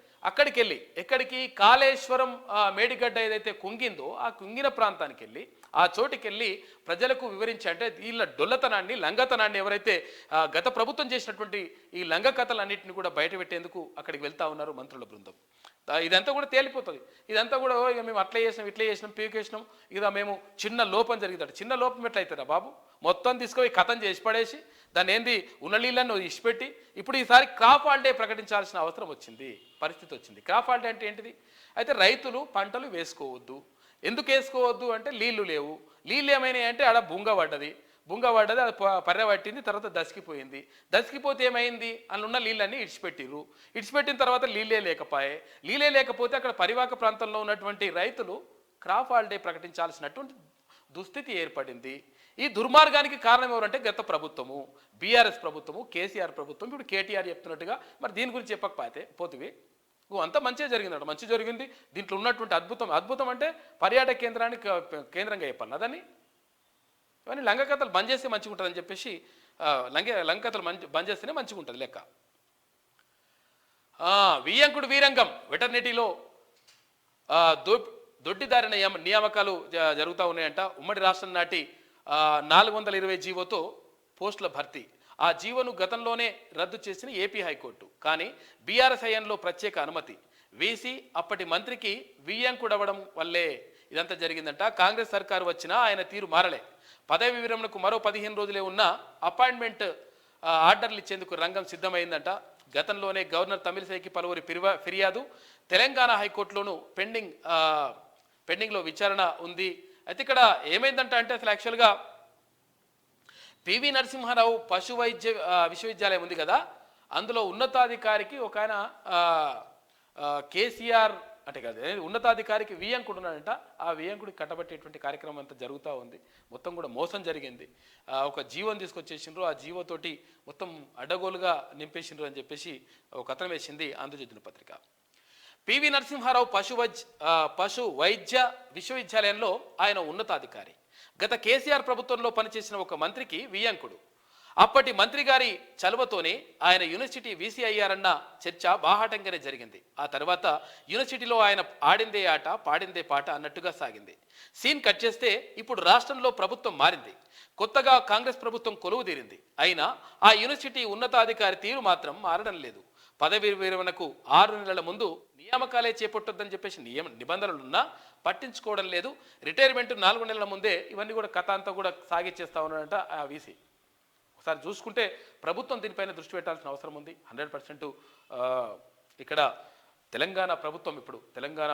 [SPEAKER 2] ఎక్కడికి కాళేశ్వరం మేడిగడ్డ ఏదైతే కుంగిందో ఆ కుంగిన ప్రాంతానికి వెళ్ళి ఆ చోటికి వెళ్ళి ప్రజలకు వివరించి వీళ్ళ డొల్లతనాన్ని, లంగతనాన్ని ఎవరైతే గత ప్రభుత్వం చేసినటువంటి ఈ లంగ కథలన్నింటినీ కూడా బయట పెట్టేందుకు అక్కడికి వెళ్తా ఉన్నారు మంత్రుల బృందం. ఇదంతా కూడా తేలిపోతుంది. ఇదంతా కూడా ఇక మేము అట్లా చేసినాం ఇట్లా చేసినాం పీకేసినాం ఇక మేము చిన్న లోపం జరిగిందట. చిన్న లోపం ఎట్లయితుందా బాబు? మొత్తం తీసుకొని కథం చేసి పడేసి దాన్ని ఏంది ఉన్న నీళ్ళని ఇచ్చిపెట్టి ఇప్పుడు ఈసారి క్రాప్ హాలిడే ప్రకటించాల్సిన అవసరం వచ్చింది, పరిస్థితి వచ్చింది. క్రాప్ హాలిడే అంటే ఏంటిది? అయితే రైతులు పంటలు వేసుకోవద్దు. ఎందుకు వేసుకోవద్దు అంటే నీళ్లు లేవు. నీళ్ళు ఏమైనాయి అంటే ఆడ బుంగ పడ్డది, అది పర్రె పట్టింది, తర్వాత దసికిపోయింది. దసికిపోతే ఏమైంది? అందులో ఉన్న నీళ్ళన్నీ ఇడిచిపెట్టిర్రు. ఇడిచిపెట్టిన తర్వాత నీళ్ళే లేకపోతే అక్కడ పరివాహక ప్రాంతంలో ఉన్నటువంటి రైతులు క్రాప్ హాలిడే ప్రకటించాల్సినటువంటి దుస్థితి ఏర్పడింది. ఈ దుర్మార్గానికి కారణం ఎవరంటే గత ప్రభుత్వము, బీఆర్ఎస్ ప్రభుత్వము, కేసీఆర్ ప్రభుత్వం. ఇప్పుడు కేటీఆర్ చెప్తున్నట్టుగా మరి దీని గురించి పోతివి అంతా మంచిగా జరిగిందట. మంచి జరిగింది. దీంట్లో ఉన్నటువంటి అద్భుతం అంటే పర్యాటక కేంద్రానికి కేంద్రంగా చెప్పాలి. అదని ఇవన్నీ లంగకథలు బంద్ చేస్తే మంచిగా ఉంటుందని చెప్పేసి లంగకథలు బంద్ చేస్తేనే మంచిగా ఉంటుంది లెక్క. వియ్యంకుడు వీరంగం వెటర్నిటీలో దొడ్డిదారి నియామకాలు జరుగుతూ ఉన్నాయంట. ఉమ్మడి రాష్ట్రం నాటి 420 జీవోతో పోస్టుల భర్తీ. ఆ జీవోను గతంలోనే రద్దు చేసిన ఏపీ హైకోర్టు. కానీ బీఆర్ఎస్ హయాంలో ప్రత్యేక అనుమతి వీసీ అప్పటి మంత్రికి వియ్యంకుడవడం వల్లే ఇదంతా జరిగిందంట. కాంగ్రెస్ సర్కారు వచ్చినా ఆయన తీరు మారలే. పదవి విరమణకు మరో 15 రోజులే ఉన్న అపాయింట్మెంట్ ఆర్డర్లు ఇచ్చేందుకు రంగం సిద్ధమైందంట. గతంలోనే గవర్నర్ తమిళిసైకి పలువురి ఫిర్యాదు. తెలంగాణ హైకోర్టులోనూ పెండింగ్లో విచారణ ఉంది. అయితే ఇక్కడ ఏమైందంట అంటే అసలు యాక్చువల్గా పివి నరసింహారావు పశు వైద్య విశ్వవిద్యాలయం ఉంది కదా, అందులో ఉన్నతాధికారికి ఒక ఆయన కేసీఆర్ అంటే కదా ఉన్నతాధికారికి వియ్యంకుడు ఉన్నాడంట. ఆ వియ్యంకుడికి కట్టబట్టేటువంటి కార్యక్రమం అంతా జరుగుతూ ఉంది. మొత్తం కూడా మోసం జరిగింది. ఒక జీవోని తీసుకొచ్చేసిండ్రు. ఆ జీవోతోటి మొత్తం అడ్డగోలుగా నింపేసిండ్రు అని చెప్పేసి ఒక కథనం వేసింది ఆంధ్రజ్యోతి పత్రిక. పివి నరసింహారావు పశు వైద్య విశ్వవిద్యాలయంలో ఆయన ఉన్నతాధికారి. గత కేసీఆర్ ప్రభుత్వంలో పనిచేసిన ఒక మంత్రికి వియ్యంకుడు. అప్పటి మంత్రి గారి చలువతోనే ఆయన యూనివర్సిటీ వీసీ అయ్యారన్న చర్చ బాహాటంగానే జరిగింది. ఆ తర్వాత యూనివర్సిటీలో ఆయన ఆడిందే ఆట పాడిందే పాట అన్నట్టుగా సాగింది. సీన్ కట్ చేస్తే ఇప్పుడు రాష్ట్రంలో ప్రభుత్వం మారింది. కొత్తగా కాంగ్రెస్ ప్రభుత్వం కొలువు తీరింది. అయినా ఆ యూనివర్సిటీ ఉన్నతాధికారి తీరు మాత్రం మారడం లేదు. పదవి విరమణకు 6 నెలల ముందు నియామకాలే చేపట్టొద్దని చెప్పేసి నిబంధనలున్నా పట్టించుకోవడం లేదు. రిటైర్మెంట్ 4 నెలల ముందే ఇవన్నీ కూడా కథ అంతా కూడా సాగిచ్చేస్తా ఉన్నాడంట ఆ వీసీ. ఒకసారి చూసుకుంటే ప్రభుత్వం దీనిపైన దృష్టి పెట్టాల్సిన అవసరం ఉంది 100%. ఇక్కడ తెలంగాణ ప్రభుత్వం ఇప్పుడు తెలంగాణ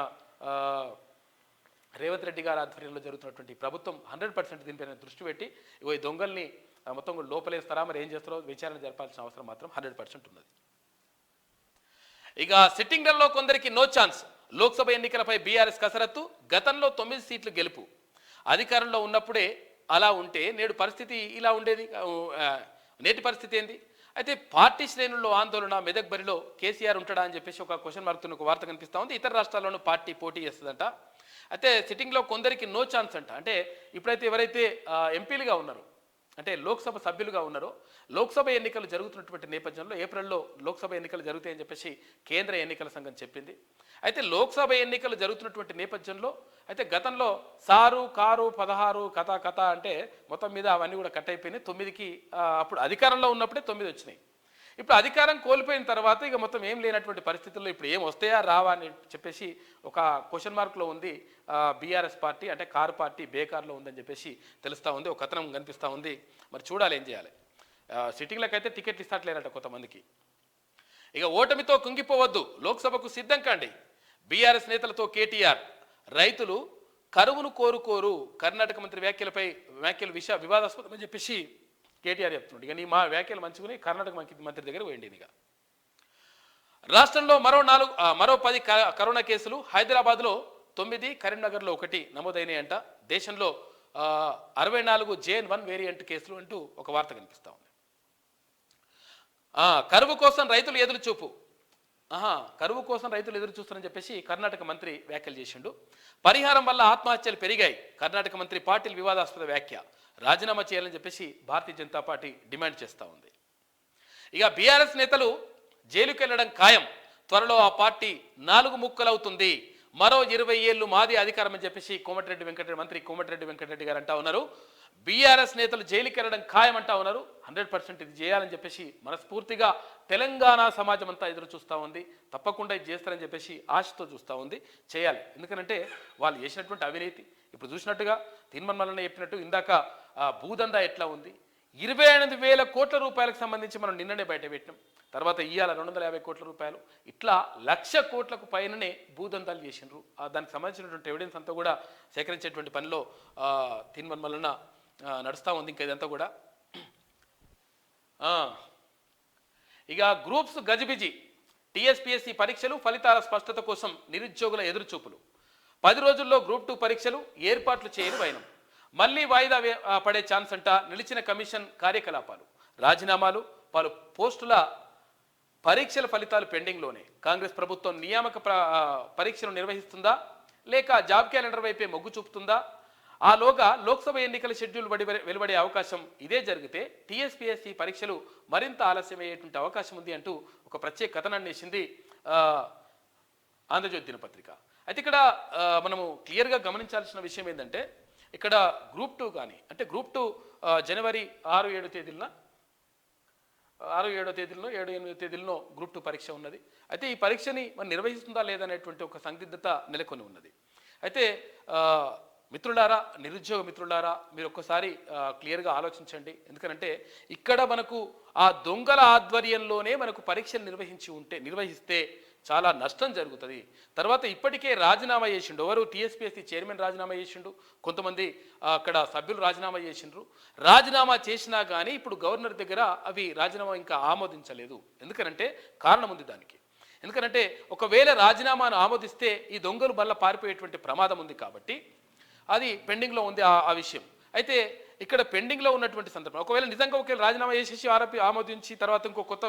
[SPEAKER 2] రేవంత్ రెడ్డి గారి ఆధ్వర్యంలో జరుగుతున్నటువంటి ప్రభుత్వం 100% దీనిపైన దృష్టి పెట్టి ఈ దొంగల్ని మొత్తం కూడా లోపలేస్తారా మరి ఏం చేస్తారో విచారణ జరపాల్సిన అవసరం మాత్రం 100% ఉన్నది. ఇక సిట్టింగ్లలో కొందరికి నో ఛాన్స్. లోక్సభ ఎన్నికలపై బీఆర్ఎస్ కసరత్తు. గతంలో 9 సీట్లు గెలుపు. అధికారంలో ఉన్నప్పుడే అలా ఉంటే నేడు పరిస్థితి ఇలా ఉండేది. నేటి పరిస్థితి ఏంది? అయితే పార్టీ శ్రేణుల్లో ఆందోళన. మెదక్ బరిలో కేసీఆర్ ఉంటాడా అని చెప్పేసి ఒక క్వశ్చన్ మార్క్ ఒక వార్త కనిపిస్తూ ఉంది. ఇతర రాష్ట్రాల్లోనూ పార్టీ పోటీ చేస్తుందంట. అయితే సిట్టింగ్లో కొందరికి నో ఛాన్స్ అంట. అంటే ఇప్పుడైతే ఎవరైతే ఎంపీలుగా ఉన్నారో అంటే లోక్సభ సభ్యులుగా ఉన్నారో లోక్సభ ఎన్నికలు జరుగుతున్నటువంటి నేపథ్యంలో ఏప్రిల్లో లోక్సభ ఎన్నికలు జరుగుతాయని చెప్పేసి కేంద్ర ఎన్నికల సంఘం చెప్పింది. అయితే లోక్సభ ఎన్నికలు జరుగుతున్నటువంటి నేపథ్యంలో అయితే గతంలో సారు కారు 16 కథ అంటే మొత్తం మీద అవన్నీ కూడా కట్ అయిపోయినాయి. 9కి అప్పుడు అధికారంలో ఉన్నప్పుడే 9 వచ్చినాయి. ఇప్పుడు అధికారం కోల్పోయిన తర్వాత ఇక మొత్తం ఏం లేనటువంటి పరిస్థితుల్లో ఇప్పుడు ఏం వస్తాయా రావా అని చెప్పేసి ఒక క్వశ్చన్ మార్క్లో ఉంది బీఆర్ఎస్ పార్టీ. అంటే కారు పార్టీ బేకార్లో ఉందని చెప్పేసి తెలుస్తూ ఉంది. ఒక కథనం కనిపిస్తూ ఉంది. మరి చూడాలి ఏం చేయాలి. సిట్టింగ్లకైతే టికెట్లు ఇస్తట్లేరట కొంతమందికి. ఇక ఓటమితో కుంగిపోవద్దు, లోక్సభకు సిద్ధం కండి. బీఆర్ఎస్ నేతలతో కేటీఆర్. రైతులు కరువును కోరుకోరు. కర్ణాటక మంత్రి వ్యాఖ్యలు వివాదాస్పదమని చెప్పేసి కేటీఆర్ చెప్తున్నాడు. ఇక నీ మా వ్యాఖ్యలు మంచుకుని కర్ణాటక మంత్రి దగ్గర పోయింది. ఇక రాష్ట్రంలో మరో 10 కరోనా కేసులు. హైదరాబాద్లో 9, కరీంనగర్లో 1 నమోదైనాయంట. దేశంలో 64 JN1 వేరియంట్ కేసులు అంటూ ఒక వార్త కనిపిస్తూ ఉంది. కరువు కోసం రైతులు ఎదురు చూపు. కరువు కోసం రైతులు ఎదురు చూస్తారని చెప్పేసి కర్ణాటక మంత్రి వ్యాఖ్యలు చేసిండు. పరిహారం వల్ల ఆత్మహత్యలు పెరిగాయి. కర్ణాటక మంత్రి పాటిల్ వివాదాస్పద వ్యాఖ్య. రాజీనామా చేయాలని చెప్పేసి భారతీయ జనతా పార్టీ డిమాండ్ చేస్తూ ఉంది. ఇక బీఆర్ఎస్ నేతలు జైలుకి వెళ్ళడం ఖాయం. త్వరలో ఆ పార్టీ 4 ముక్కలవుతుంది. మరో 20 ఏళ్ళు మాది అధికారం అని చెప్పేసి మంత్రి కోమటిరెడ్డి వెంకటరెడ్డి గారు అంటా ఉన్నారు. బీఆర్ఎస్ నేతలు జైలుకి వెళ్ళడం ఖాయమంటా ఉన్నారు. 100% ఇది చేయాలని చెప్పేసి మనస్ఫూర్తిగా తెలంగాణ సమాజం అంతా ఎదురు చూస్తూ ఉంది. తప్పకుండా ఇది చేస్తారని చెప్పేసి ఆశతో చూస్తూ ఉంది. చేయాలి, ఎందుకంటే వాళ్ళు చేసినటువంటి అవినీతి ఇప్పుడు చూసినట్టుగా తీన్మన్ మల్లన్న చెప్పినట్టు ఇందాక భూదందా ఎట్లా ఉంది, 28,000 కోట్ల రూపాయలకు సంబంధించి మనం నిన్ననే బయట పెట్టినాం. తర్వాత ఇవాళ 250 కోట్ల రూపాయలు, ఇట్లా 1,00,000 కోట్లకు పైననే భూదందాలు చేసిండ్రు. దానికి సంబంధించినటువంటి ఎవిడెన్స్ అంతా కూడా సేకరించేటువంటి పనిలో తీన్మన్ మల్లన్న నడుస్తూ ఉంది. ఇంకా ఇదంతా కూడా ఇక గ్రూప్స్ గజిబిజి, టీఎస్పీఎస్సీ పరీక్షలు ఫలితాల స్పష్టత కోసం నిరుద్యోగుల ఎదురుచూపులు. 10 రోజుల్లో గ్రూప్ 2 పరీక్షలు ఏర్పాట్లు చేయని వైనం. మళ్లీ వాయిదా పడే ఛాన్స్ అంట. నిలిచిన కమిషన్ కార్యకలాపాలు, రాజీనామాలు, పలు పోస్టుల పరీక్షల ఫలితాలు పెండింగ్లోనే. కాంగ్రెస్ ప్రభుత్వం నియామక పరీక్షలు నిర్వహిస్తుందా లేక జాబ్ క్యాలెండర్ వైపే మొగ్గు చూపుతుందా? ఆలోగా లోక్సభ ఎన్నికల షెడ్యూల్ వెలువడే అవకాశం. ఇదే జరిగితే టీఎస్పీఎస్సీ పరీక్షలు మరింత ఆలస్యమయ్యేటువంటి అవకాశం ఉంది అంటూ ఒక ప్రత్యేక కథనాన్ని వేసింది ఆంధ్రజ్యోతి దినపత్రిక. అయితే ఇక్కడ మనము క్లియర్గా గమనించాల్సిన విషయం ఏంటంటే, ఇక్కడ గ్రూప్ 2 కానీ, అంటే గ్రూప్ 2 జనవరి 6-7 తేదీల్లో 7-8 తేదీల్లో గ్రూప్ 2 పరీక్ష ఉన్నది. అయితే ఈ పరీక్షని మనం నిర్వహిస్తుందా లేదనేటువంటి ఒక సందిగ్ధత నెలకొని ఉన్నది. అయితే మిత్రులారా, నిరుద్యోగ మిత్రులారా, మీరు ఒక్కసారి క్లియర్గా ఆలోచించండి. ఎందుకంటే ఇక్కడ మనకు ఆ దొంగల ఆధ్వర్యంలోనే మనకు పరీక్షలు నిర్వహిస్తే చాలా నష్టం జరుగుతుంది. తర్వాత ఇప్పటికే రాజీనామా చేసిండు, ఎవరు టీఎస్పీఎస్సీ చైర్మన్ రాజీనామా చేసిండు, కొంతమంది అక్కడ సభ్యులు రాజీనామా చేసిండ్రు. రాజీనామా చేసినా కానీ ఇప్పుడు గవర్నర్ దగ్గర అవి రాజీనామా ఇంకా ఆమోదించలేదు. ఎందుకంటే కారణం ఉంది దానికి. ఎందుకంటే ఒకవేళ రాజీనామాను ఆమోదిస్తే ఈ దొంగలు మళ్ళీ పారిపోయేటువంటి ప్రమాదం ఉంది. కాబట్టి అది పెండింగ్లో ఉంది ఆ విషయం. అయితే ఇక్కడ పెండింగ్లో ఉన్నటువంటి సందర్భం, ఒకవేళ నిజంగా రాజీనామా చేసేసి ఆర్ఎపి ఆమోదించి తర్వాత ఇంకో కొత్త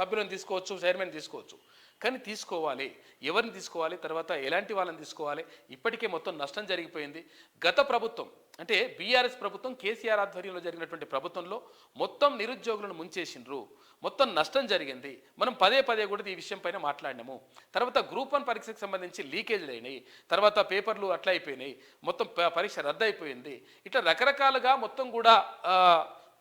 [SPEAKER 2] సభ్యులను తీసుకోవచ్చు, చైర్మన్ తీసుకోవచ్చు. కానీ తీసుకోవాలి, ఎవరిని తీసుకోవాలి, తర్వాత ఎలాంటి వాళ్ళని తీసుకోవాలి? ఇప్పటికే మొత్తం నష్టం జరిగిపోయింది. గత ప్రభుత్వం అంటే బీఆర్ఎస్ ప్రభుత్వం, కేసీఆర్ ఆధ్వర్యంలో జరిగినటువంటి ప్రభుత్వంలో మొత్తం నిరుద్యోగులను ముంచేసిండ్రు, మొత్తం నష్టం జరిగింది. మనం పదే కూడా ఈ విషయం పైన మాట్లాడినాము. తర్వాత గ్రూప్ 1 పరీక్షకు సంబంధించి లీకేజ్లు అయినాయి, తర్వాత పేపర్లు అట్లా అయిపోయినాయి, మొత్తం పరీక్ష రద్దు అయిపోయింది. ఇట్లా రకరకాలుగా మొత్తం కూడా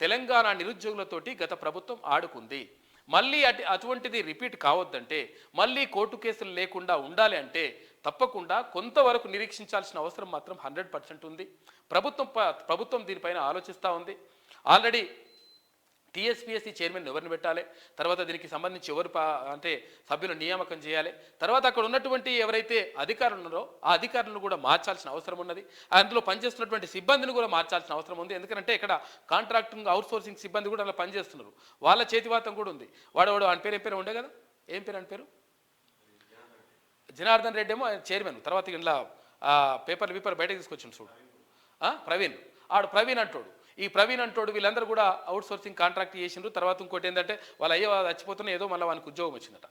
[SPEAKER 2] తెలంగాణ నిరుద్యోగులతోటి గత ప్రభుత్వం ఆడుకుంది. మళ్ళీ అటువంటిది రిపీట్ కావద్దంటే, మళ్ళీ కోర్టు కేసులు లేకుండా ఉండాలి అంటే తప్పకుండా కొంతవరకు నిరీక్షించాల్సిన అవసరం మాత్రం 100% ఉంది. ప్రభుత్వం దీనిపైన ఆలోచిస్తూ ఉంది. ఆల్రెడీ టీఎస్పీఎస్సీ చైర్మన్ ఎవరిని పెట్టాలి, తర్వాత దీనికి సంబంధించి ఎవరు అంటే సభ్యులు నియామకం చేయాలి, తర్వాత అక్కడ ఉన్నటువంటి ఎవరైతే అధికారులు ఉన్నారో ఆ అధికారులను కూడా మార్చాల్సిన అవసరం ఉన్నది. అందులో పనిచేస్తున్నటువంటి సిబ్బందిని కూడా మార్చాల్సిన అవసరం ఉంది. ఎందుకంటే ఇక్కడ కాంట్రాక్టింగ్ అవుట్సోర్సింగ్ సిబ్బంది కూడా అలా పనిచేస్తున్నారు, వాళ్ళ చేతివాతం కూడా ఉంది. వాడు ఆయన పేరు ఉండే కదా, ఏం పేరు అని పేరు, జనార్దన్ రెడ్డి ఏమో చైర్మన్. తర్వాత ఇలా పేపర్ బయటకు తీసుకొచ్చింది చూడు, ప్రవీణ్. ప్రవీణ్ అంటోడు, ఈ ప్రవీణ్ అంటోడు, వీళ్ళందరూ కూడా అవుట్ సోర్సింగ్ కాంట్రాక్ట్ చేసిండ్రు. తర్వాత ఇంకోటి ఏంటంటే వాళ్ళు అయ్యో చచ్చిపోతున్నా ఏదో మళ్ళీ వానికి ఉద్యోగం వచ్చిందట.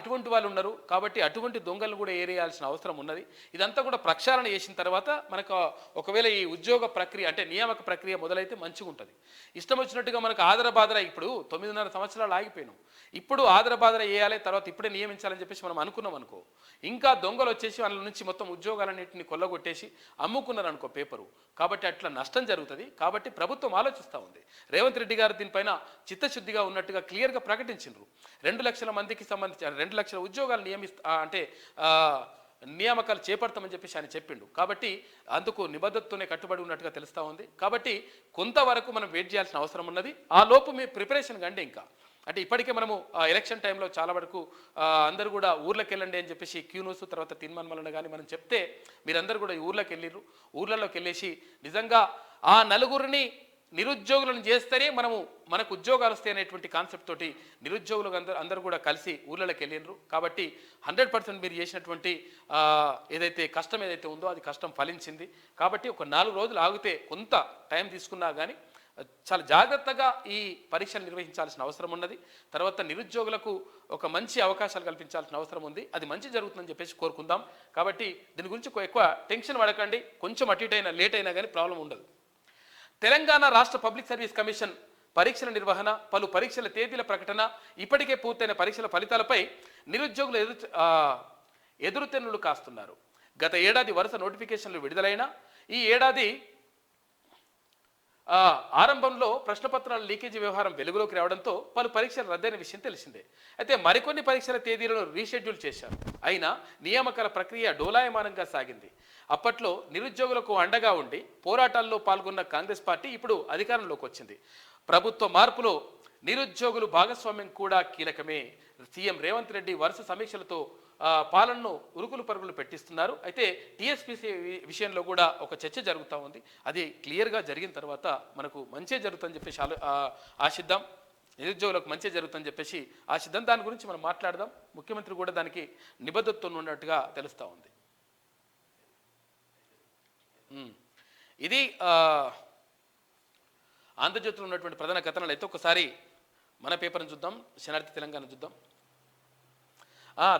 [SPEAKER 2] ఇటువంటి వాళ్ళు ఉన్నారు. కాబట్టి అటువంటి దొంగలను కూడా ఏరేయాల్సిన అవసరం ఉన్నది. ఇదంతా కూడా ప్రక్షాళన చేసిన తర్వాత మనకు ఒకవేళ ఈ ఉద్యోగ ప్రక్రియ అంటే నియామక ప్రక్రియ మొదలైతే మంచిగా ఉంటుంది. ఇష్టం వచ్చినట్టుగా మనకు ఆదరబాదర ఇప్పుడు 9.5 సంవత్సరాలు ఆగిపోయినాం. ఇప్పుడు ఆదరబాదర వేయాలి, తర్వాత ఇప్పుడే నియమించాలని చెప్పేసి మనం అనుకున్నాం అనుకో, ఇంకా దొంగలు వచ్చేసి వాళ్ళ నుంచి మొత్తం ఉద్యోగాలన్నింటినీ కొల్లగొట్టేసి అమ్ముకున్నారు అనుకో పేపరు. కాబట్టి అట్లా నష్టం జరుగుతుంది. కాబట్టి ప్రభుత్వం ఆలోచిస్తూ ఉంది. రేవంత్ రెడ్డి గారు దీనిపైన చిత్తశుద్ధిగా ఉన్నట్టుగా క్లియర్గా ప్రకటించిండ్రు. 2 లక్షల మందికి సంబంధించి 2 లక్షల ఉద్యోగాలు నియామకాలు చేపడతామని చెప్పేసి ఆయన చెప్పిండు. కాబట్టి అందుకు నిబద్ధతతోనే కట్టుబడి ఉన్నట్టుగా తెలుస్తూ ఉంది. కాబట్టి కొంతవరకు మనం వెయిట్ చేయాల్సిన అవసరం ఉన్నది. ఆ లోపు మీ ప్రిపరేషన్ కంటే ఇంకా అంటే ఇప్పటికే మనము ఎలక్షన్ టైంలో చాలా వరకు అందరూ కూడా ఊర్లోకి వెళ్ళండి అని చెప్పేసి క్యూనూస్ తర్వాత తీన్మన్ మల్లన్న కానీ మనం చెప్తే మీరందరూ కూడా ఊర్లోకి వెళ్ళిర్రు. ఊర్లలోకి వెళ్ళేసి నిజంగా ఆ నలుగురిని నిరుద్యోగులను చేస్తేనే మనకు ఉద్యోగాలు వస్తాయి అనేటువంటి కాన్సెప్ట్ తోటి నిరుద్యోగులు అందరూ కూడా కలిసి ఊర్లలోకి వెళ్ళినారు. కాబట్టి 100% మీరు చేసినటువంటి ఏదైతే కష్టం ఏదైతే ఉందో అది కష్టం ఫలించింది. కాబట్టి ఒక 4 రోజులు ఆగితే కొంత టైం తీసుకున్నా కానీ చాలా జాగ్రత్తగా ఈ పరీక్షలు నిర్వహించాల్సిన అవసరం ఉన్నది. తర్వాత నిరుద్యోగులకు ఒక మంచి అవకాశాలు కల్పించాల్సిన అవసరం ఉంది. అది మంచి జరుగుతుందని చెప్పేసి కోరుకుందాం. కాబట్టి దీని గురించి ఎక్కువ టెన్షన్ పడకండి. కొంచెం అటు ఇటు అయినా లేట్ అయినా కానీ ప్రాబ్లం ఉండదు. తెలంగాణ రాష్ట్ర పబ్లిక్ సర్వీస్ కమిషన్ పరీక్షల నిర్వహణ, పలు పరీక్షల తేదీల ప్రకటన, ఇప్పటికే పూర్తయిన పరీక్షల ఫలితాలపై నిరుద్యోగుల ఎదురుతెన్నులు కాస్తున్నారు. గత ఏడాది వరుస నోటిఫికేషన్లు విడుదలైనా ఈ ఏడాది ఆరంభంలో ప్రశ్నపత్రాల లీకేజీ వ్యవహారం వెలుగులోకి రావడంతో పలు పరీక్షలు రద్దయిన విషయం తెలిసిందే. అయితే మరికొన్ని పరీక్షల తేదీలను రీషెడ్యూల్ చేశారు. అయినా నియామకాల ప్రక్రియ డోలాయమానంగా సాగింది. అప్పట్లో నిరుద్యోగులకు అండగా ఉండి పోరాటాల్లో పాల్గొన్న కాంగ్రెస్ పార్టీ ఇప్పుడు అధికారంలోకి వచ్చింది. ప్రభుత్వ మార్పులో నిరుద్యోగులు భాగస్వామ్యం కూడా కీలకమే. సీఎం రేవంత్ రెడ్డి వరుస సమీక్షలతో పాలనను ఉరుకులు పరుగులు పెట్టిస్తున్నారు. అయితే టీఎస్పీసీ విషయంలో కూడా ఒక చర్చ జరుగుతూ ఉంది. అది క్లియర్గా జరిగిన తర్వాత మనకు మంచి జరుగుతుందని చెప్పేసి ఆశిద్దాం. నిరుద్యోగులకు మంచి జరుగుతుందని చెప్పేసి ఆశిద్దాం. దాని గురించి మనం మాట్లాడదాం. ముఖ్యమంత్రి కూడా దానికి నిబద్ధతతో ఉన్నట్టుగా తెలుస్తూ ఉంది. ఇది ఆంధ్రజ్యోతిలో ఉన్నటువంటి ప్రధాన కథనాలు. అయితే ఒకసారి మన పేపర్ని చూద్దాం, శనార్థి తెలంగాణ చూద్దాం.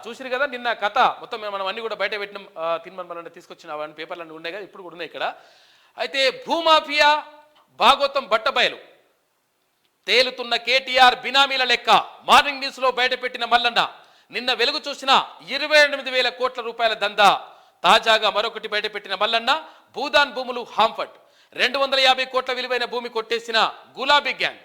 [SPEAKER 2] చూసిరు కదా నిన్న కథ మొత్తం మనం అన్ని కూడా బయట పెట్టిన తిన్మన్ తీసుకొచ్చిన అవన్నీ పేపర్లన్నీ ఉన్నాయి కదా, ఇప్పుడు కూడా ఉన్నాయి ఇక్కడ. అయితే భూమాఫియా భాగోతం బట్టబయలు, తేలుతున్న కేటీఆర్ బినామీల లెక్క మార్నింగ్ న్యూస్లో బయటపెట్టిన మల్లన్న. నిన్న వెలుగు చూసిన 28,000 కోట్ల రూపాయల దందా. తాజాగా మరొకటి బయటపెట్టిన మల్లన్న, భూదాన్ భూములు హాంఫర్డ్, 250 కోట్ల విలువైన భూమి కొట్టేసిన గులాబీ గ్యాంగ్.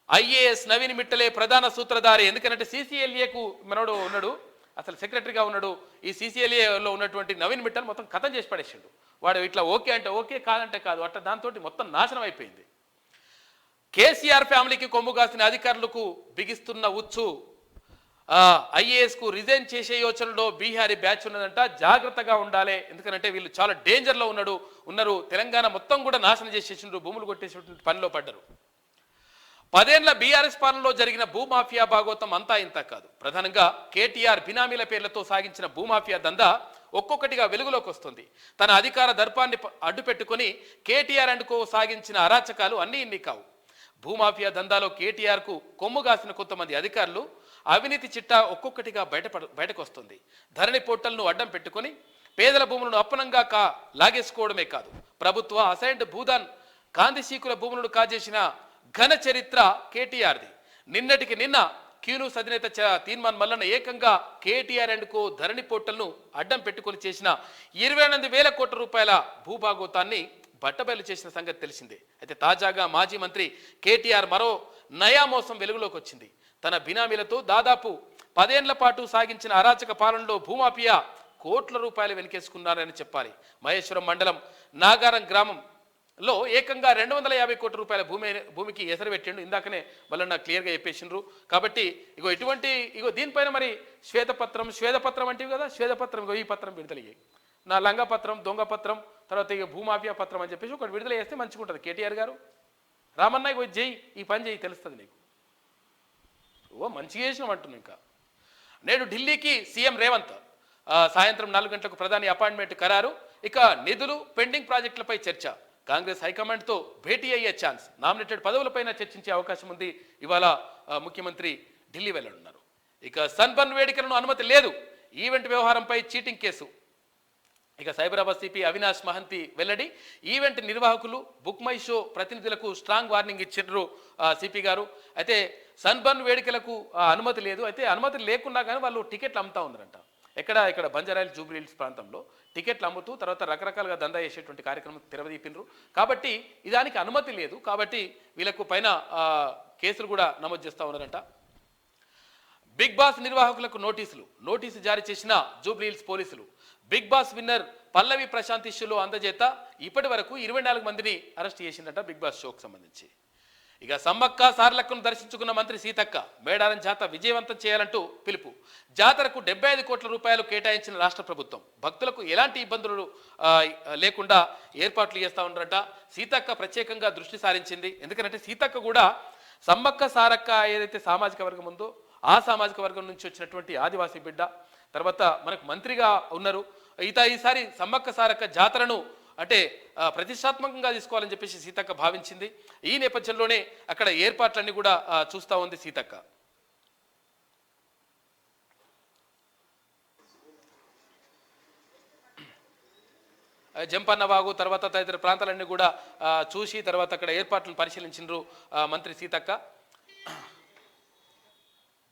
[SPEAKER 2] ఐఏఎస్ నవీన్ మిట్టలే ప్రధాన సూత్రధారి. ఎందుకంటే సీసీఎల్ఏకు మనోడు ఉన్నాడు, అసలు సెక్రటరీగా ఉన్నాడు. ఈ సీసీఎల్ఏలో ఉన్నటువంటి నవీన్ మిట్టల్ మొత్తం కథం చేసి పడేసిండు. వాడు ఇట్లా ఓకే అంటే ఓకే, కాదంటే కాదు, అట్లా దాంతో మొత్తం నాశనం అయిపోయింది. కేసీఆర్ ఫ్యామిలీకి కొమ్ము కాసిన అధికారులకు బిగిస్తున్న ఉచ్చు. ఐఏఎస్కు రిజైన్ చేసే యోచనలో బీహారీ బ్యాచ్ ఉన్నదంట, జాగ్రత్తగా ఉండాలి. ఎందుకంటే వీళ్ళు చాలా డేంజర్లో ఉన్నారు. తెలంగాణ మొత్తం కూడా నాశనం చేసేసిండ్రు, భూములు కొట్టేసేటువంటి పనిలో పడ్డారు. 10 ఏళ్ల బీఆర్ఎస్ పాలనలో జరిగిన భూమాఫియా భాగోతం అంతా ఇంత కాదు. ప్రధానంగా కేటీఆర్ బినామీల పేర్లతో సాగించిన భూమాఫియా దందా ఒక్కొక్కటిగా వెలుగులోకి వస్తుంది. తన అధికార దర్పాన్ని అడ్డుపెట్టుకుని కేటీఆర్ అండ్కో సాగించిన అరాచకాలు అన్నీ ఇన్ని కావు. భూమాఫియా దందాలో కేటీఆర్కు కొమ్ముగాసిన కొంతమంది అధికారులు అవినీతి చిట్టా ఒక్కొక్కటిగా బయటకు వస్తుంది. ధరణి పోర్టల్ను అడ్డం పెట్టుకుని పేదల భూములను అప్పనంగా లాగేసుకోవడమే కాదు, ప్రభుత్వ అసైన్డ్ భూదాన్ కాందిశీకుల భూములను కాజేసిన ఘన చరిత్ర కేటీఆర్ది. నిన్నటికి నిన్న క్యూన్యూస్ అధినేత తీన్మాన్ మల్లన్న ఏకంగా కేటీఆర్ అండ్కో ధరణి పోర్టల్ను అడ్డం పెట్టుకుని చేసిన 28,000 కోట్ల రూపాయల భూభాగోతాన్ని బట్టబయలు చేసిన సంగతి తెలిసిందే. అయితే తాజాగా మాజీ మంత్రి కేటీఆర్ మరో నయా మోసం వెలుగులోకి వచ్చింది. తన బినామీలతో దాదాపు 10 ఏళ్ల పాటు సాగించిన అరాచక పాలనలో భూమాఫియా కోట్ల రూపాయలు వెనకేసుకున్నారని చెప్పాలి. మహేశ్వరం మండలం నాగారం గ్రామంలో ఏకంగా 250 కోట్ల రూపాయల భూమికి ఎసరు పెట్టిండు. ఇందాకనే వాళ్ళన్న క్లియర్గా చెప్పేసిండ్రు. కాబట్టి దీనిపైన మరి శ్వేతపత్రం అంటే కదా, శ్వేతపత్రం ఈ పత్రం విడుదలయ్యాయి. నా లంగపత్రం, దొంగపత్రం, తర్వాత భూమాఫియా పత్రం అని చెప్పేసి ఒకటి విడుదల చేస్తే మంచిగా ఉంటుంది. కేటీఆర్ గారు రామన్న జై ఈ పని చేయి, తెలుస్తుంది నీకు. మంచిగా చేసినాం అంటున్నాం. ఇంకా నేడు ఢిల్లీకి సీఎం రేవంత్, సాయంత్రం 4 గంటలకు ప్రధాని అపాయింట్మెంట్ ఖరారు. ఇక నిధులు, పెండింగ్ ప్రాజెక్టులపై చర్చ. కాంగ్రెస్ హైకమాండ్తో భేటీ అయ్యే ఛాన్స్. నామినేటెడ్ పదవులపైన చర్చించే అవకాశం ఉంది. ఇవాళ ముఖ్యమంత్రి ఢిల్లీ వెళ్ళనున్నారు. ఇక సన్బర్న్ వేడుకలను అనుమతి లేదు. ఈవెంట్ వ్యవహారంపై చీటింగ్ కేసు. ఇక సైబరాబాద్ సిపి అవినాష్ మహంతి వెల్లడి. ఈవెంట్ నిర్వాహకులు, బుక్ మై షో ప్రతినిధులకు స్ట్రాంగ్ వార్నింగ్ ఇచ్చిండ్రు సిపి గారు. అయితే సన్బర్న్ వేడుకలకు అనుమతి లేదు. అయితే అనుమతి లేకున్నా కానీ వాళ్ళు టికెట్లు అమ్ముతా ఉన్నారంట. ఇక్కడ బంజారాయిల్స్, జూబ్లీ హిల్స్ ప్రాంతంలో టికెట్లు అమ్ముతూ తర్వాత రకరకాలుగా దందా చేసేటువంటి కార్యక్రమం తెరవదీపినరు. కాబట్టి ఇదానికి అనుమతి లేదు. కాబట్టి వీళ్ళకు పైన కేసులు కూడా నమోదు చేస్తూ ఉన్నారంట. బిగ్ బాస్ నిర్వాహకులకు నోటీసు జారీ చేసిన జూబ్లీ హిల్స్ పోలీసులు. బిగ్ బాస్ విన్నర్ పల్లవి ప్రశాంత్ ఇష్యూలో అందజేత ఇప్పటి వరకు 24 మందిని అరెస్ట్ చేసిందట బిగ్ బాస్ షోకు సంబంధించి. ఇక సమ్మక్క సారలక్కను దర్శించుకున్న మంత్రి సీతక్క మేడారం జాతర విజయవంతం చేయాలంటూ పిలుపు. జాతరకు 75 కోట్ల రూపాయలు కేటాయించిన రాష్ట్ర ప్రభుత్వం. భక్తులకు ఎలాంటి ఇబ్బందులు లేకుండా ఏర్పాట్లు చేస్తూ ఉన్నారట. సీతక్క ప్రత్యేకంగా దృష్టి సారించింది. ఎందుకంటే సీతక్క కూడా సమ్మక్క సారక్క ఏదైతే సామాజిక వర్గం ఉందో ఆ సామాజిక వర్గం నుంచి వచ్చినటువంటి ఆదివాసీ బిడ్డ. తర్వాత మనకు మంత్రిగా ఉన్నారు. ఈసారి సమ్మక్క సారక్క జాతరను అంటే ప్రతిష్టాత్మకంగా తీసుకోవాలని చెప్పేసి సీతక్క భావించింది. ఈ నేపథ్యంలోనే అక్కడ ఏర్పాట్లన్నీ కూడా చూస్తూ ఉంది సీతక్క. జంపన్న వాగు తర్వాత తదితర ప్రాంతాలన్నీ కూడా చూసి తర్వాత అక్కడ ఏర్పాట్లను పరిశీలించిండ్రు మంత్రి సీతక్క.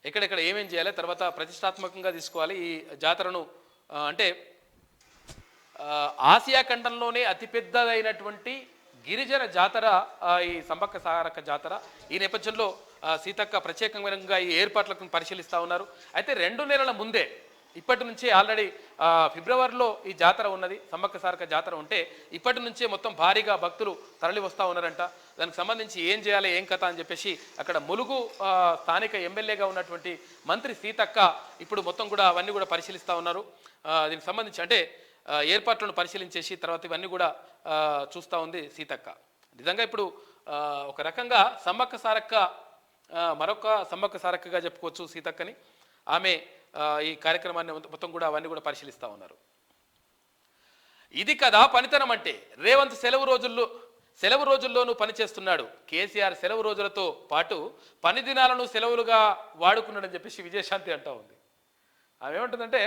[SPEAKER 2] ఎక్కడెక్కడ ఏమేం చేయాలి, తర్వాత ప్రతిష్టాత్మకంగా తీసుకోవాలి, ఈ జాతరను అంటే ఆసియా ఖండంలోనే అతిపెద్దదైనటువంటి గిరిజన జాతర ఈ సమ్మక్క సారక్క జాతర. ఈ నేపథ్యంలో సీతక్క ప్రత్యేకంగా ఈ ఏర్పాట్లను పరిశీలిస్తూ ఉన్నారు. అయితే 2 నెలల ముందే ఇప్పటి నుంచే ఆల్రెడీ ఫిబ్రవరిలో ఈ జాతర ఉన్నది, సమ్మక్క సారక్క జాతర ఉంటే ఇప్పటి నుంచే మొత్తం భారీగా భక్తులు తరలి వస్తూ ఉన్నారంట. దానికి సంబంధించి ఏం చేయాలి ఏం కథ అని చెప్పేసి అక్కడ ములుగు స్థానిక ఎమ్మెల్యేగా ఉన్నటువంటి మంత్రి సీతక్క ఇప్పుడు మొత్తం కూడా అవన్నీ కూడా పరిశీలిస్తూ ఉన్నారు. దీనికి సంబంధించి అంటే ఏర్పాట్లను పరిశీలించేసి తర్వాత ఇవన్నీ కూడా చూస్తూ ఉంది సీతక్క. నిజంగా ఇప్పుడు ఒక రకంగా సమ్మక్క సారక్క మరొక సమ్మక్క సారక్కగా చెప్పుకోవచ్చు సీతక్కని. ఆమె ఈ కార్యక్రమాన్ని మొత్తం కూడా అవన్నీ కూడా పరిశీలిస్తూ ఉన్నారు. ఇది కదా పనితనం అంటే. రేవంత్ సెలవు రోజుల్లోనూ పనిచేస్తున్నాడు. కేసీఆర్ సెలవు రోజులతో పాటు పని దినాలను సెలవులుగా వాడుకున్నాడని చెప్పేసి విజయశాంతి అంటూ ఉంది. ఆమె ఏమంటుందంటే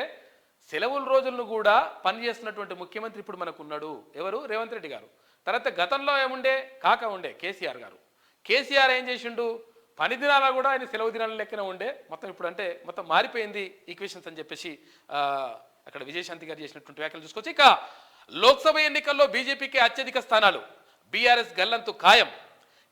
[SPEAKER 2] సెలవుల రోజులను కూడా పనిచేస్తున్నటువంటి ముఖ్యమంత్రి ఇప్పుడు మనకు ఉన్నాడు. ఎవరు? రేవంత్ రెడ్డి గారు. తర్వాత గతంలో ఏముండే? కాక ఉండే కేసీఆర్ గారు. కేసీఆర్ ఏం చేసిండు? పని దినాల కూడా ఆయన సెలవు దినాల లెక్కన ఉండే. మొత్తం ఇప్పుడు అంటే మొత్తం మారిపోయింది ఈక్వేషన్స్ అని చెప్పేసి అక్కడ విజయశాంతి గారు చేసినటువంటి వ్యాఖ్యలు చూసుకోవచ్చు. ఇక లోక్సభ ఎన్నికల్లో బీజేపీకి అత్యధిక స్థానాలు, బీఆర్ఎస్ గల్లంతు ఖాయం.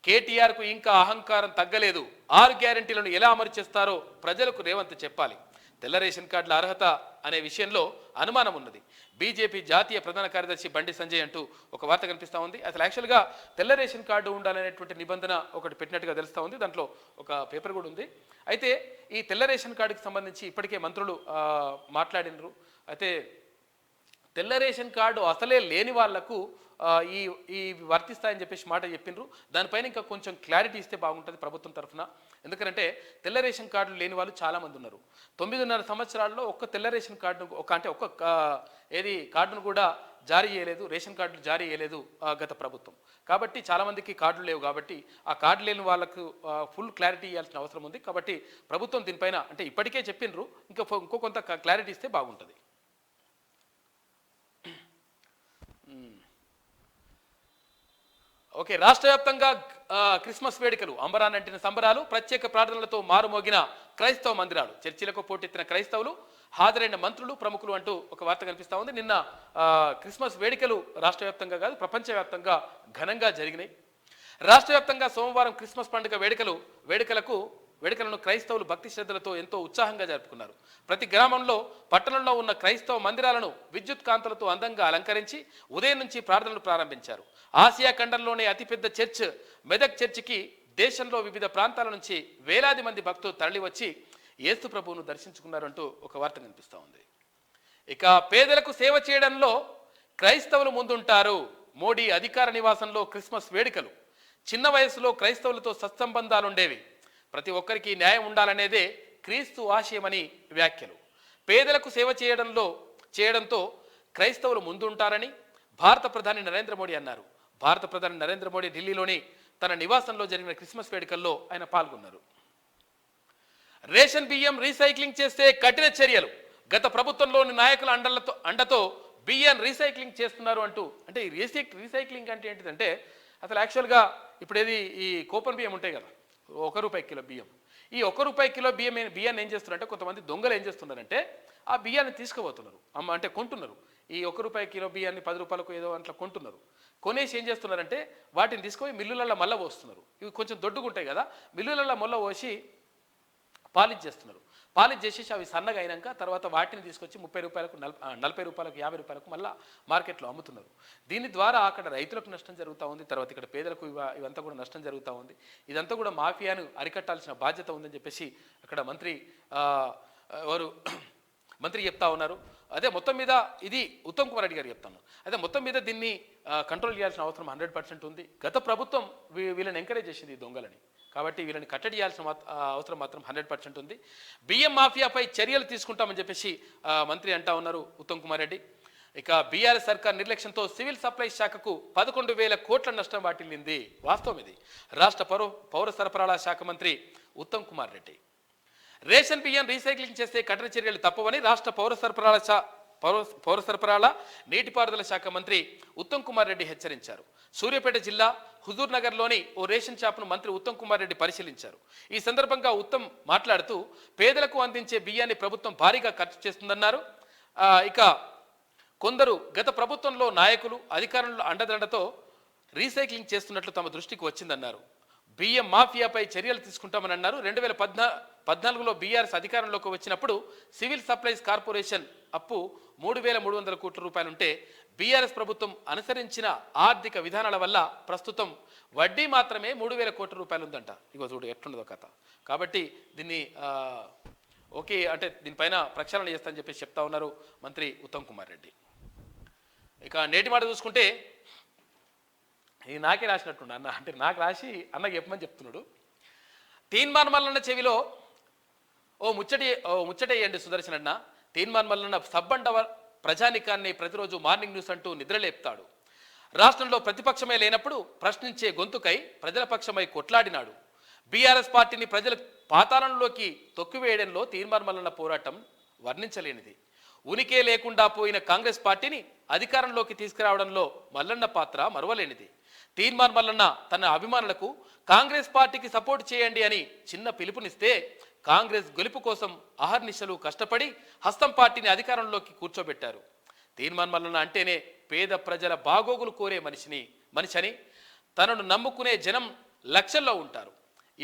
[SPEAKER 2] కేటీఆర్కు ఇంకా అహంకారం తగ్గలేదు. 6 గ్యారెంటీలను ఎలా అమలు చేస్తారో ప్రజలకు రేవంత్ చెప్పాలి. తెల్ల రేషన్ కార్డుల అర్హత అనే విషయంలో అనుమానం ఉన్నది. బీజేపీ జాతీయ ప్రధాన కార్యదర్శి బండి సంజయ్ అంటూ ఒక వార్త కనిపిస్తూ ఉంది. అసలు యాక్చువల్గా తెల్ల రేషన్ కార్డు ఉండాలనేటువంటి నిబంధన ఒకటి పెట్టినట్టుగా తెలుస్తూ ఉంది. దాంట్లో ఒక పేపర్ కూడా ఉంది. అయితే ఈ తెల్ల రేషన్ కార్డుకి సంబంధించి ఇప్పటికే మంత్రులు మాట్లాడినరు. అయితే తెల్ల రేషన్ కార్డు అసలే లేని వాళ్లకు ఈ వర్తిస్తాయని చెప్పేసి మాట చెప్పిండ్రు. దానిపైన ఇంకా కొంచెం క్లారిటీ ఇస్తే బాగుంటుంది ప్రభుత్వం తరఫున. ఎందుకంటే తెల్ల రేషన్ కార్డులు లేని వాళ్ళు చాలామంది ఉన్నారు. 9.5 సంవత్సరాల్లో ఒక్క తెల్ల రేషన్ కార్డును ఒక్క కార్డును కూడా జారీ చేయలేదు, రేషన్ కార్డులు జారీ చేయలేదు గత ప్రభుత్వం. కాబట్టి చాలామందికి కార్డులు లేవు. కాబట్టి ఆ కార్డు లేని వాళ్ళకు ఫుల్ క్లారిటీ ఇవ్వాల్సిన అవసరం ఉంది. కాబట్టి ప్రభుత్వం దీనిపైన అంటే ఇప్పటికే చెప్పిండ్రు, ఇంకో కొంత క్లారిటీ ఇస్తే బాగుంటుంది. ఓకే, రాష్ట్ర వ్యాప్తంగా క్రిస్మస్ వేడుకలు అంబరానంటిన సంబరాలు, ప్రత్యేక ప్రార్థనలతో మారుమోగిన క్రైస్తవ మందిరాలు, చర్చిలకు పోటెత్తిన క్రైస్తవులు, హాజరైన మంత్రులు, ప్రముఖులు అంటూ ఒక వార్త కనిపిస్తూ ఉంది. నిన్న క్రిస్మస్ వేడుకలు రాష్ట్ర వ్యాప్తంగా కాదు ప్రపంచవ్యాప్తంగా ఘనంగా జరిగినాయి. రాష్ట్ర వ్యాప్తంగా సోమవారం క్రిస్మస్ పండుగ వేడుకలను క్రైస్తవులు భక్తి శ్రద్ధలతో ఎంతో ఉత్సాహంగా జరుపుకున్నారు. ప్రతి గ్రామంలో, పట్టణంలో ఉన్న క్రైస్తవ మందిరాలను విద్యుత్ కాంతులతో అందంగా అలంకరించి ఉదయం నుంచి ప్రార్థనలు ప్రారంభించారు. ఆసియా ఖండంలోనే అతిపెద్ద చర్చ్ మెదక్ చర్చికి దేశంలో వివిధ ప్రాంతాల నుంచి వేలాది మంది భక్తులు తరలివచ్చి యేసు ప్రభువును దర్శించుకున్నారంటూ ఒక వార్త కనిపిస్తూ ఉంది. ఇక పేదలకు సేవ చేయడంలో క్రైస్తవులు ముందుంటారు. మోడీ అధికార నివాసంలో క్రిస్మస్ వేడుకలు. చిన్న వయసులో క్రైస్తవులతో సత్సంబంధాలుండేవి. ప్రతి ఒక్కరికి న్యాయం ఉండాలనేదే క్రీస్తు ఆశయమని వ్యాఖ్యలు. పేదలకు సేవ చేయడంతో క్రైస్తవులు ముందుంటారని భారత ప్రధాని నరేంద్ర మోడీ అన్నారు. భారత ప్రధాని నరేంద్ర మోడీ ఢిల్లీలోని తన నివాసంలో జరిగిన క్రిస్మస్ వేడుకల్లో ఆయన పాల్గొన్నారు. రేషన్ బియ్యం రీసైక్లింగ్ చేస్తే కఠిన చర్యలు. గత ప్రభుత్వంలోని నాయకుల అండతో బియ్యం రీసైక్లింగ్ చేస్తున్నారు అంటూ. అంటే ఈ రీసైక్లింగ్ అంటే ఏంటిదంటే అసలు యాక్చువల్గా ఇప్పుడు ఈ కూపన్ బియ్యం ఉంటాయి కదా, ₹1 కిలో బియ్యం. ఈ ₹1 కిలో బియ్యాన్ని ఏం చేస్తున్నారంటే కొంతమంది దొంగలు ఏం చేస్తున్నారంటే ఆ బియ్యాన్ని తీసుకుపోతున్నారు, అంటే కొంటున్నారు. ఈ ₹1 కిలో బియ్యాన్ని ₹10 ఏదో అట్లా కొంటున్నారు. కొనేసి ఏం చేస్తున్నారంటే వాటిని తీసుకొని మిల్లులలో మళ్ళీ పోస్తున్నారు. ఇవి కొంచెం దొడ్డుగుంటాయి కదా, మిల్లులలో మళ్ళీ పోసి పాలిష్ చేస్తున్నారు. పాలిష్ చేసేసి అవి సన్నగా అయినాక తర్వాత వాటిని తీసుకొచ్చి ₹30, ₹40, ₹50 మళ్ళీ మార్కెట్లో అమ్ముతున్నారు. దీని ద్వారా అక్కడ రైతులకు నష్టం జరుగుతూ ఉంది, తర్వాత ఇక్కడ పేదలకు ఇవంతా కూడా నష్టం జరుగుతూ ఉంది. ఇదంతా కూడా మాఫియాను అరికట్టాల్సిన బాధ్యత ఉందని చెప్పేసి అక్కడ మంత్రి చెప్తా ఉన్నారు. అదే మొత్తం మీద ఇది ఉత్తమ్ కుమార్ రెడ్డి గారు చెప్తాను. అదే మొత్తం మీద దీన్ని కంట్రోల్ చేయాల్సిన అవసరం 100% ఉంది. గత ప్రభుత్వం వీళ్ళని ఎంకరేజ్ చేసింది ఈ దొంగలని, కాబట్టి వీళ్ళని కట్టడి చేయాల్సిన అవసరం మాత్రం 100% ఉంది. బియ్యం మాఫియాపై చర్యలు తీసుకుంటామని చెప్పేసి మంత్రి అంటా ఉన్నారు ఉత్తమ్ కుమార్ రెడ్డి. ఇక బీఆర్ఎస్ సర్కార్ నిర్లక్ష్యంతో సివిల్ సప్లైస్ శాఖకు 11,000 కోట్ల నష్టం వాటిల్లింది. వాస్తవం ఇది. రాష్ట్ర పౌర సరఫరాల శాఖ మంత్రి ఉత్తమ్ కుమార్ రెడ్డి రేషన్ బియ్యం రీసైక్లింగ్ చేస్తే కఠిన చర్యలు తప్పవని రాష్ట్ర పౌర సరఫరాల నీటిపారుదల శాఖ మంత్రి ఉత్తమ్ కుమార్ రెడ్డి హెచ్చరించారు. సూర్యాపేట జిల్లా హుజూర్ నగర్లోని ఓ రేషన్ షాప్ను మంత్రి ఉత్తమ్ కుమార్ రెడ్డి పరిశీలించారు. ఈ సందర్భంగా ఉత్తమ్ మాట్లాడుతూ పేదలకు అందించే బియ్యాన్ని ప్రభుత్వం భారీగా ఖర్చు చేస్తుందన్నారు. ఇక కొందరు గత ప్రభుత్వంలో నాయకులు అధికారంలో అండదండతో రీసైక్లింగ్ చేస్తున్నట్లు తమ దృష్టికి వచ్చిందన్నారు. బియ్యం మాఫియాపై చర్యలు తీసుకుంటామని అన్నారు. 2014లో బీఆర్ఎస్ అధికారంలోకి వచ్చినప్పుడు సివిల్ సప్లైస్ కార్పొరేషన్ అప్పు 3,300 కోట్ల రూపాయలుంటే బీఆర్ఎస్ ప్రభుత్వం అనుసరించిన ఆర్థిక విధానాల వల్ల ప్రస్తుతం వడ్డీ మాత్రమే 3,000 కోట్ల రూపాయలు ఉందంట. ఇగో చూడు ఎట్లుండదో కథ. కాబట్టి దీన్ని ఓకే అంటే దీనిపైన ప్రక్షాళన చేస్తానని చెప్పేసి చెప్తా ఉన్నారు మంత్రి ఉత్తమ్ కుమార్ రెడ్డి. ఇక నేటి మాట చూసుకుంటే ఇది నాకే రాసినట్టుండ అన్న, అంటే నాకు రాసి అన్నకి చెప్పమని చెప్తున్నాడు. తీన్మాన్ మల్లన్న చెవిలో ఓ ముచ్చటేయండి సుదర్శన్ అన్న. తీన్మాన్ మల్లన్న సబ్బండ ప్రజానికాన్ని ప్రతిరోజు మార్నింగ్ న్యూస్ అంటూ నిద్రలేపుతాడు. రాష్ట్రంలో ప్రతిపక్షమే లేనప్పుడు ప్రశ్నించే గొంతుకై ప్రజల పక్షమై కొట్లాడినాడు. బీఆర్ఎస్ పార్టీని ప్రజల పాతాళంలోకి తొక్కివేయడంలో తీన్మాన్ మల్లన్న పోరాటం వర్ణించలేనిది. ఉనికే లేకుండా పోయిన కాంగ్రెస్ పార్టీని అధికారంలోకి తీసుకురావడంలో మల్లన్న పాత్ర మరువలేనిది. తీన్మాన్ మల్లన్న తన అభిమానులకు కాంగ్రెస్ పార్టీకి సపోర్ట్ చేయండి అని చిన్న పిలుపునిస్తే కాంగ్రెస్ గెలుపు కోసం అహర్నిశలు కష్టపడి హస్తం పార్టీని అధికారంలోకి కూర్చోబెట్టారు. తీన్మాన్ మల్లన్న అంటేనే పేద ప్రజల బాగోగులు కోరే మనిషని తనను నమ్ముకునే జనం లక్షల్లో ఉంటారు.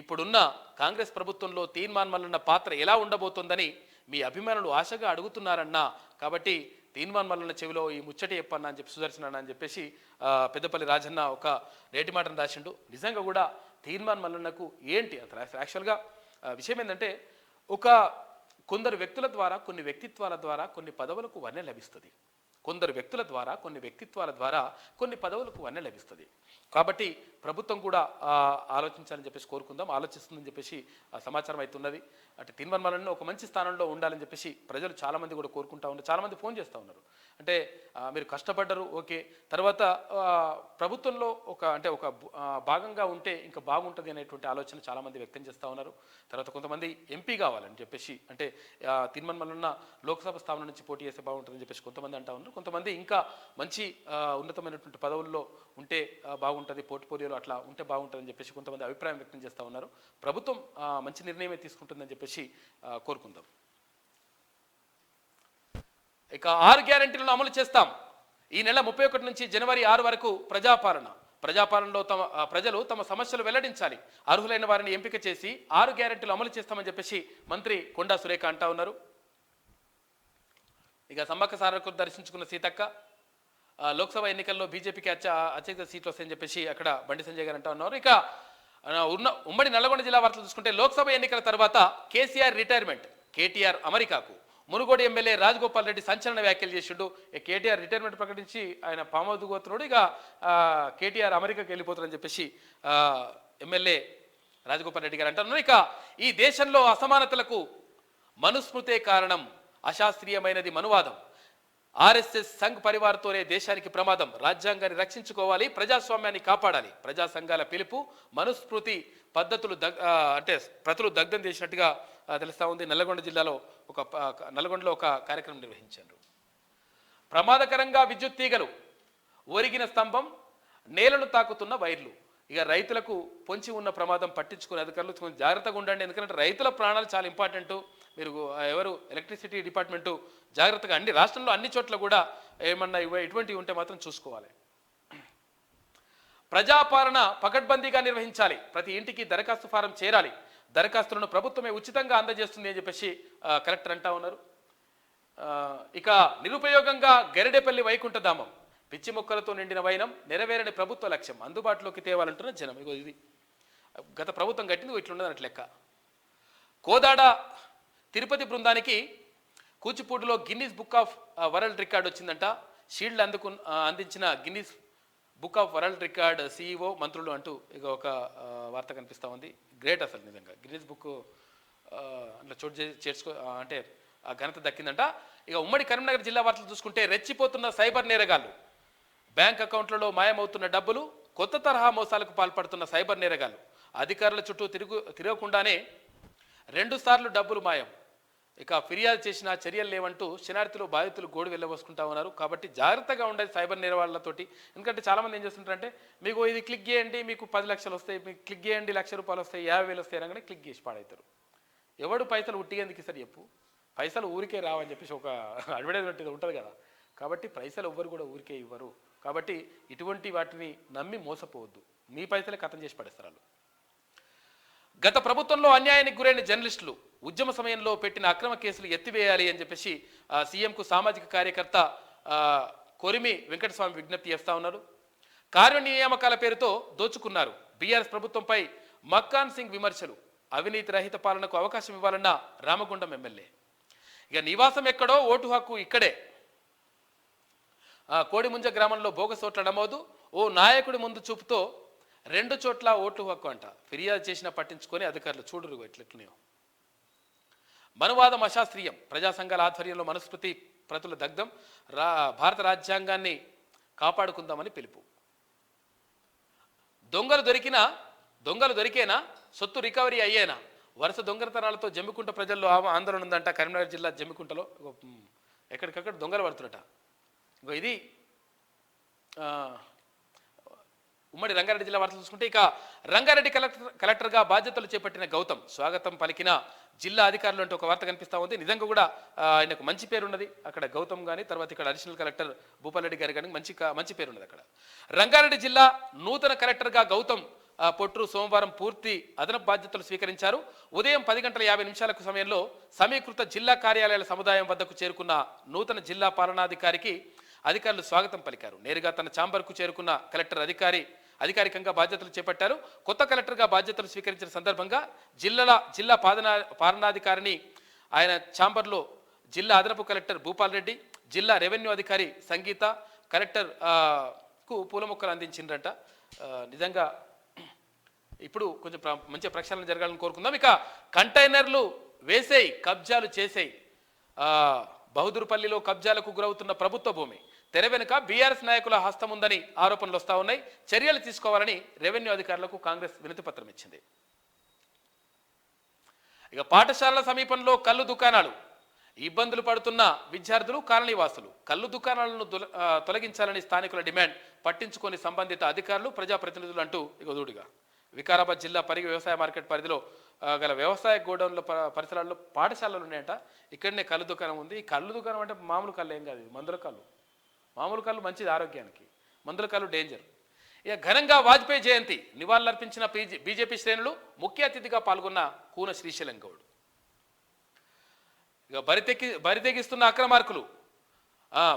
[SPEAKER 2] ఇప్పుడున్న కాంగ్రెస్ ప్రభుత్వంలో తీన్మాన్ మల్లన్న పాత్ర ఎలా ఉండబోతోందని మీ అభిమానులు ఆశగా అడుగుతున్నారన్నా. కాబట్టి తీన్మాన్ మల్లన్న చెవిలో ఈ ముచ్చట చెప్పన్నా అని చెప్పి సుదర్శన్ అన్న అని చెప్పేసి పెద్దపల్లి రాజన్న ఒక నేటి మాటను రాసిండు. నిజంగా కూడా తీన్మాన్ మల్లన్నకు ఏంటి అంత యాక్చువల్గా విషయం ఏంటంటే కొందరు వ్యక్తుల ద్వారా కొన్ని వ్యక్తిత్వాల ద్వారా కొన్ని పదవులకు వన్నె లభిస్తుంది. కొందరు వ్యక్తుల ద్వారా కొన్ని వ్యక్తిత్వాల ద్వారా కొన్ని పదవులకు వన్నె లభిస్తుంది. కాబట్టి ప్రభుత్వం కూడా ఆలోచించాలని చెప్పేసి కోరుకుందాం, ఆలోచిస్తుందని చెప్పేసి సమాచారం అవుతున్నది. అంటే తీన్మాన్ మల్లన్న ఒక మంచి స్థానంలో ఉండాలని చెప్పేసి ప్రజలు చాలామంది కూడా కోరుకుంటా ఉన్నారు. చాలామంది ఫోన్ చేస్తూ ఉన్నారు. అంటే మీరు కష్టపడ్డరు ఓకే, తర్వాత ప్రభుత్వంలో ఒక భాగంగా ఉంటే ఇంకా బాగుంటుంది అనేటువంటి ఆలోచన చాలామంది వ్యక్తం చేస్తూ ఉన్నారు. తర్వాత కొంతమంది ఎంపీ కావాలని చెప్పేసి, అంటే తీన్మాన్ మల్లన్న లోక్సభ స్థానం నుంచి పోటీ చేస్తే బాగుంటుందని చెప్పేసి కొంతమంది అంటా ఉన్నారు. కొంతమంది ఇంకా మంచి ఉన్నతమైనటువంటి పదవుల్లో ఉంటే బాగుంటుంది, పోర్ట్ఫోలియోలో అట్లా ఉంటే బాగుంటుందని చెప్పేసి కొంతమంది అభిప్రాయం వ్యక్తం చేస్తూ ఉన్నారు. ప్రభుత్వం మంచి నిర్ణయమే తీసుకుంటుందని చెప్పేసి కోరుకుందాం. ఇక 6 గ్యారెంటీలను అమలు చేస్తాం. ఈ నెల 31 నుంచి జనవరి 6 వరకు ప్రజాపాలనలో ప్రజలు తమ సమస్యలు వెల్లడించాలి. అర్హులైన వారిని ఎంపిక చేసి 6 గ్యారెంటీలు అమలు చేస్తామని చెప్పేసి మంత్రి కొండా సురేఖ అంటా ఉన్నారు. ఇక సమ్మక్క సారకు దర్శించుకున్న సీతక్క లోక్సభ ఎన్నికల్లో బీజేపీకి అత్యధిక సీట్లు వస్తాయని చెప్పేసి అక్కడ బండి సంజయ్ గారు అంటా ఉన్నారు. ఇక ఉమ్మడి నల్లగొండ జిల్లా వార్తలు చూసుకుంటే లోక్సభ ఎన్నికల తర్వాత కేసీఆర్ రిటైర్మెంట్, కేటీఆర్ అమెరికాకు. మునుగోడు ఎమ్మెల్యే రాజగోపాల్ రెడ్డి సంచలన వ్యాఖ్యలు చేసిండు. కేటీఆర్ రిటైర్మెంట్ ప్రకటించి ఆయన పామౌదు పోతున్నాడు. ఇక కేటీఆర్ అమెరికాకి వెళ్ళిపోతారని చెప్పేసి ఎమ్మెల్యే రాజగోపాల్ రెడ్డి గారు అంటున్నారు. ఇక ఈ దేశంలో అసమానతలకు మనుస్మృతే కారణం, అశాస్త్రీయమైనది మనువాదం. ఆర్ఎస్ఎస్ సంఘ్ పరివార్తోనే దేశానికి ప్రమాదం. రాజ్యాంగాన్ని రక్షించుకోవాలి, ప్రజాస్వామ్యాన్ని కాపాడాలి. ప్రజా సంఘాల పిలుపు మనుస్మృతి ప్రతులు దగ్ధం చేసినట్టుగా తెలుస్తా ఉంది. నల్లగొండలో ఒక కార్యక్రమం నిర్వహించారు. ప్రమాదకరంగా విద్యుత్ తీగలు, ఒరిగిన స్తంభం, నేలను తాకుతున్న వైర్లు. ఇక రైతులకు పొంచి ఉన్న ప్రమాదం పట్టించుకునే అధికారులు కొంచెం జాగ్రత్తగా ఉండండి. ఎందుకంటే రైతుల ప్రాణాలు చాలా ఇంపార్టెంట్. మీరు ఎలక్ట్రిసిటీ డిపార్ట్మెంటు జాగ్రత్తగా రాష్ట్రంలో అన్ని చోట్ల కూడా ఏమన్నా ఇటువంటివి ఉంటే మాత్రం చూసుకోవాలి. ప్రజాపాలన పకడ్బందీగా నిర్వహించాలి. ప్రతి ఇంటికి దరఖాస్తు ఫారం చేరాలి. దరఖాస్తులను ప్రభుత్వమే ఉచితంగా అందజేస్తుంది అని చెప్పేసి కలెక్టర్ అంటా ఉన్నారు. ఇక నిరుపయోగంగా గెరడేపల్లి వైకుంఠధామం, పిచ్చి మొక్కలతో నిండిన వైనం, నెరవేరని ప్రభుత్వ లక్ష్యం అందుబాటులోకి తేవాలంటున్న జనం. ఇగో ఇది గత ప్రభుత్వం కట్టింది, ఇట్లున్నదన్నట్టు లెక్క. కోదాడ తిరుపతి బృందానికి కూచిపూడిలో Guinness book of world record వచ్చిందంట. షీల్డ్ అందించిన Guinness book of world record CEO మంత్రులు అంటూ ఇక ఒక వార్త కనిపిస్తూ ఉంది. గ్రేట్ అసలు నిజంగా గిన్నీస్ బుక్ అట్లా చోటు అంటే ఆ ఘనత దక్కిందంట. ఇక ఉమ్మడి కరీంనగర్ జిల్లా వార్తలు చూసుకుంటే రెచ్చిపోతున్న సైబర్ నేరగాళ్ళు, బ్యాంక్ అకౌంట్లలో మాయమవుతున్న డబ్బులు, కొత్త తరహా మోసాలకు పాల్పడుతున్న సైబర్ నేరగాళ్ళు. అధికారుల చుట్టూ తిరగకుండానే 2 సార్లు డబ్బులు మాయం. ఇక ఫిర్యాదు చేసిన చర్యలు లేవంటూ శనార్థిలో బాధితులు గోడు వెళ్ళబోసుకుంటా ఉన్నారు. కాబట్టి జాగ్రత్తగా ఉండేది సైబర్ నేరవాళ్లతోటి. ఎందుకంటే చాలామంది ఏం చేస్తుంటారంటే మీకు ఇది క్లిక్ చేయండి మీకు 10 లక్షలు వస్తాయి, మీకు క్లిక్ చేయండి 1,00,000 రూపాయలు వస్తాయి, 50,000 వస్తాయి అనగానే క్లిక్ చేసి పాడవుతారు. ఎవడు పైసలు ఉట్టిగేందుకు ఇస్తారు చెప్పు? పైసలు ఊరికే రావని చెప్పేసి ఒక అడ్వర్టైజ్మెంట్ ఇది ఉంటుంది కదా. కాబట్టి పైసలు ఎవ్వరు కూడా ఊరికే ఇవ్వరు. కాబట్టి ఇటువంటి వాటిని నమ్మి మోసపోవద్దు. మీ పైసలే కథం చేసి పడేస్తారు వాళ్ళు. గత ప్రభుత్వంలో అన్యాయానికి గురైన జర్నలిస్టులు ఉద్యమ సమయంలో పెట్టిన అక్రమ కేసులు ఎత్తివేయాలి అని చెప్పేసి సీఎంకు సామాజిక కార్యకర్త కొరిమి వెంకటస్వామి విజ్ఞప్తి చేస్తా ఉన్నారు. కార్యనియామకాల పేరుతో దోచుకున్నారు. బీఆర్ఎస్ ప్రభుత్వంపై మక్కాన్ సింగ్ విమర్శలు. అవినీతి రహిత పాలనకు అవకాశం ఇవ్వాలన్న రామగుండం ఎమ్మెల్యే. ఇక నివాసం ఎక్కడో ఓటు హక్కు ఇక్కడే. కోడిముంజ గ్రామంలో బోగస్ ఓట్ల నమోదు. ఓ నాయకుడి ముందు చూపుతో 2 చోట్ల ఓటు హక్కు అంట. ఫిర్యాదు చేసినా పట్టించుకొని అధికారులు చూడరు ఎట్లెట్లనేయో. మనువాదం అశాస్త్రీయం. ప్రజా సంఘాల ఆధ్వర్యంలో మనుస్మృతి ప్రతుల దగ్ధం. భారత రాజ్యాంగాన్ని కాపాడుకుందామని పిలుపు. దొంగలు దొరికేనా సొత్తు రికవరీ అయ్యేనా? వరుస దొంగతనాలతో జమ్మికుంట ప్రజల్లో ఆందోళన ఉందంట. కరీంనగర్ జిల్లా జమ్మికుంటలో ఎక్కడికక్కడ దొంగలు పడుతున్నట. ఇది ఉమ్మడి రంగారెడ్డి జిల్లా వార్తలు చూసుకుంటే, ఇక రంగారెడ్డి కలెక్టర్గా బాధ్యతలు చేపట్టిన గౌతమ్ స్వాగతం పలికిన జిల్లా అధికారులు అంటే ఒక వార్త కనిపిస్తూ ఉంది. నిజంగా కూడా ఆయనకు మంచి పేరు ఉన్నది అక్కడ గౌతమ్ కానీ, తర్వాత ఇక్కడ అడిషనల్ కలెక్టర్ భూపాలరెడ్డి గారి కానీ మంచి పేరు ఉన్నది అక్కడ. రంగారెడ్డి జిల్లా నూతన కలెక్టర్గా గౌతమ్ పొట్రు సోమవారం పూర్తి అదనపు బాధ్యతలు స్వీకరించారు. ఉదయం 10:50 సమయంలో సమీకృత జిల్లా కార్యాలయాల సముదాయం వద్దకు చేరుకున్న నూతన జిల్లా పాలనాధికారికి అధికారులు స్వాగతం పలికారు. నేరుగా తన ఛాంబర్కు చేరుకున్న కలెక్టర్ అధికారికంగా బాధ్యతలు చేపట్టారు. కొత్త కలెక్టర్గా బాధ్యతలు స్వీకరించిన సందర్భంగా జిల్లా పాలనాధికారిని ఆయన ఛాంబర్లో జిల్లా అదనపు కలెక్టర్ భూపాలరెడ్డి, జిల్లా రెవెన్యూ అధికారి సంగీత కలెక్టర్ కు పూల మొక్కలు అందించిండ్రట. నిజంగా ఇప్పుడు కొంచెం మంచి ప్రక్షాళన జరగాలని కోరుకుందాం. ఇక కంటైనర్లు వేసేయి, కబ్జాలు చేసేయి. బహదూర్పల్లిలో కబ్జాలకు గురవుతున్న ప్రభుత్వ భూమి తెర వెనుక బీఆర్ఎస్ నాయకుల హస్తం ఉందని ఆరోపణలు వస్తూ ఉన్నాయి. చర్యలు తీసుకోవాలని రెవెన్యూ అధికారులకు కాంగ్రెస్ వినతి పత్రం ఇచ్చింది. ఇక పాఠశాలల సమీపంలో కళ్ళు దుకాణాలు. ఇబ్బందులు పడుతున్న విద్యార్థులు, కాలనీవాసులు. కళ్ళు దుకాణాలను తొలగించాలని స్థానికుల డిమాండ్. పట్టించుకొని సంబంధిత అధికారులు, ప్రజాప్రతినిధులు అంటూ ఇక దూడిగా వికారాబాద్ జిల్లా పరిగి వ్యవసాయ మార్కెట్ పరిధిలో గల వ్యవసాయ గోడౌన్ల పరిసరాల్లో పాఠశాలలు ఉన్నాయంట. ఇక్కడనే కళ్ళు దుకాణం ఉంది. ఈ కళ్ళు దుకాణం అంటే మామూలు కళ్ళు ఏం కాదు, మందుల కళ్ళు. మామూలు కళ్ళు మంచిది ఆరోగ్యానికి, మందుల కళ్ళు డేంజర్. ఇక ఘనంగా వాజ్పేయి జయంతి నివాళులర్పించిన బీజేపీ శ్రేణులు. ముఖ్య అతిథిగా పాల్గొన్న కూన శ్రీశైలం గౌడ్. ఇక బరితెగిస్తున్న అక్రమార్కులు.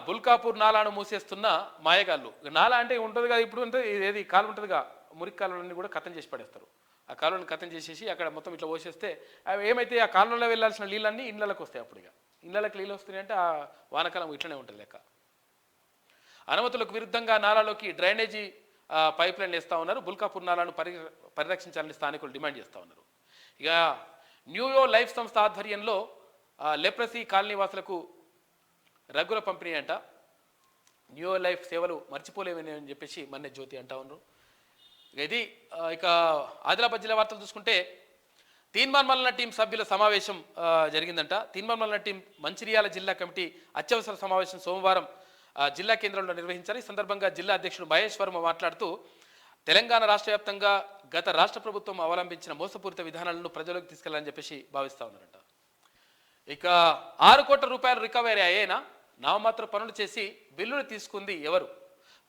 [SPEAKER 2] బుల్కాపూర్ నాలాను మూసేస్తున్న మాయగాళ్ళు. నాలా అంటే ఉంటుంది కదా, ఇప్పుడు అంటే ఏది కాలు ఉంటుందిగా, మురికి కాలువలన్నీ కూడా కథం చేసి పడేస్తారు. ఆ కాలువలను కథం చేసేసి అక్కడ మొత్తం ఇట్లా పోసేస్తే అవి ఏమైతే ఆ కాలువలో వెళ్ళాల్సిన నీళ్ళన్నీ ఇళ్ళకి వస్తాయి. అప్పుడు ఇక ఇళ్ళకి నీళ్ళు వస్తున్నాయంటే ఆ వానకాలం ఇట్లనే ఉంటుంది లెక్క. అనుమతులకు విరుద్ధంగా నాలాలోకి డ్రైనేజీ పైప్ లైన్ వేస్తూ ఉన్నారు. బుల్కాపూర్ నాలాను పరిరక్షించాలని స్థానికులు డిమాండ్ చేస్తూ ఉన్నారు. ఇక న్యూయో లైఫ్ సంస్థ ఆధ్వర్యంలో లెప్రసీ కాలనీ వాసులకు రగ్గుల పంపిణీ అంట. న్యూయో లైఫ్ సేవలు మర్చిపోలేమని అని చెప్పేసి మన్నే జ్యోతి అంటా ఉన్నారు. ఇది ఇక ఆదిలాబాద్ జిల్లా వార్తలు చూసుకుంటే, తీన్మార్ మల్లన్న టీం సభ్యుల సమావేశం జరిగిందంట. తీన్మార్ మల్లన్న టీం మంచిర్యాల జిల్లా కమిటీ అత్యవసర సమావేశం సోమవారం జిల్లా కేంద్రంలో నిర్వహించారు. ఈ సందర్భంగా జిల్లా అధ్యక్షుడు మహేష్ వర్మ మాట్లాడుతూ, తెలంగాణ రాష్ట్ర వ్యాప్తంగా గత రాష్ట్ర ప్రభుత్వం అవలంబించిన మోసపూరిత విధానాలను ప్రజలకు తీసుకెళ్లాలని చెప్పేసి భావిస్తూ ఉన్నారంట. ఇక 6 కోట్ల రూపాయలు రికవరీ అయ్యేనా? నామమాత్ర పనులు చేసి బిల్లులు తీసుకుంది ఎవరు?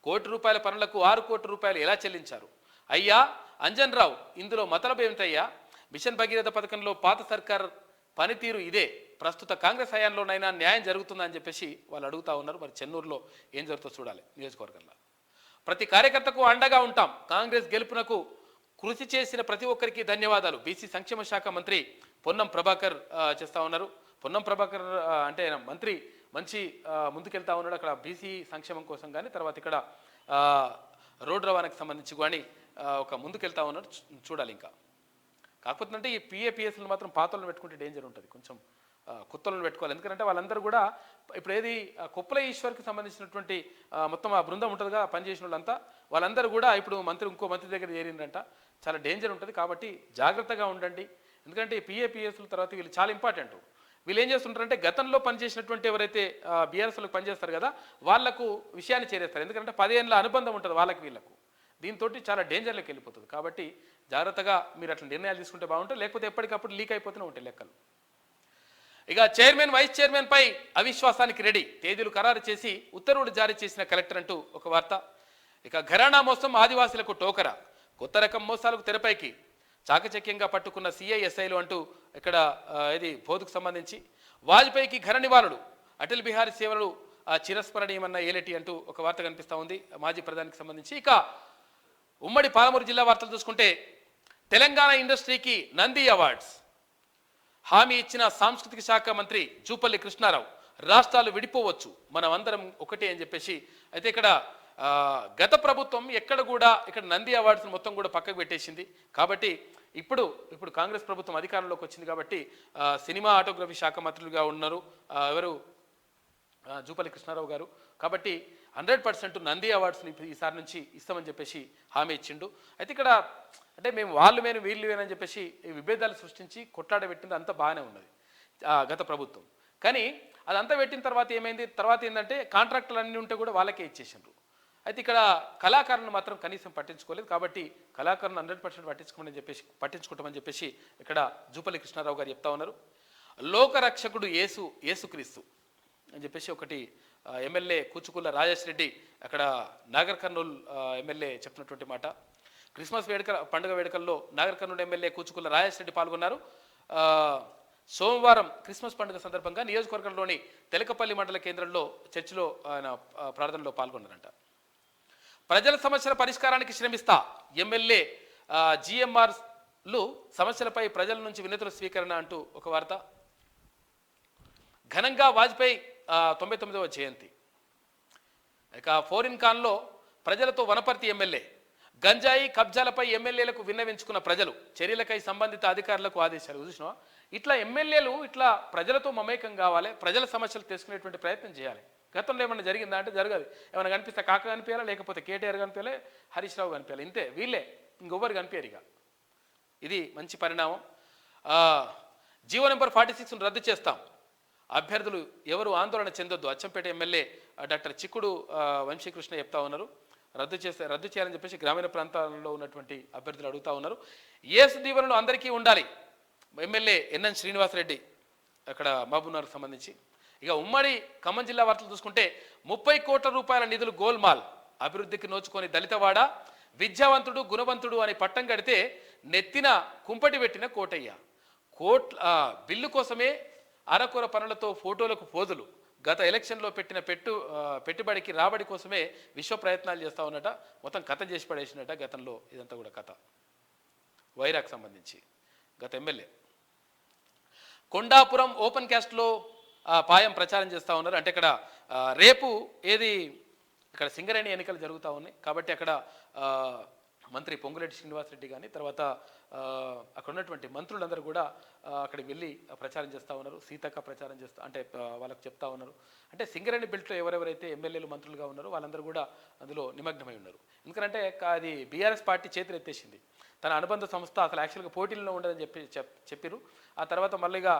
[SPEAKER 2] కోటి రూపాయల పనులకు 6 కోట్ల రూపాయలు ఎలా చెల్లించారు? అయ్యా అంజన్ రావు, ఇందులో మతలబు ఏమిటయ్యా? మిషన్ భగీరథ పథకంలో పాత సర్కార్ పనితీరు ఇదే. ప్రస్తుత కాంగ్రెస్ హయాంలోనైనా న్యాయం జరుగుతుందని చెప్పేసి వాళ్ళు అడుగుతా ఉన్నారు. మరి చెన్నూరులో ఏం జరుగుతుందో చూడాలి. నియోజకవర్గంలో ప్రతి కార్యకర్తకు అండగా ఉంటాం. కాంగ్రెస్ గెలుపునకు కృషి చేసిన ప్రతి ఒక్కరికి ధన్యవాదాలు. బీసీ సంక్షేమ శాఖ మంత్రి పొన్నం ప్రభాకర్ చేస్తూ ఉన్నారు. పొన్నం ప్రభాకర్ అంటే మంత్రి మంచి ముందుకెళ్తా ఉన్నాడు అక్కడ బీసీ సంక్షేమం కోసం కానీ, తర్వాత ఇక్కడ రోడ్డు రవాణాకి సంబంధించి కానీ ఒక ముందుకెళ్తా ఉన్నాడు. చూడాలి ఇంకా. కాకపోతే అంటే ఈ పిఏపిఎస్లు మాత్రం పాతలను పెట్టుకుంటే డేంజర్ ఉంటుంది. కొంచెం కొత్తలను పెట్టుకోవాలి. ఎందుకంటే వాళ్ళందరూ కూడా ఇప్పుడు ఏది కొప్పుల ఈశ్వర్కి సంబంధించినటువంటి మొత్తం ఆ బృందం ఉంటుందిగా పనిచేసిన వాళ్ళందరూ కూడా ఇప్పుడు ఇంకో మంత్రి దగ్గర చేరిందంట. చాలా డేంజర్ ఉంటుంది. కాబట్టి జాగ్రత్తగా ఉండండి. ఎందుకంటే ఈ పిఏపిఎస్ల తర్వాత వీళ్ళు చాలా ఇంపార్టెంట్. వీళ్ళు ఏం చేస్తుంటారంటే గతంలో పనిచేసినటువంటి ఎవరైతే బీఆర్ఎస్లకు పనిచేస్తారు కదా వాళ్లకు విషయాన్ని చేరేస్తారు. ఎందుకంటే 10 ఏళ్ళ అనుబంధం ఉంటుంది వాళ్ళకి వీళ్ళకు. దీంతో చాలా డేంజర్లోకి వెళ్ళిపోతుంది. కాబట్టి జాగ్రత్తగా మీరు అట్లా నిర్ణయాలు తీసుకుంటే బాగుంటుంది. లేకపోతే ఎప్పటికప్పుడు లీక్ అయిపోతూనే ఉంటాయి లెక్కలు. ఇక చైర్మన్ వైస్ చైర్మన్ పై అవిశ్వాసానికి రెడీ, తేదీలు ఖరారు చేసి ఉత్తర్వులు జారీ చేసిన కలెక్టర్ అంటూ ఒక వార్త. ఇక ఘరానా మోసం ఆదివాసులకు టోకరా, కొత్త రకం మోసాలకు తెరపైకి, చాకచక్యంగా పట్టుకున్న సిఐఎస్ఐలు అంటూ ఇక్కడ ఇది బోధకు సంబంధించి. వాజ్పేయికి ఘన నివాళులు, అటల్ బిహారీ సేవలు చిరస్మరణీయమన్న ఏలేటి అంటూ ఒక వార్త కనిపిస్తూ ఉంది మాజీ ప్రధానికి సంబంధించి. ఇక ఉమ్మడి పాలమూరు జిల్లా వార్తలు చూసుకుంటే తెలంగాణ ఇండస్ట్రీకి నంది అవార్డ్స్ హామీ ఇచ్చిన సాంస్కృతిక శాఖ మంత్రి జూపల్లి కృష్ణారావు. రాష్ట్రాలు విడిపోవచ్చు, మనం అందరం ఒకటే అని చెప్పేసి. అయితే ఇక్కడ గత ప్రభుత్వం ఎక్కడ కూడా ఇక్కడ నంది అవార్డ్స్ మొత్తం కూడా పక్కకు పెట్టేసింది. కాబట్టి ఇప్పుడు కాంగ్రెస్ ప్రభుత్వం అధికారంలోకి వచ్చింది కాబట్టి సినిమా ఆటోగ్రఫీ శాఖ మంత్రులుగా ఉన్నారు ఎవరు, జూపల్లి కృష్ణారావు గారు. కాబట్టి 100% నంది అవార్డ్స్ని ఈసారి నుంచి ఇస్తామని చెప్పేసి హామీ ఇచ్చిండు. అయితే ఇక్కడ అంటే మేము వీళ్ళు వేనని చెప్పేసి విభేదాలు సృష్టించి కొట్లాడ పెట్టింది అంతా బాగానే ఉన్నది గత ప్రభుత్వం. కానీ అదంతా పెట్టిన తర్వాత ఏమైంది, తర్వాత ఏంటంటే కాంట్రాక్టులు అన్నీ ఉంటే కూడా వాళ్ళకే ఇచ్చేసిండ్రు. అయితే ఇక్కడ కళాకారులను మాత్రం కనీసం పట్టించుకోలేదు. కాబట్టి కళాకారులను 100% పట్టించుకుంటామని చెప్పేసి ఇక్కడ జూపల్లి కృష్ణారావు గారు చెప్తా ఉన్నారు. లోకరక్షకుడు యేసుక్రీస్తు అని చెప్పేసి ఒకటి ఎమ్మెల్యే కూచుకుల్ల రాజేష్ రెడ్డి అక్కడ నాగర్ కర్నూల్ ఎమ్మెల్యే చెప్పినటువంటి మాట. క్రిస్మస్ పండుగ వేడుకల్లో నాగర్ కర్నూలు ఎమ్మెల్యే కూచుకుల్ల రాజేష్ రెడ్డి పాల్గొన్నారు. సోమవారం క్రిస్మస్ పండుగ సందర్భంగా నియోజకవర్గంలోని తెలకపల్లి మండల కేంద్రంలో చర్చిలో ఆయన ప్రార్థనలో పాల్గొన్నారంట. ప్రజల సమస్యల పరిష్కారానికి శ్రమిస్తా, ఎమ్మెల్యే జిఎంఆర్లు సమస్యలపై ప్రజల నుంచి వినతుల స్వీకరణ అంటూ ఒక వార్త. ఘనంగా వాజ్పేయి 99వ జయంతి. ఇక ఫోరిన్ కాన్లో ప్రజలతో వనపర్తి ఎమ్మెల్యే. గంజాయి కబ్జాలపై ఎమ్మెల్యేలకు విన్నవించుకున్న ప్రజలు, చర్యలకై సంబంధిత అధికారులకు ఆదేశాలు. చూసినావా, ఇట్లా ఎమ్మెల్యేలు ఇట్లా ప్రజలతో మమేకం కావాలి, ప్రజల సమస్యలు తెలుసుకునేటువంటి ప్రయత్నం చేయాలి. గతంలో ఏమన్నా జరిగిందా అంటే జరగదు. ఏమైనా కనిపిస్తే కాక కనిపించాలా, లేకపోతే కేటీఆర్ కనిపించాలి, హరీష్ రావు కనిపించాలి, ఇంతే. వీళ్ళే, ఇంకొవ్వరు కనిపించారు. ఇక ఇది మంచి పరిణామం. జీవో నెంబర్ 46ను రద్దు చేస్తాం, అభ్యర్థులు ఎవరు ఆందోళన చెందొద్దు, అచ్చంపేట ఎమ్మెల్యే డాక్టర్ చిక్కుడు వంశీకృష్ణ చెప్తా ఉన్నారు. రద్దు చేయాలని చెప్పేసి గ్రామీణ ప్రాంతాల్లో ఉన్నటువంటి అభ్యర్థులు అడుగుతా ఉన్నారు. ఏసు దీవెనలు అందరికీ ఉండాలి, ఎమ్మెల్యే ఎన్ఎన్ శ్రీనివాసరెడ్డి అక్కడ మహబూబ్నగర్కు సంబంధించి. ఇక ఉమ్మడి ఖమ్మం జిల్లా వార్తలు చూసుకుంటే 30 కోట్ల రూపాయల నిధులు గోల్మాల్, అభివృద్ధికి నోచుకొని దళితవాడ, విద్యావంతుడు గుణవంతుడు అని పట్టం కడితే నెత్తిన కుంపటి పెట్టిన కోటయ్య. బిల్లు కోసమే అరకొర పనులతో ఫోటోలకు పోజులు, గత ఎలక్షన్లో పెట్టిన పెట్టుబడికి రాబడి కోసమే విశ్వ ప్రయత్నాలు చేస్తూ ఉన్నట. మొత్తం కథ చేసి పడేసినట గతంలో. ఇదంతా కూడా కథ వైరాకు సంబంధించి. గత ఎమ్మెల్యే కొండాపురం ఓపెన్ క్యాస్ట్లో పాయం ప్రచారం చేస్తూ ఉన్నారు. అంటే ఇక్కడ రేపు ఇక్కడ సింగరేణి ఎన్నికలు జరుగుతూ ఉన్నాయి కాబట్టి అక్కడ మంత్రి పొంగులేటి శ్రీనివాసరెడ్డి కానీ తర్వాత అక్కడ ఉన్నటువంటి మంత్రులందరూ కూడా అక్కడికి వెళ్ళి ప్రచారం చేస్తూ ఉన్నారు. సీతక్క ప్రచారం చేస్తూ అంటే వాళ్ళకు చెప్తా ఉన్నారు. అంటే సింగరేణి బెల్ట్లో ఎవరెవరైతే ఎమ్మెల్యేలు మంత్రులుగా ఉన్నారో వాళ్ళందరూ కూడా అందులో నిమగ్నమై ఉన్నారు. ఎందుకంటే అది బీఆర్ఎస్ పార్టీ చేతులు ఎత్తేసింది. తన అనుబంధ సంస్థ అసలు యాక్చువల్గా పోటీల్లో ఉండదని చెప్పారు. ఆ తర్వాత మళ్ళీగా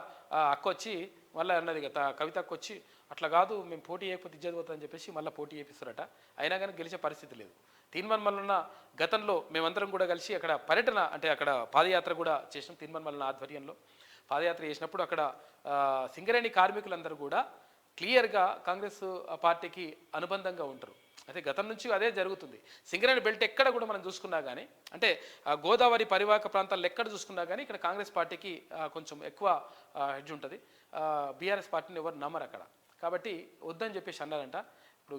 [SPEAKER 2] అక్క వచ్చి మళ్ళీ అన్నది కవిత అక్క వచ్చి అట్లా కాదు మేము పోటీ చేయకపోతే ఇజ్జత్ పోతుందని చెప్పేసి మళ్ళీ పోటీ చేపిస్తారట. అయినా కానీ గెలిచే పరిస్థితి లేదు. తీన్మన్మల్ల గతంలో మేమందరం కూడా కలిసి అక్కడ పర్యటన అంటే అక్కడ పాదయాత్ర కూడా చేసినాం. తీన్మన్మల్ల ఆధ్వర్యంలో పాదయాత్ర చేసినప్పుడు అక్కడ సింగరేణి కార్మికులందరూ కూడా క్లియర్గా కాంగ్రెస్ పార్టీకి అనుబంధంగా ఉంటారు. అయితే గతం నుంచి అదే జరుగుతుంది. సింగరేణి బెల్ట్ ఎక్కడ కూడా మనం చూసుకున్నా కానీ అంటే గోదావరి పరివాహక ప్రాంతాల్లో ఎక్కడ చూసుకున్నా కానీ ఇక్కడ కాంగ్రెస్ పార్టీకి కొంచెం ఎక్కువ హెడ్జ్ ఉంటుంది. బీఆర్ఎస్ పార్టీని ఎవరు నమ్మరు అక్కడ. కాబట్టి వద్దని చెప్పేసి అన్నారంట. ఇప్పుడు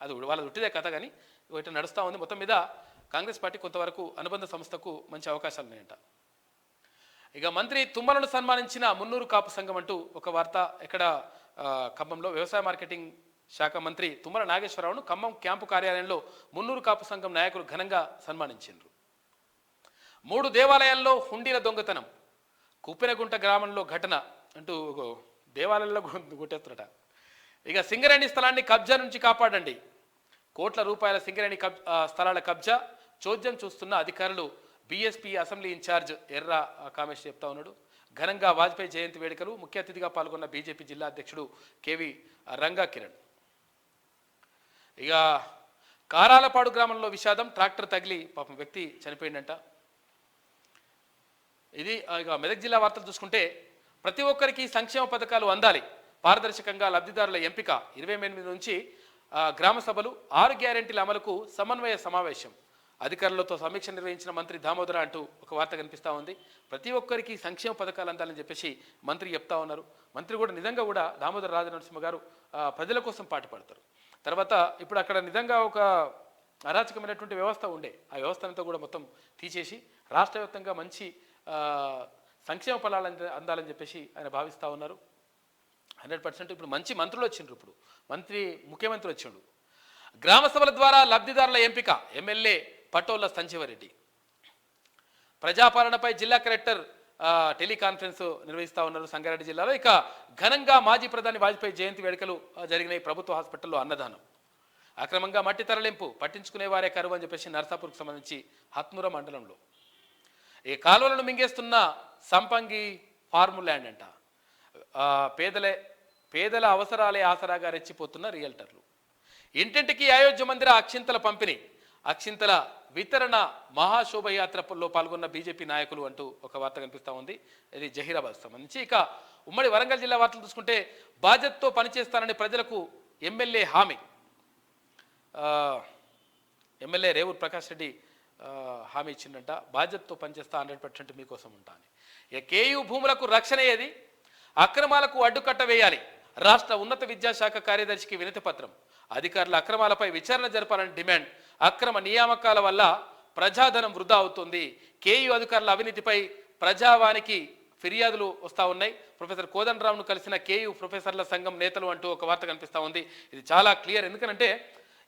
[SPEAKER 2] అది వాళ్ళ ఉట్టిదే కథ కానీ ఇటు నడుస్తూ ఉంది. మొత్తం మీద కాంగ్రెస్ పార్టీ కొంతవరకు అనుబంధ సంస్థకు మంచి అవకాశాలు ఉన్నాయంట. ఇక మంత్రి తుమ్మలను సన్మానించిన మున్నూరు కాపు సంఘం అంటూ ఒక వార్త. ఇక్కడ ఖమ్మంలో వ్యవసాయ మార్కెటింగ్ శాఖ మంత్రి తుమ్మల నాగేశ్వరరావును ఖమ్మం క్యాంపు కార్యాలయంలో మున్నూరు కాపు సంఘం నాయకులు ఘనంగా సన్మానించారు. 3 దేవాలయాల్లో హుండీల దొంగతనం, కుప్పెనగుంట గ్రామంలో ఘటన అంటూ దేవాలయంలో కొట్టేస్తున్నట. ఇక సింగరేణి స్థలాన్ని కబ్జా నుంచి కాపాడండి, కోట్ల రూపాయల సింగరేణి స్థలాల కబ్జా చోద్యం చూస్తున్న అధికారులు. బీఎస్పీ అసెంబ్లీ ఇన్ఛార్జ్ ఎర్ర కామేష్ చెప్తా ఉన్నాడు. ఘనంగా వాజ్పేయి జయంతి వేడుకలు, ముఖ్య అతిథిగా పాల్గొన్న బీజేపీ జిల్లా అధ్యక్షుడు కేవి రంగా కిరణ్. ఇక కారాలపాడు గ్రామంలో విషాదం, ట్రాక్టర్ తగిలి పాపం వ్యక్తి చనిపోయిందంట. ఇది ఇక మెదక్ జిల్లా వార్తలు చూసుకుంటే ప్రతి ఒక్కరికి సంక్షేమ పథకాలు అందాలి, పారదర్శకంగా లబ్ధిదారుల ఎంపిక 28 నుంచి గ్రామ సభలు, 6 గ్యారెంటీల అమలుకు సమన్వయ సమావేశం, అధికారులతో సమీక్ష నిర్వహించిన మంత్రి దామోదర అంటూ ఒక వార్త కనిపిస్తూ ఉంది. ప్రతి ఒక్కరికి సంక్షేమ పథకాలు అందాలని చెప్పేసి మంత్రి చెప్తా ఉన్నారు. మంత్రి కూడా నిజంగా కూడా దామోదర రాజనరసింహ గారు ప్రజల కోసం పాటుపడతారు. తర్వాత ఇప్పుడు అక్కడ నిజంగా ఒక అరాచకమైనటువంటి వ్యవస్థ ఉండే, ఆ వ్యవస్థ అంతా కూడా మొత్తం తీసేసి రాష్ట్ర వ్యాప్తంగా మంచి సంక్షేమ ఫలాలు అందాలని చెప్పేసి ఆయన భావిస్తూ ఉన్నారు. 100% ఇప్పుడు మంచి మంత్రులు వచ్చిండ్రు, ఇప్పుడు ముఖ్యమంత్రి వచ్చిండు. గ్రామ సభల ద్వారా లబ్ధిదారుల ఎంపిక, ఎమ్మెల్యే పటోళ్ల సంజీవరెడ్డి. ప్రజాపాలనపై జిల్లా కలెక్టర్ టెలికాన్ఫరెన్స్ నిర్వహిస్తూ ఉన్నారు సంగారెడ్డి జిల్లాలో. ఇక ఘనంగా మాజీ ప్రధాని వాజ్పేయి జయంతి వేడుకలు జరిగినాయి ప్రభుత్వ హాస్పిటల్లో. అన్నదానం. అక్రమంగా మట్టి తరలింపు, పట్టించుకునే వారే కరువు అని చెప్పేసి నర్సాపూర్కు సంబంధించి హత్నూర మండలంలో. ఈ కాలువలను మింగేస్తున్న సంపంగి ఫార్ము ల్యాండ్ అంట. పేదల అవసరాలే ఆసరాగా రెచ్చిపోతున్న రియల్టర్లు. ఇంటింటికి అయోధ్య మందిర అక్షింతల పంపిణీ, అక్షింతల వితరణ మహాశోభయాత్రలో పాల్గొన్న బీజేపీ నాయకులు అంటూ ఒక వార్త కనిపిస్తూ ఉంది. ఇది జహీరాబాద్ సంబంధించి. ఇక ఉమ్మడి వరంగల్ జిల్లా వార్తలు చూసుకుంటే బాధ్యతతో పనిచేస్తానని ప్రజలకు ఎమ్మెల్యే హామీ. ఎమ్మెల్యే రేవూరు ప్రకాష్ రెడ్డి హామీ ఇచ్చిందంట, బాధ్యతతో పనిచేస్తా, 100% మీకోసం ఉంటా అని. ఇక కేయూ భూములకు రక్షణ ఏది, అక్రమాలకు అడ్డుకట్ట వేయాలి, రాష్ట్ర ఉన్నత విద్యాశాఖ కార్యదర్శికి వినతి పత్రం. అధికారుల అక్రమాలపై విచారణ జరపాలని డిమాండ్. అక్రమ నియామకాల వల్ల ప్రజాధనం వృధా అవుతుంది. కేయూ అధికారుల అవినీతిపై ప్రజావానికి ఫిర్యాదులు వస్తూ ఉన్నాయి. ప్రొఫెసర్ కోదండరావును కలిసిన కేయూ ప్రొఫెసర్ల సంఘం నేతలు అంటూ ఒక వార్త కనిపిస్తూ ఉంది. ఇది చాలా క్లియర్. ఎందుకంటే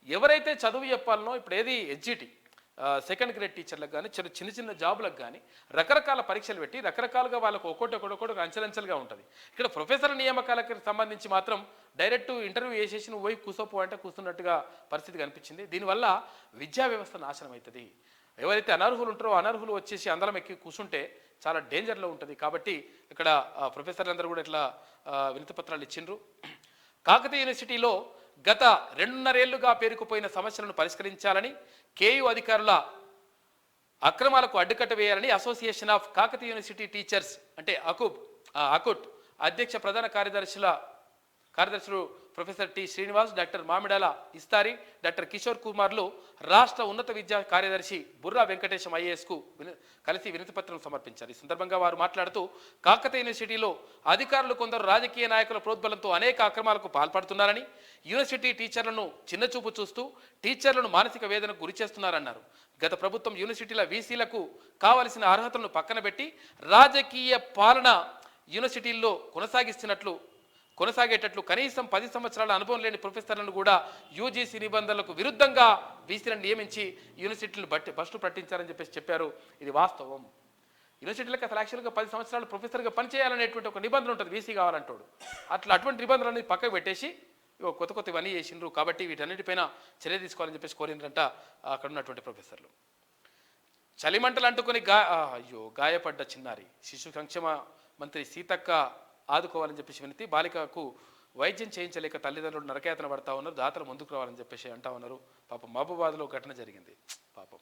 [SPEAKER 2] ఎవరైతే చదువు చెప్పాలనో, ఇప్పుడు ఏది ఎస్జిటి సెకండ్ గ్రేడ్ టీచర్లకు కానీ చిన్న చిన్న జాబులకు కానీ రకరకాల పరీక్షలు పెట్టి రకరకాలుగా వాళ్ళకు ఒక్కొక్కటి అంచెలంచెలుగా ఉంటుంది. ఇక్కడ ప్రొఫెసర్ నియామకాలకు సంబంధించి మాత్రం డైరెక్ట్ ఇంటర్వ్యూ వేసేసి నువ్వు పోయి కూసోపో అంటే కూర్చున్నట్టుగా పరిస్థితి కనిపించింది. దీనివల్ల విద్యా వ్యవస్థ నాశనం అవుతుంది. ఎవరైతే అనర్హులు ఉంటారో అనర్హులు వచ్చేసి అందరం ఎక్కి కూర్చుంటే చాలా డేంజర్లో ఉంటుంది. కాబట్టి ఇక్కడ ప్రొఫెసర్లందరూ కూడా ఇట్లా వినతి పత్రాలు ఇచ్చిండ్రు. కాకతీయ యూనివర్సిటీలో గత 2.5 ఏళ్లుగా పేరుకుపోయిన సమస్యలను పరిష్కరించాలని, కేయూ అధికారుల అక్రమాలకు అడ్డుకట్ట వేయాలని association of Kakatiya university teachers అంటే అకుట్ అధ్యక్ష ప్రధాన కార్యదర్శులు professor T Srinivas, doctor Mamidala Istari, doctor Kishore కుమార్లు రాష్ట్ర ఉన్నత విద్యా కార్యదర్శి బుర్రా వెంకటేశం ఐఏఎస్కు కలిసి వినతి పత్రం సమర్పించారు. ఈ సందర్భంగా వారు మాట్లాడుతూ కాకతీయ యూనివర్సిటీలో అధికారులు కొందరు రాజకీయ నాయకుల ప్రోద్బలంతో అనేక అక్రమాలకు పాల్పడుతున్నారని, యూనివర్సిటీ టీచర్లను చిన్నచూపు చూస్తూ టీచర్లను మానసిక వేదనకు గురి చేస్తున్నారన్నారు. గత ప్రభుత్వం యూనివర్సిటీల వీసీలకు కావలసిన అర్హతలను పక్కన పెట్టి రాజకీయ పాలన యూనివర్సిటీల్లో కొనసాగేటట్లు కనీసం 10 సంవత్సరాల అనుభవం లేని ప్రొఫెసర్లను కూడా యూజీసీ నిబంధనలకు విరుద్ధంగా వీసీలను నియమించి యూనివర్సిటీలను బస్టు పట్టించారని చెప్పారు. ఇది వాస్తవం. యూనివర్సిటీలకు అసలు యాక్చువల్గా 10 సంవత్సరాలు ప్రొఫెసర్గా పనిచేయాలనేటువంటి ఒక నిబంధన ఉంటుంది, వీసీ కావాలంటాడు. అటువంటి నిబంధనలని పక్కకు పెట్టేసి కొత్త ఇవన్నీ చేసిండ్రు. కాబట్టి వీటన్నిటిపైన చర్య తీసుకోవాలని చెప్పేసి కోరిందంట అక్కడ ఉన్నటువంటి ప్రొఫెసర్లు. చలిమంటలు అంటుకొని గాయపడ్డ చిన్నారి, శిశు సంక్షేమ మంత్రి సీతక్క ఆదుకోవాలని చెప్పేసి వినతి. బాలికకు వైద్యం చేయించలేక తల్లిదండ్రులు నరకయాతన పడతా ఉన్నారు, దాతలు ముందుకు రావాలని చెప్పేసి అంటా ఉన్నారు. పాపం మహబూబాద్లో ఘటన జరిగింది. పాపం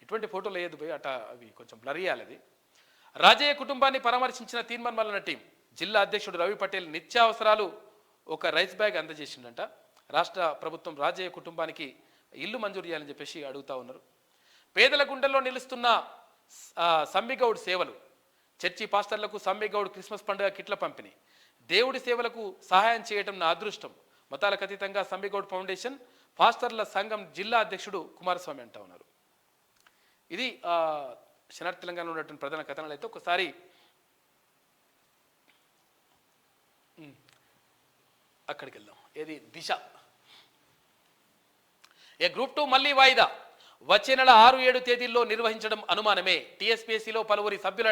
[SPEAKER 2] ఇటువంటి ఫోటోలు వేయద్దు పోయి అవి కొంచెం బ్లర్ చేయాలి. అది రాజయ్య కుటుంబాన్ని పరామర్శించిన తీన్మన్ మల్లన టీం. జిల్లా అధ్యక్షుడు రవి పటేల్ నిత్యావసరాలు ఒక రైస్ బ్యాగ్ అందజేసిండంట. రాష్ట్ర ప్రభుత్వం రాజయ్య కుటుంబానికి ఇల్లు మంజూరు చేయాలని చెప్పేసి అడుగుతా ఉన్నారు. పేదల గుండెల్లో నిలుస్తున్న సమ్మిగౌడ్ సేవలు. చర్చి పాస్టర్లకు సమ్మిగౌడ్ క్రిస్మస్ పండుగ కిట్ల పంపిణీ. దేవుడి సేవలకు సహాయం చేయడం నా అదృష్టం. మతాలకు అతీతంగా సమ్మిగౌడ్ ఫౌండేషన్ పాస్టర్ల సంఘం జిల్లా అధ్యక్షుడు కుమారస్వామి అంటా ఉన్నారు. ఇది శనార్ తెలంగాణలో ఉన్నటువంటి ప్రధాన కథనాలు. అయితే ఒకసారి అక్కడికి వెళ్దాం. ఏది దిశ. గ్రూప్ 2 మళ్ళీ వాయిదా. వచ్చే నెల 6-7 తేదీల్లో నిర్వహించడం అనుమానమే. టీఎస్పీఎస్సీలో పలువురి సభ్యుల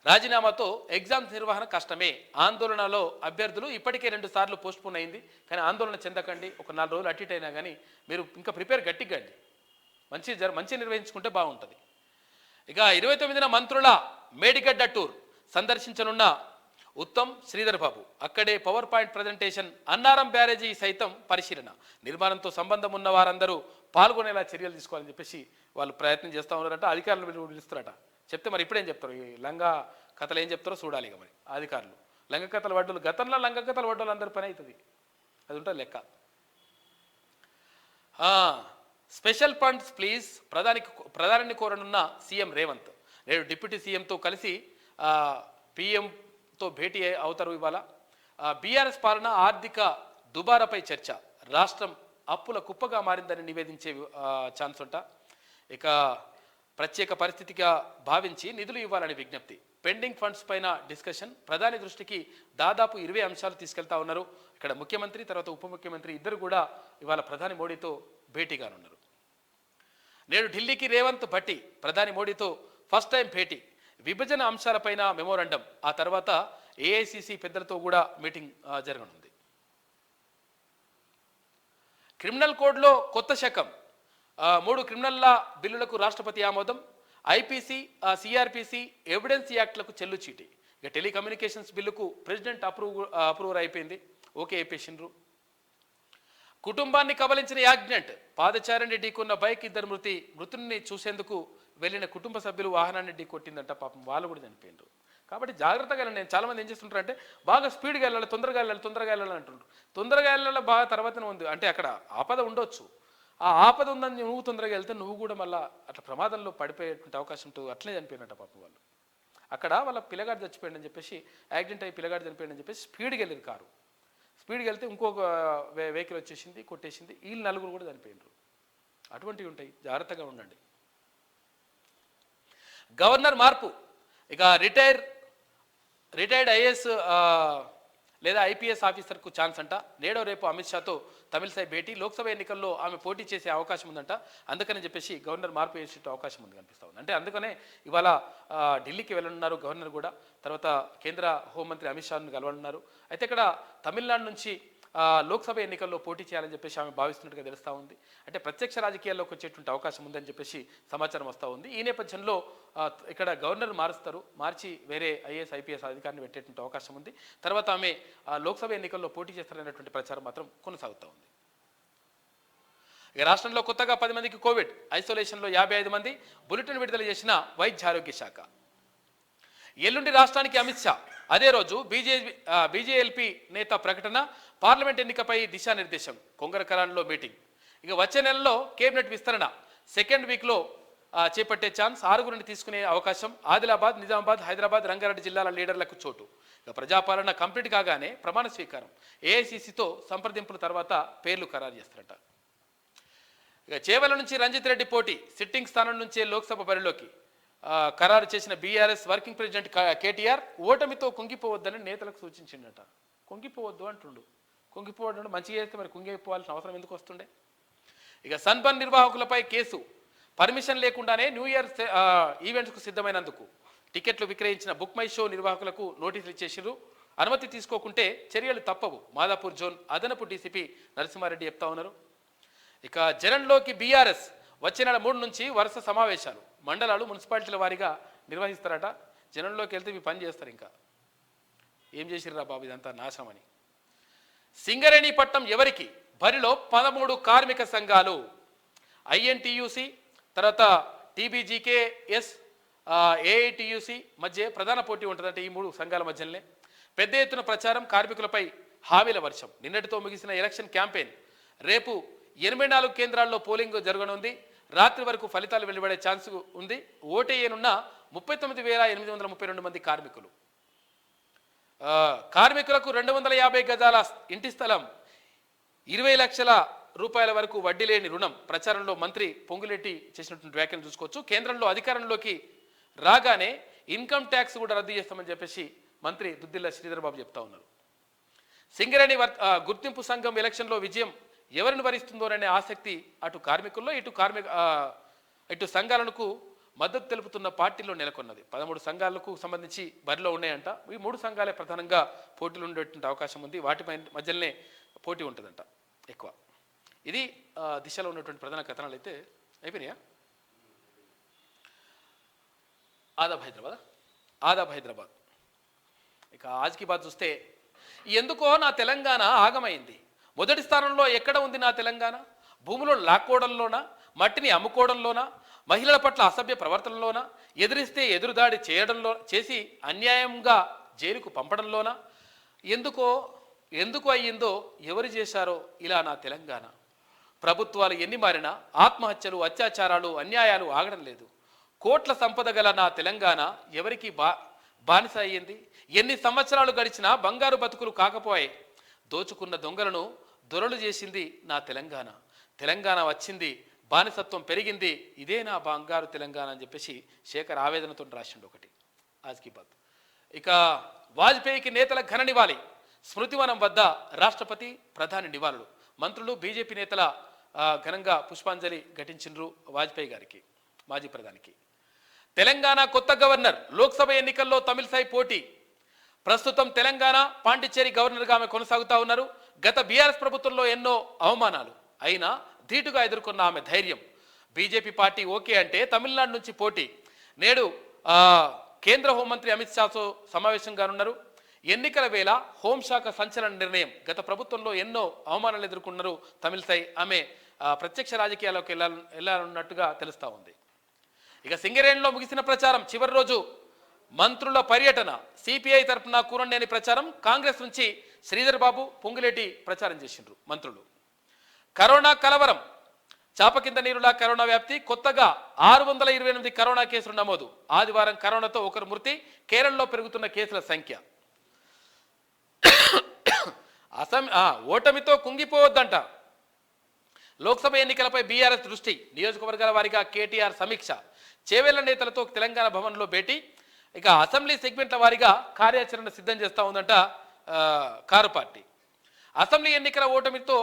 [SPEAKER 2] రాజీనామాతో ఎగ్జామ్స్ నిర్వహణ కష్టమే. ఆందోళనలో అభ్యర్థులు ఇప్పటికే 2 సార్లు పోస్ట్పోన్ అయింది. కానీ ఆందోళన చెందకండి, ఒక 4 రోజులు అటు ఇటు అయినా కానీ మీరు ఇంకా ప్రిపేర్ గట్టిగండి, మంచి నిర్వహించుకుంటే బాగుంటుంది. ఇక 29న మంత్రుల మేడిగడ్డ టూర్ సందర్శించనున్న ఉత్తమ్ శ్రీధర్ బాబు. అక్కడే పవర్ పాయింట్ ప్రజెంటేషన్. అన్నారం బ్యారేజీ సైతం పరిశీలన. నిర్మాణంతో సంబంధం ఉన్న వారందరూ పాల్గొనేలా చర్యలు తీసుకోవాలని చెప్పేసి వాళ్ళు ప్రయత్నం చేస్తూ ఉన్నారట. అధికారులు పిలుస్తారట. చెప్తే మరి ఇప్పుడేం చెప్తారు? ఈ లంగా కథలు ఏం చెప్తారో చూడాలి ఇక మరి అధికారులు. లంగ కథలు పడ్డోళ్ళు, గతంలో లంగ కథలు పడ్డోళ్ళు అందరి పని అవుతుంది, అది ఉంటుంది లెక్క. స్పెషల్ ఫండ్స్ ప్లీజ్ ప్రధానిని కోరనున్న సీఎం రేవంత్. నేడు డిప్యూటీ సీఎంతో కలిసి పీఎంతో భేటీ అవుతారు ఇవాళ. బీఆర్ఎస్ పాలన ఆర్థిక దుబారాపై చర్చ, రాష్ట్రం అప్పుల కుప్పగా మారిందని నివేదించే ఛాన్స్ ఉంటా. ఇక ప్రత్యేక పరిస్థితిగా భావించి నిధులు ఇవ్వాలని విజ్ఞప్తి, పెండింగ్ ఫండ్స్ పైన డిస్కషన్, ప్రధాని దృష్టికి దాదాపు 20 అంశాలు తీసుకెళ్తా ఉన్నారు. ఇక్కడ ముఖ్యమంత్రి తర్వాత ఉప ముఖ్యమంత్రి ఇద్దరు కూడా ఇవాళ ప్రధాని మోడీతో భేటీగానున్నారు. నేడు ఢిల్లీకి రేవంత్ భట్టి, ప్రధాని మోడీతో ఫస్ట్ టైం భేటీ, విభజన అంశాలపైన మెమోరాండం, ఆ తర్వాత ఏఐసిసి పెద్దలతో కూడా మీటింగ్ జరగనుంది. క్రిమినల్ కోడ్లో కొత్త శకం, 3 క్రిమినల్ బిల్లులకు రాష్ట్రపతి ఆమోదం, ఐపీసీ సిఆర్పిసి ఎవిడెన్స్ యాక్ట్లకు చెల్లుచీటి. ఇక టెలికమ్యూనికేషన్స్ బిల్లుకు ప్రెసిడెంట్ అప్రూవర్ అయిపోయింది, ఓకే అయిపోయిండ్రు. కుటుంబాన్ని కబలించిన యాక్సిడెంట్, పాదచారిని ఢీకొన్న బైక్, 2 మృతుని చూసేందుకు వెళ్ళిన కుటుంబ సభ్యులు వాహనాన్ని ఢీకొట్టిందంట, పాపం వాళ్ళు కూడా చనిపోయిండ్రు. కాబట్టి జాగ్రత్తగా వెళ్ళండి. నేను చాలామంది ఏం చేస్తుంటారు అంటే బాగా స్పీడ్గా వెళ్ళాలి, తొందరగా వెళ్ళాలి అంటుంటారు. తొందరగా వెళ్ళాలి బాగా తర్వాతనే ఉంది అంటే అక్కడ ఆపద ఉండొచ్చు, ఆ ఆపద ఉందని నువ్వు తొందరగా వెళ్తే నువ్వు కూడా మళ్ళీ అట్లా ప్రమాదంలో పడిపోయేటువంటి అవకాశం ఉంటుంది. అట్లనే చనిపోయినట్ట పాపం వాళ్ళు. అక్కడ వాళ్ళ పిల్లగాడు చచ్చిపోయింది అని చెప్పేసి, యాక్సిడెంట్ అయ్యి పిల్లగాడు చనిపోయింది అని చెప్పేసి స్పీడ్గా వెళ్ళేది కారు. స్పీడ్గా వెళ్తే ఇంకొక వెహికల్ వచ్చేసింది, కొట్టేసింది, వీళ్ళు 4 కూడా చనిపోయినారు. అటువంటివి ఉంటాయి, జాగ్రత్తగా ఉండండి. గవర్నర్ మార్పు, ఇక రిటైర్డ్ ఐఏఎస్ లేదా ఐపీఎస్ ఆఫీసర్కు ఛాన్స్ అంట. నేడో రేపు అమిత్ షాతో తమిళసై భేటీ, లోక్సభ ఎన్నికల్లో ఆమె పోటీ చేసే అవకాశం ఉందంట. అందుకని చెప్పేసి గవర్నర్ మార్పు చేసే అవకాశం ఉంది కనిపిస్తూ ఉంది. అంటే అందుకనే ఇవాళ ఢిల్లీకి వెళ్ళనున్నారు గవర్నర్ కూడా, తర్వాత కేంద్ర హోంమంత్రి అమిత్ షాను కలవనున్నారు. అయితే ఇక్కడ తమిళనాడు నుంచి లోక్సభ ఎన్నికల్లో పోటీ చేయాలని చెప్పేసి ఆమె భావిస్తున్నట్టుగా తెలుస్తూ ఉంది. అంటే ప్రత్యక్ష రాజకీయాల్లోకి వచ్చేటువంటి అవకాశం ఉందని చెప్పేసి సమాచారం వస్తూ ఉంది. ఈ నేపథ్యంలో ఇక్కడ గవర్నర్ మారుస్తారు, మార్చి వేరే ఐఏఎస్ ఐపీఎస్ అధికారిని పెట్టేటువంటి అవకాశం ఉంది. తర్వాత ఆమె లోక్సభ ఎన్నికల్లో పోటీ చేస్తారనేటువంటి ప్రచారం మాత్రం కొనసాగుతూ ఉంది. ఇక రాష్ట్రంలో కొత్తగా 10 మందికి కోవిడ్, ఐసోలేషన్లో 55 మంది, బులెటిన్ విడుదల చేసిన వైద్య ఆరోగ్య శాఖ. ఎల్లుండి రాష్ట్రానికి అమిత్ షా, అదే రోజు బీజేఎల్పీ నేత ప్రకటన, పార్లమెంట్ ఎన్నికపై దిశానిర్దేశం, కొంగరకరాన్లో మీటింగ్. ఇక వచ్చే నెలలో కేబినెట్ విస్తరణ సెకండ్ వీక్లో చేపట్టే ఛాన్స్, 6 తీసుకునే అవకాశం. ఆదిలాబాద్, నిజామాబాద్, హైదరాబాద్, రంగారెడ్డి జిల్లాల లీడర్లకు చోటు. ఇక ప్రజాపాలన కంప్లీట్ కాగానే ప్రమాణ స్వీకారం, ఏఐసిసితో సంప్రదింపుల తర్వాత పేర్లు ఖరారు చేస్తారట. ఇక చేవెల నుంచి రంజిత్ రెడ్డి పోటీ, సిట్టింగ్ స్థానం నుంచే లోక్సభ బరిలోకి ఖరారు చేసిన బీఆర్ఎస్ వర్కింగ్ ప్రెసిడెంట్ కేటీఆర్, ఓటమితో కుంగిపోవద్దని నేతలకు సూచించిండట. కుంగిపోవద్దు అంటుండు, కుంగిపోవద్దు మంచిగా చేస్తే మరి కుంగిపోవాల్సిన అవసరం ఎందుకు వస్తుండే. ఇక సన్బర్న్ నిర్వాహకులపై కేసు, పర్మిషన్ లేకుండానే న్యూ ఇయర్ ఈవెంట్స్కు సిద్ధమైనందుకు టికెట్లు విక్రయించిన బుక్ మై షో నిర్వాహకులకు నోటీసులు ఇచ్చేసిరు, అనుమతి తీసుకోకుంటే చర్యలు తప్పవు, మాదాపూర్ జోన్ అదనపు డీసీపీ నరసింహారెడ్డి చెప్తా ఉన్నారు. ఇక జనంలోకి బీఆర్ఎస్, వచ్చే నెల 3 నుంచి వరుస సమావేశాలు, మండలాలు మున్సిపాలిటీల వారీగా నిర్వహిస్తారట. జనంలోకి వెళ్తే మీ పని చేస్తారు, ఇంకా ఏం చేసిర్రా బాబు ఇదంతా నాశనం అని. సింగరేణి పట్టం ఎవరికి, బరిలో 13 కార్మిక సంఘాలు, ఐఎన్టీయూసీ తర్వాత టీబీజీకేఎస్ ఏఐటీయూసీ మధ్య ప్రధాన పోటీ ఉంటుందంటే ఈ 3 సంఘాల మధ్యనే పెద్ద ఎత్తున ప్రచారం, కార్మికులపై హామీల వర్షం. నిన్నటితో ముగిసిన ఎలక్షన్ క్యాంపెయిన్, రేపు 84 కేంద్రాల్లో పోలింగ్ జరగనుంది. రాత్రి వరకు ఫలితాలు వెలువడే ఛాన్స్ ఉంది. ఓటేయనున్న 39,832 మంది కార్మికులు. కార్మికులకు 250 గజాల ఇంటి స్థలం, 20 లక్షల రూపాయల వరకు వడ్డీ లేని రుణం. ప్రచారంలో మంత్రి పొంగులేటి చేసినటువంటి వ్యాఖ్యలు చూసుకోవచ్చు. కేంద్రంలో అధికారంలోకి రాగానే ఇన్కమ్ ట్యాక్స్ కూడా రద్దు చేస్తామని చెప్పేసి మంత్రి దుద్దిల్ల శ్రీధర్ బాబు చెప్తా ఉన్నారు. సింగరేణి గుర్తింపు సంఘం ఎలక్షన్లో విజయం ఎవరిని వరిస్తుందోననే ఆసక్తి అటు కార్మికుల్లో ఇటు సంఘాలకు మద్దతు తెలుపుతున్న పార్టీలో నెలకొన్నది. 13 సంఘాలకు సంబంధించి బరిలో ఉన్నాయంట. ఈ 3 సంఘాలే ప్రధానంగా పోటీలు ఉండేటువంటి అవకాశం ఉంది. వాటి మధ్యలోనే పోటీ ఉంటుందంట ఎక్కువ. ఇది దిశలో ఉన్నటువంటి ప్రధాన కథనాలు అయితే అయిపోయినాయా. ఆదాబ్ హైదరాబాద్. ఇక ఆజ్కి బాద్ చూస్తే, ఎందుకో నా తెలంగాణ ఆగమైంది. మొదటి స్థానంలో ఎక్కడ ఉంది నా తెలంగాణ? భూములో లాక్కోవడంలోనా, మట్టిని అమ్ముకోవడంలోనా, మహిళల పట్ల అసభ్య ప్రవర్తనలోనా, ఎదిరిస్తే ఎదురుదాడి చేసి అన్యాయంగా జైలుకు పంపడంలోనా, ఎందుకు అయ్యిందో ఎవరు చేశారో ఇలా నా తెలంగాణ. ప్రభుత్వాలు ఎన్ని మారినా ఆత్మహత్యలు, అత్యాచారాలు, అన్యాయాలు ఆగడం లేదు. కోట్ల సంపద గల నా తెలంగాణ ఎవరికి బానిస అయ్యింది. ఎన్ని సంవత్సరాలు గడిచినా బంగారు బతుకులు కాకపోయాయి. దోచుకున్న దొంగలను దొరలు చేసింది నా తెలంగాణ. తెలంగాణ వచ్చింది, బానిసత్వం పెరిగింది, ఇదే నా బంగారు తెలంగాణ అని చెప్పేసి శేఖర్ ఆవేదనతో రాసిండు ఒకటి ఆజ్కి బాత్. ఇక వాజ్పేయికి నేతల ఘన నివాళి. స్మృతివనం వద్ద రాష్ట్రపతి, ప్రధాని నివాళులు. మంత్రులు, బీజేపీ నేతల ఘనంగా పుష్పాంజలి ఘటించిండ్రు వాజ్పేయి గారికి, మాజీ ప్రధానికి. తెలంగాణ కొత్త గవర్నర్. లోక్సభ ఎన్నికల్లో తమిళసై పోటీ. ప్రస్తుతం తెలంగాణ, పాండిచ్చేరి గవర్నర్గా ఆమె కొనసాగుతా ఉన్నారు. గత బీఆర్ఎస్ ప్రభుత్వంలో ఎన్నో అవమానాలు అయినా ధీటుగా ఎదుర్కొన్న ఆమె ధైర్యం. బీజేపీ పార్టీ ఓకే అంటే తమిళనాడు నుంచి పోటీ. నేడు కేంద్ర హోంమంత్రి అమిత్ షాతో సమావేశం కానున్నారు. ఎన్నికల వేళ హోంశాఖ సంచలన నిర్ణయం. గత ప్రభుత్వంలో ఎన్నో అవమానాలు ఎదుర్కొన్నారు తమిళసై. ఆమె ప్రత్యక్ష రాజకీయాల్లోకి వెళ్ళాలన్నట్టుగా తెలుస్తూ ఉంది. ఇక సింగరేణిలో ముగిసిన ప్రచారం. చివరి రోజు మంత్రుల పర్యటన. సిపిఐ తరఫున కూరంనేని ప్రచారం. కాంగ్రెస్ నుంచి శ్రీధర్ బాబు, పొంగులేటి ప్రచారం చేసిండ్రు మంత్రులు. కరోనా కలవరం. చాప కింద నీరులా కరోనా వ్యాప్తి. కొత్తగా 628 కరోనా కేసులు నమోదు. ఆదివారం కరోనాతో ఒకరు మృతి. కేరళలో పెరుగుతున్న కేసుల సంఖ్య. ఓటమితో కుంగిపోవద్దంట. లోక్సభ ఎన్నికలపై బీఆర్ఎస్ దృష్టి. నియోజకవర్గాల వారీగా కేటీఆర్ సమీక్ష. చేవేళ్ల నేతలతో తెలంగాణ భవన్లో భేటీ. ఇక అసెంబ్లీ సెగ్మెంట్ల వారీగా కార్యాచరణ సిద్ధం చేస్తూ ఉందంట కారు పార్టీ. అసెంబ్లీ ఎన్నికల ఓటమితో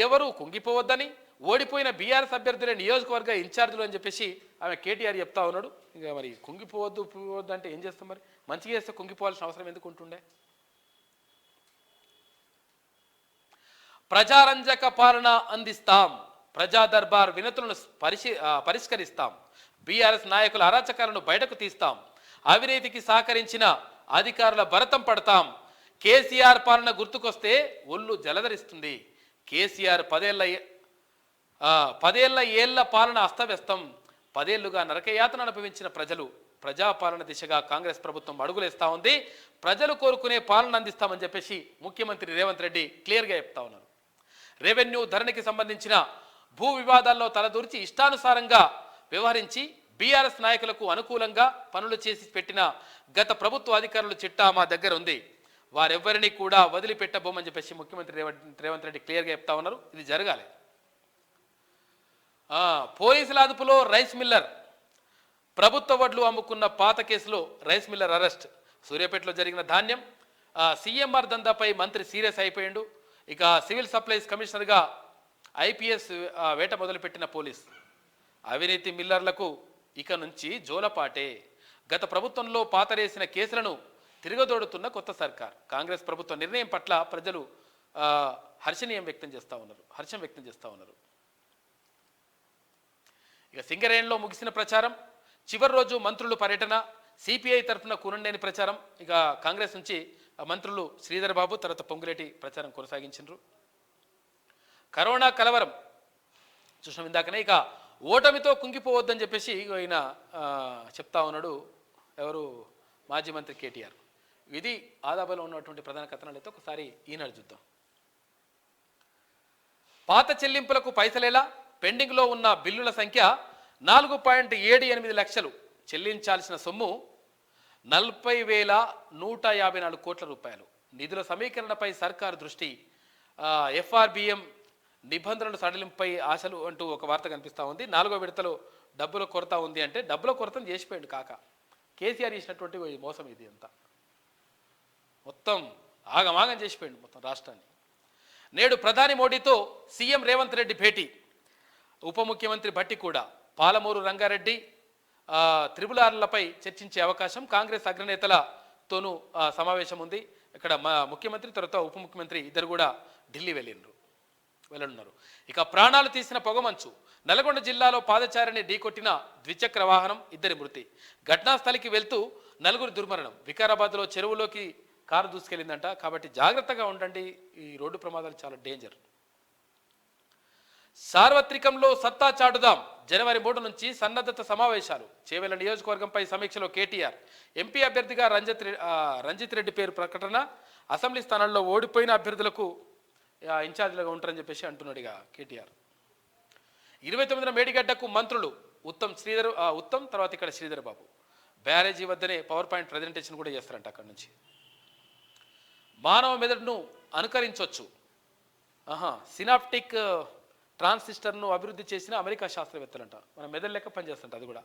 [SPEAKER 2] ఎవరు కుంగిపోవద్దని, ఓడిపోయిన బీఆర్ఎస్ అభ్యర్థులే నియోజకవర్గ ఇన్ఛార్జీలు అని చెప్పేసి ఆమె కేటీఆర్ చెప్తా ఉన్నాడు. ఇక మరి కుంగిపోవద్దు అంటే ఏం చేస్తాం? మరి మంచిగా చేస్తే కుంగిపోవాల్సిన అవసరం ఎందుకు ఉంటుండే? ప్రజారంజక పాలన అందిస్తాం. ప్రజా దర్బార్ వినతులను పరిష్కరిస్తాం. బీఆర్ఎస్ నాయకుల అరాచకాలను బయటకు తీస్తాం. అవినీతికి సహకరించిన అధికారుల భరతం పడతాం. కేసీఆర్ పాలన గుర్తుకొస్తే ఒళ్ళు జలధరిస్తుంది. కేసీఆర్ 10 ఏళ్ల పాలన అస్తవ్యస్తం. 10 ఏళ్లుగా నరకయాతన అనుభవించిన ప్రజలు. ప్రజాపాలన దిశగా కాంగ్రెస్ ప్రభుత్వం అడుగులేస్తా ఉంది. ప్రజలు కోరుకునే పాలన అందిస్తామని చెప్పేసి ముఖ్యమంత్రి రేవంత్ రెడ్డి క్లియర్గా చెప్తా ఉన్నారు. రెవెన్యూ ధరణికి సంబంధించిన భూ వివాదాల్లో తలదూర్చి ఇష్టానుసారంగా వ్యవహరించి బీఆర్ఎస్ నాయకులకు అనుకూలంగా పనులు చేసి పెట్టిన గత ప్రభుత్వ అధికారుల చిట్టా మా దగ్గర ఉంది. వారెవ్వరినీ కూడా వదిలిపెట్టబోమని చెప్పేసి ముఖ్యమంత్రి రేవంత్ రెడ్డి క్లియర్గా చెప్తా ఉన్నారు. ఇది జరగాలి. పోలీసుల అదుపులో రైస్ మిల్లర్. ప్రభుత్వ వడ్లు అమ్ముకున్న పాత కేసులో రైస్ మిల్లర్ అరెస్ట్. సూర్యాపేటలో జరిగిన ధాన్యం సీఎంఆర్ దందాపై మంత్రి సీరియస్ అయిపోయిండు. ఇక సివిల్ సప్లైస్ కమిషనర్గా ఐపీఎస్ వేట మొదలుపెట్టిన పోలీస్. అవినీతి మిల్లర్లకు ఇక నుంచి జోలపాటే. గత ప్రభుత్వంలో పాతరేసిన కేసులను తిరగదోడుతున్న కొత్త సర్కార్. కాంగ్రెస్ ప్రభుత్వ నిర్ణయం పట్ల ప్రజలు హర్షం వ్యక్తం చేస్తూ ఉన్నారు. ఇక సింగరేణిలో ముగిసిన ప్రచారం. చివరి రోజు మంత్రులు పర్యటన. సిపిఐ తరఫున కూరంనేని ప్రచారం. ఇక కాంగ్రెస్ నుంచి మంత్రులు శ్రీధర్ బాబు, తర్వాత పొంగులేటి ప్రచారం కొనసాగించారు. కరోనా కలవరం చూసాం ఇందాకనే. ఇక ఓటమితో కుంగిపోవద్దని చెప్పేసి ఆయన చెప్తా ఉన్నాడు. ఎవరు? మాజీ మంత్రి కేటీఆర్. ఇది ఆదాబాలో ఉన్నటువంటి ప్రధాన కథనాలు అయితే ఒకసారి ఈనాడు చూద్దాం. పాత చెల్లింపులకు పైసలేలా? పెండింగ్లో ఉన్న బిల్లుల సంఖ్య 4.78 లక్షలు. చెల్లించాల్సిన సొమ్ము 40,154 కోట్ల రూపాయలు. నిధుల సమీకరణపై సర్కారు దృష్టి. ఎఫ్ఆర్బిఎం నిబంధనలు సడలింపై ఆశలు అంటూ ఒక వార్త కనిపిస్తూ ఉంది. 4వ విడతలో డబ్బుల కొరత ఉంది అంటే డబ్బుల కొరతను చేసిపోయాడు కాక. కేసీఆర్ చేసినటువంటి మోసం ఇది అంతా. మొత్తం ఆగమాగం చేసిపోయాడు మొత్తం రాష్ట్రాన్ని. నేడు ప్రధాని మోడీతో సీఎం రేవంత్ రెడ్డి భేటీ. ఉప ముఖ్యమంత్రి భట్టి కూడా. పాలమూరు రంగారెడ్డి త్రిపులార్లపై చర్చించే అవకాశం. కాంగ్రెస్ అగ్రనేతలతోనూ సమావేశం ఉంది. ఇక్కడ ముఖ్యమంత్రి తర్వాత ఉప ముఖ్యమంత్రి ఇద్దరు కూడా ఢిల్లీ వెళ్ళనున్నారు. ఇక ప్రాణాలు తీసిన పొగమంచు. నల్గొండ జిల్లాలో పాదచారిని ఢీకొట్టిన ద్విచక్ర వాహనం, 2 మృతి. ఘటనా స్థలికి వెళ్తూ 4 దుర్మరణం. వికారాబాద్లో చెరువులోకి కారు దూసుకెళ్ళిందంట. కాబట్టి జాగ్రత్తగా ఉండండి. ఈ రోడ్డు ప్రమాదాలు చాలా డేంజర్. సార్వత్రికంలో సత్తా చాటుదాం. జనవరి 3 నుంచి సన్నద్ధత సమావేశాలు. చేవెళ్ల నియోజకవర్గంపై సమీక్షలో కేటీఆర్. ఎంపీ అభ్యర్థిగా రంజిత్ రెడ్డి పేరు ప్రకటన. అసెంబ్లీ స్థానాల్లో ఓడిపోయిన అభ్యర్థులకు ఇన్ఛార్జీలుగా ఉంటారని చెప్పేసి అంటున్నాడు ఇక కేటీఆర్. 29న మేడిగడ్డకు మంత్రులు ఉత్తమ్ తర్వాత ఇక్కడ శ్రీధర్ బాబు. బ్యారేజీ వద్దనే పవర్ పాయింట్ ప్రజెంటేషన్ కూడా చేస్తారంట అక్కడ నుంచి. మానవ మెదడును అనుకరించవచ్చు. సినాప్టిక్ ట్రాన్సిస్టర్ను అభివృద్ధి చేసిన అమెరికా శాస్త్రవేత్తలంట. మన మెదడు లెక్క పనిచేస్తుంట అది కూడా.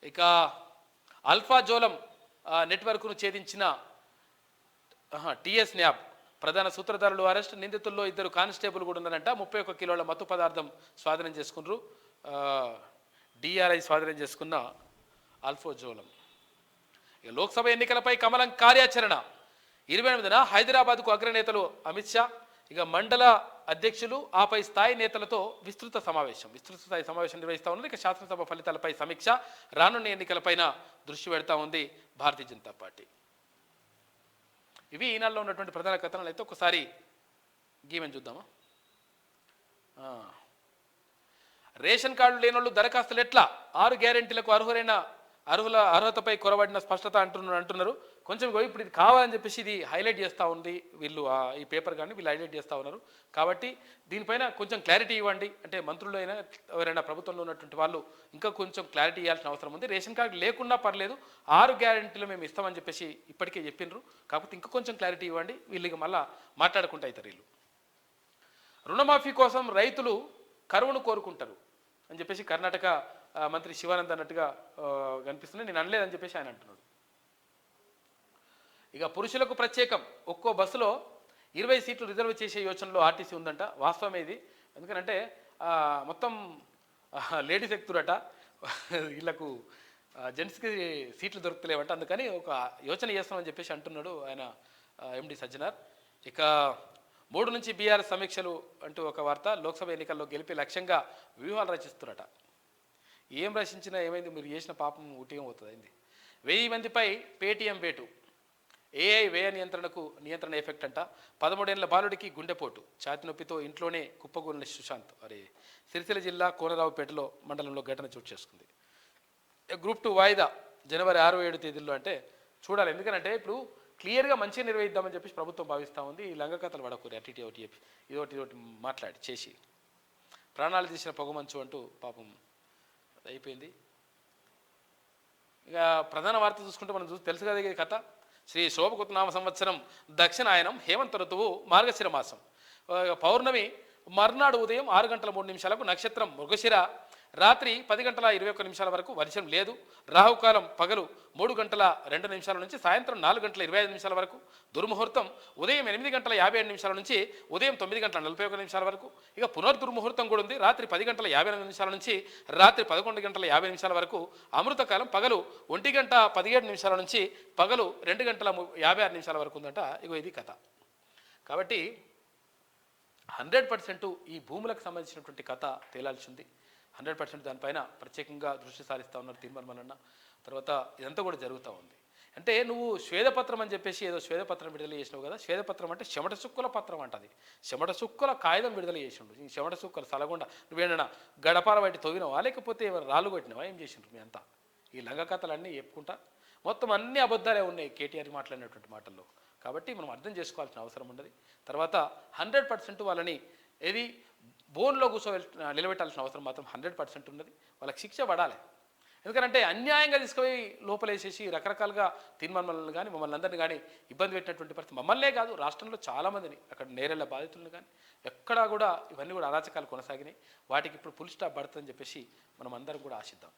[SPEAKER 2] ఇక అల్ఫా జోలం నెట్వర్క్ను ఛేదించిన టిఎస్ న్యాబ్ ప్రధాన సూత్రధారులు అరెస్ట్. నిందితుల్లో 2 కానిస్టేబుల్ కూడా ఉన్నారంట. 31 కిలోల మత్తు పదార్థం స్వాధీనం చేసుకున్నారు. డిఆర్ఐ స్వాధీనం చేసుకున్న అల్ఫోజోలం. ఇక లోక్సభ ఎన్నికలపై కమలం కార్యాచరణ. 28న హైదరాబాద్కు అగ్రనేతలు అమిత్ షా, ఇక మండల అధ్యక్షులు ఆపై స్థాయి నేతలతో విస్తృత స్థాయి సమావేశం నిర్వహిస్తూ ఉన్నారు. ఇక శాసనసభ ఫలితాలపై సమీక్ష. రానున్న ఎన్నికలపైన దృష్టి పెడతా ఉంది భారతీయ జనతా పార్టీ. ఇవి ఈనాడులో ఉన్నటువంటి ప్రధాన కథనాలు. అయితే ఒకసారి గీమని చూద్దామా. రేషన్ కార్డు లేని వాళ్ళు దరఖాస్తులు ఎట్లా? 6 గ్యారెంటీలకు అర్హతపై కొరబడిన స్పష్టత అంటున్నారు. కొంచెం ఇప్పుడు ఇది కావాలని చెప్పేసి ఇది హైలైట్ చేస్తూ ఉంది వీళ్ళు, ఈ పేపర్ కానీ వీళ్ళు హైలైట్ చేస్తూ ఉన్నారు. కాబట్టి దీనిపైన కొంచెం క్లారిటీ ఇవ్వండి. అంటే మంత్రులు అయినా ఎవరైనా ప్రభుత్వంలో ఉన్నటువంటి వాళ్ళు ఇంకా కొంచెం క్లారిటీ ఇవ్వాల్సిన అవసరం ఉంది. రేషన్ కార్డు లేకున్నా పర్లేదు, 6 గ్యారెంటీలు మేము ఇస్తామని చెప్పేసి ఇప్పటికే చెప్పినారు. కాకపోతే ఇంకా కొంచెం క్లారిటీ ఇవ్వండి. వీళ్ళకి మళ్ళీ మాట్లాడుకుంటూ అవుతారు వీళ్ళు. రుణమాఫీ కోసం రైతులు కరువును కోరుకుంటారు అని చెప్పేసి కర్ణాటక మంత్రి శివానంద్ అన్నట్టుగా కనిపిస్తుంది. నేను అనలేదని చెప్పేసి ఆయన అంటున్నాడు. ఇక పురుషులకు ప్రత్యేకం. ఒక్కో బస్సులో 20 సీట్లు రిజర్వ్ చేసే యోచనలో ఆర్టీసీ ఉందంట. వాస్తవమే ఇది. ఎందుకంటే మొత్తం లేడీస్ ఎక్కుతురట, వీళ్ళకు జెంట్స్కి సీట్లు దొరుకుతలేవంట. అందుకని ఒక యోచన చేస్తామని చెప్పేసి అంటున్నాడు ఆయన ఎండి సజ్జనార్. ఇక 3 నుంచి బీఆర్ఎస్ సమీక్షలు అంటూ ఒక వార్త. లోక్సభ ఎన్నికల్లో గెలిపే లక్ష్యంగా వ్యూహాలు రచిస్తున్నట. ఏం రచించినా ఏమైంది? మీరు చేసిన పాపం ఉట్టిగా పోతుంది. 1000 మందిపై పేటీఎం వేటు. ఏఐ వ్యయ నియంత్రణ ఎఫెక్ట్ అంట. 13 ఏళ్ల బాలుడికి గుండెపోటు. ఛాతి నొప్పితో ఇంట్లోనే కుప్పకూలిన సుశాంత్. సిరిసిల్ల జిల్లా కోనరావుపేటలో మండలంలో ఘటన చోటు చేసుకుంది. గ్రూప్ 2 వాయిదా జనవరి 6, 7 తేదీల్లో. అంటే చూడాలి. ఎందుకంటే ఇప్పుడు క్లియర్గా మంచిగా నిర్వహిద్దామని చెప్పేసి ప్రభుత్వం భావిస్తూ ఉంది. ఈ లంగకథలు పడకూరి అటు ఒకటి ఇదొకటి మాట్లాడి చేసి ప్రాణాలు తీసిన పొగమంచు అంటూ పాపం అయిపోయింది. ఇక ప్రధాన వార్త చూసుకుంటే మనం తెలుసు కదా ఈ కథ. శ్రీ శోభకృతనామ సంవత్సరం దక్షిణాయనం హేమంత ఋతువు మార్గశిర మాసం. పౌర్ణమి మర్నాడు ఉదయం 6:03 నక్షత్రం మృగశిర. రాత్రి 10:21 వరకు వర్షం లేదు. రాహుకాలం పగలు 3:02 నుంచి సాయంత్రం 4:25 వరకు. దుర్ముహూర్తం ఉదయం 8:57 నుంచి ఉదయం 9:41 వరకు. ఇక పునర్దుర్ముహూర్తం కూడా ఉంది. రాత్రి 10:52 నుంచి రాత్రి 11:50 వరకు. అమృతకాలం పగలు 1:17 నుంచి పగలు 2:56 వరకు ఉందంట. ఇగో ఇది కథ. కాబట్టి 100% ఈ భూములకు సంబంధించినటువంటి కథ తేలాల్సింది. 100% దానిపైన ప్రత్యేకంగా దృష్టి సారిస్తూ ఉన్నారు తీర్మానమన్న. తర్వాత ఇదంతా కూడా జరుగుతూ ఉంది. అంటే నువ్వు శ్వేతపత్రం అని చెప్పేసి ఏదో శ్వేతపత్రం విడుదల చేసినావు కదా. శ్వేతపత్రం అంటే చెమట సుక్కుల పత్రం అంటది. చెమట సుక్కుల కాగితం విడుదల చేసిండు. ఈ చెమట సుక్కలు సలగొండ నువ్వేనా గడపాల బయట తొగినవా లేకపోతే రాళ్ళు కొట్టినవా? ఏం చేసిండ్రు మీ అంతా? ఈ లంగ కథలన్నీ చెప్పుకుంటా మొత్తం అన్ని అబద్ధాలే ఉన్నాయి కేటీఆర్ మాట్లాడినటువంటి మాటల్లో. కాబట్టి మనం అర్థం చేసుకోవాల్సిన అవసరం ఉన్నది. తర్వాత 100% వాళ్ళని ఏది బోన్లో నిలబెట్టాల్సిన అవసరం మాత్రం 100% ఉన్నది. వాళ్ళకి శిక్ష పడాలి. ఎందుకంటే అన్యాయంగా తీసుకుపోయి లోపలేసేసి రకరకాలుగా తీర్మానాలను కానీ మమ్మల్ని అందరినీ కానీ ఇబ్బంది పెట్టినటువంటి పరిస్థితి. మమ్మల్నే కాదు, రాష్ట్రంలో చాలామందిని, అక్కడ నేరేళ్ల బాధితులను కానీ ఎక్కడా కూడా ఇవన్నీ కూడా అరాచకాలు కొనసాగినాయి. వాటికి ఇప్పుడు ఫుల్ స్టాప్ పడుతుందని చెప్పేసి మనం అందరం కూడా ఆశిద్దాం.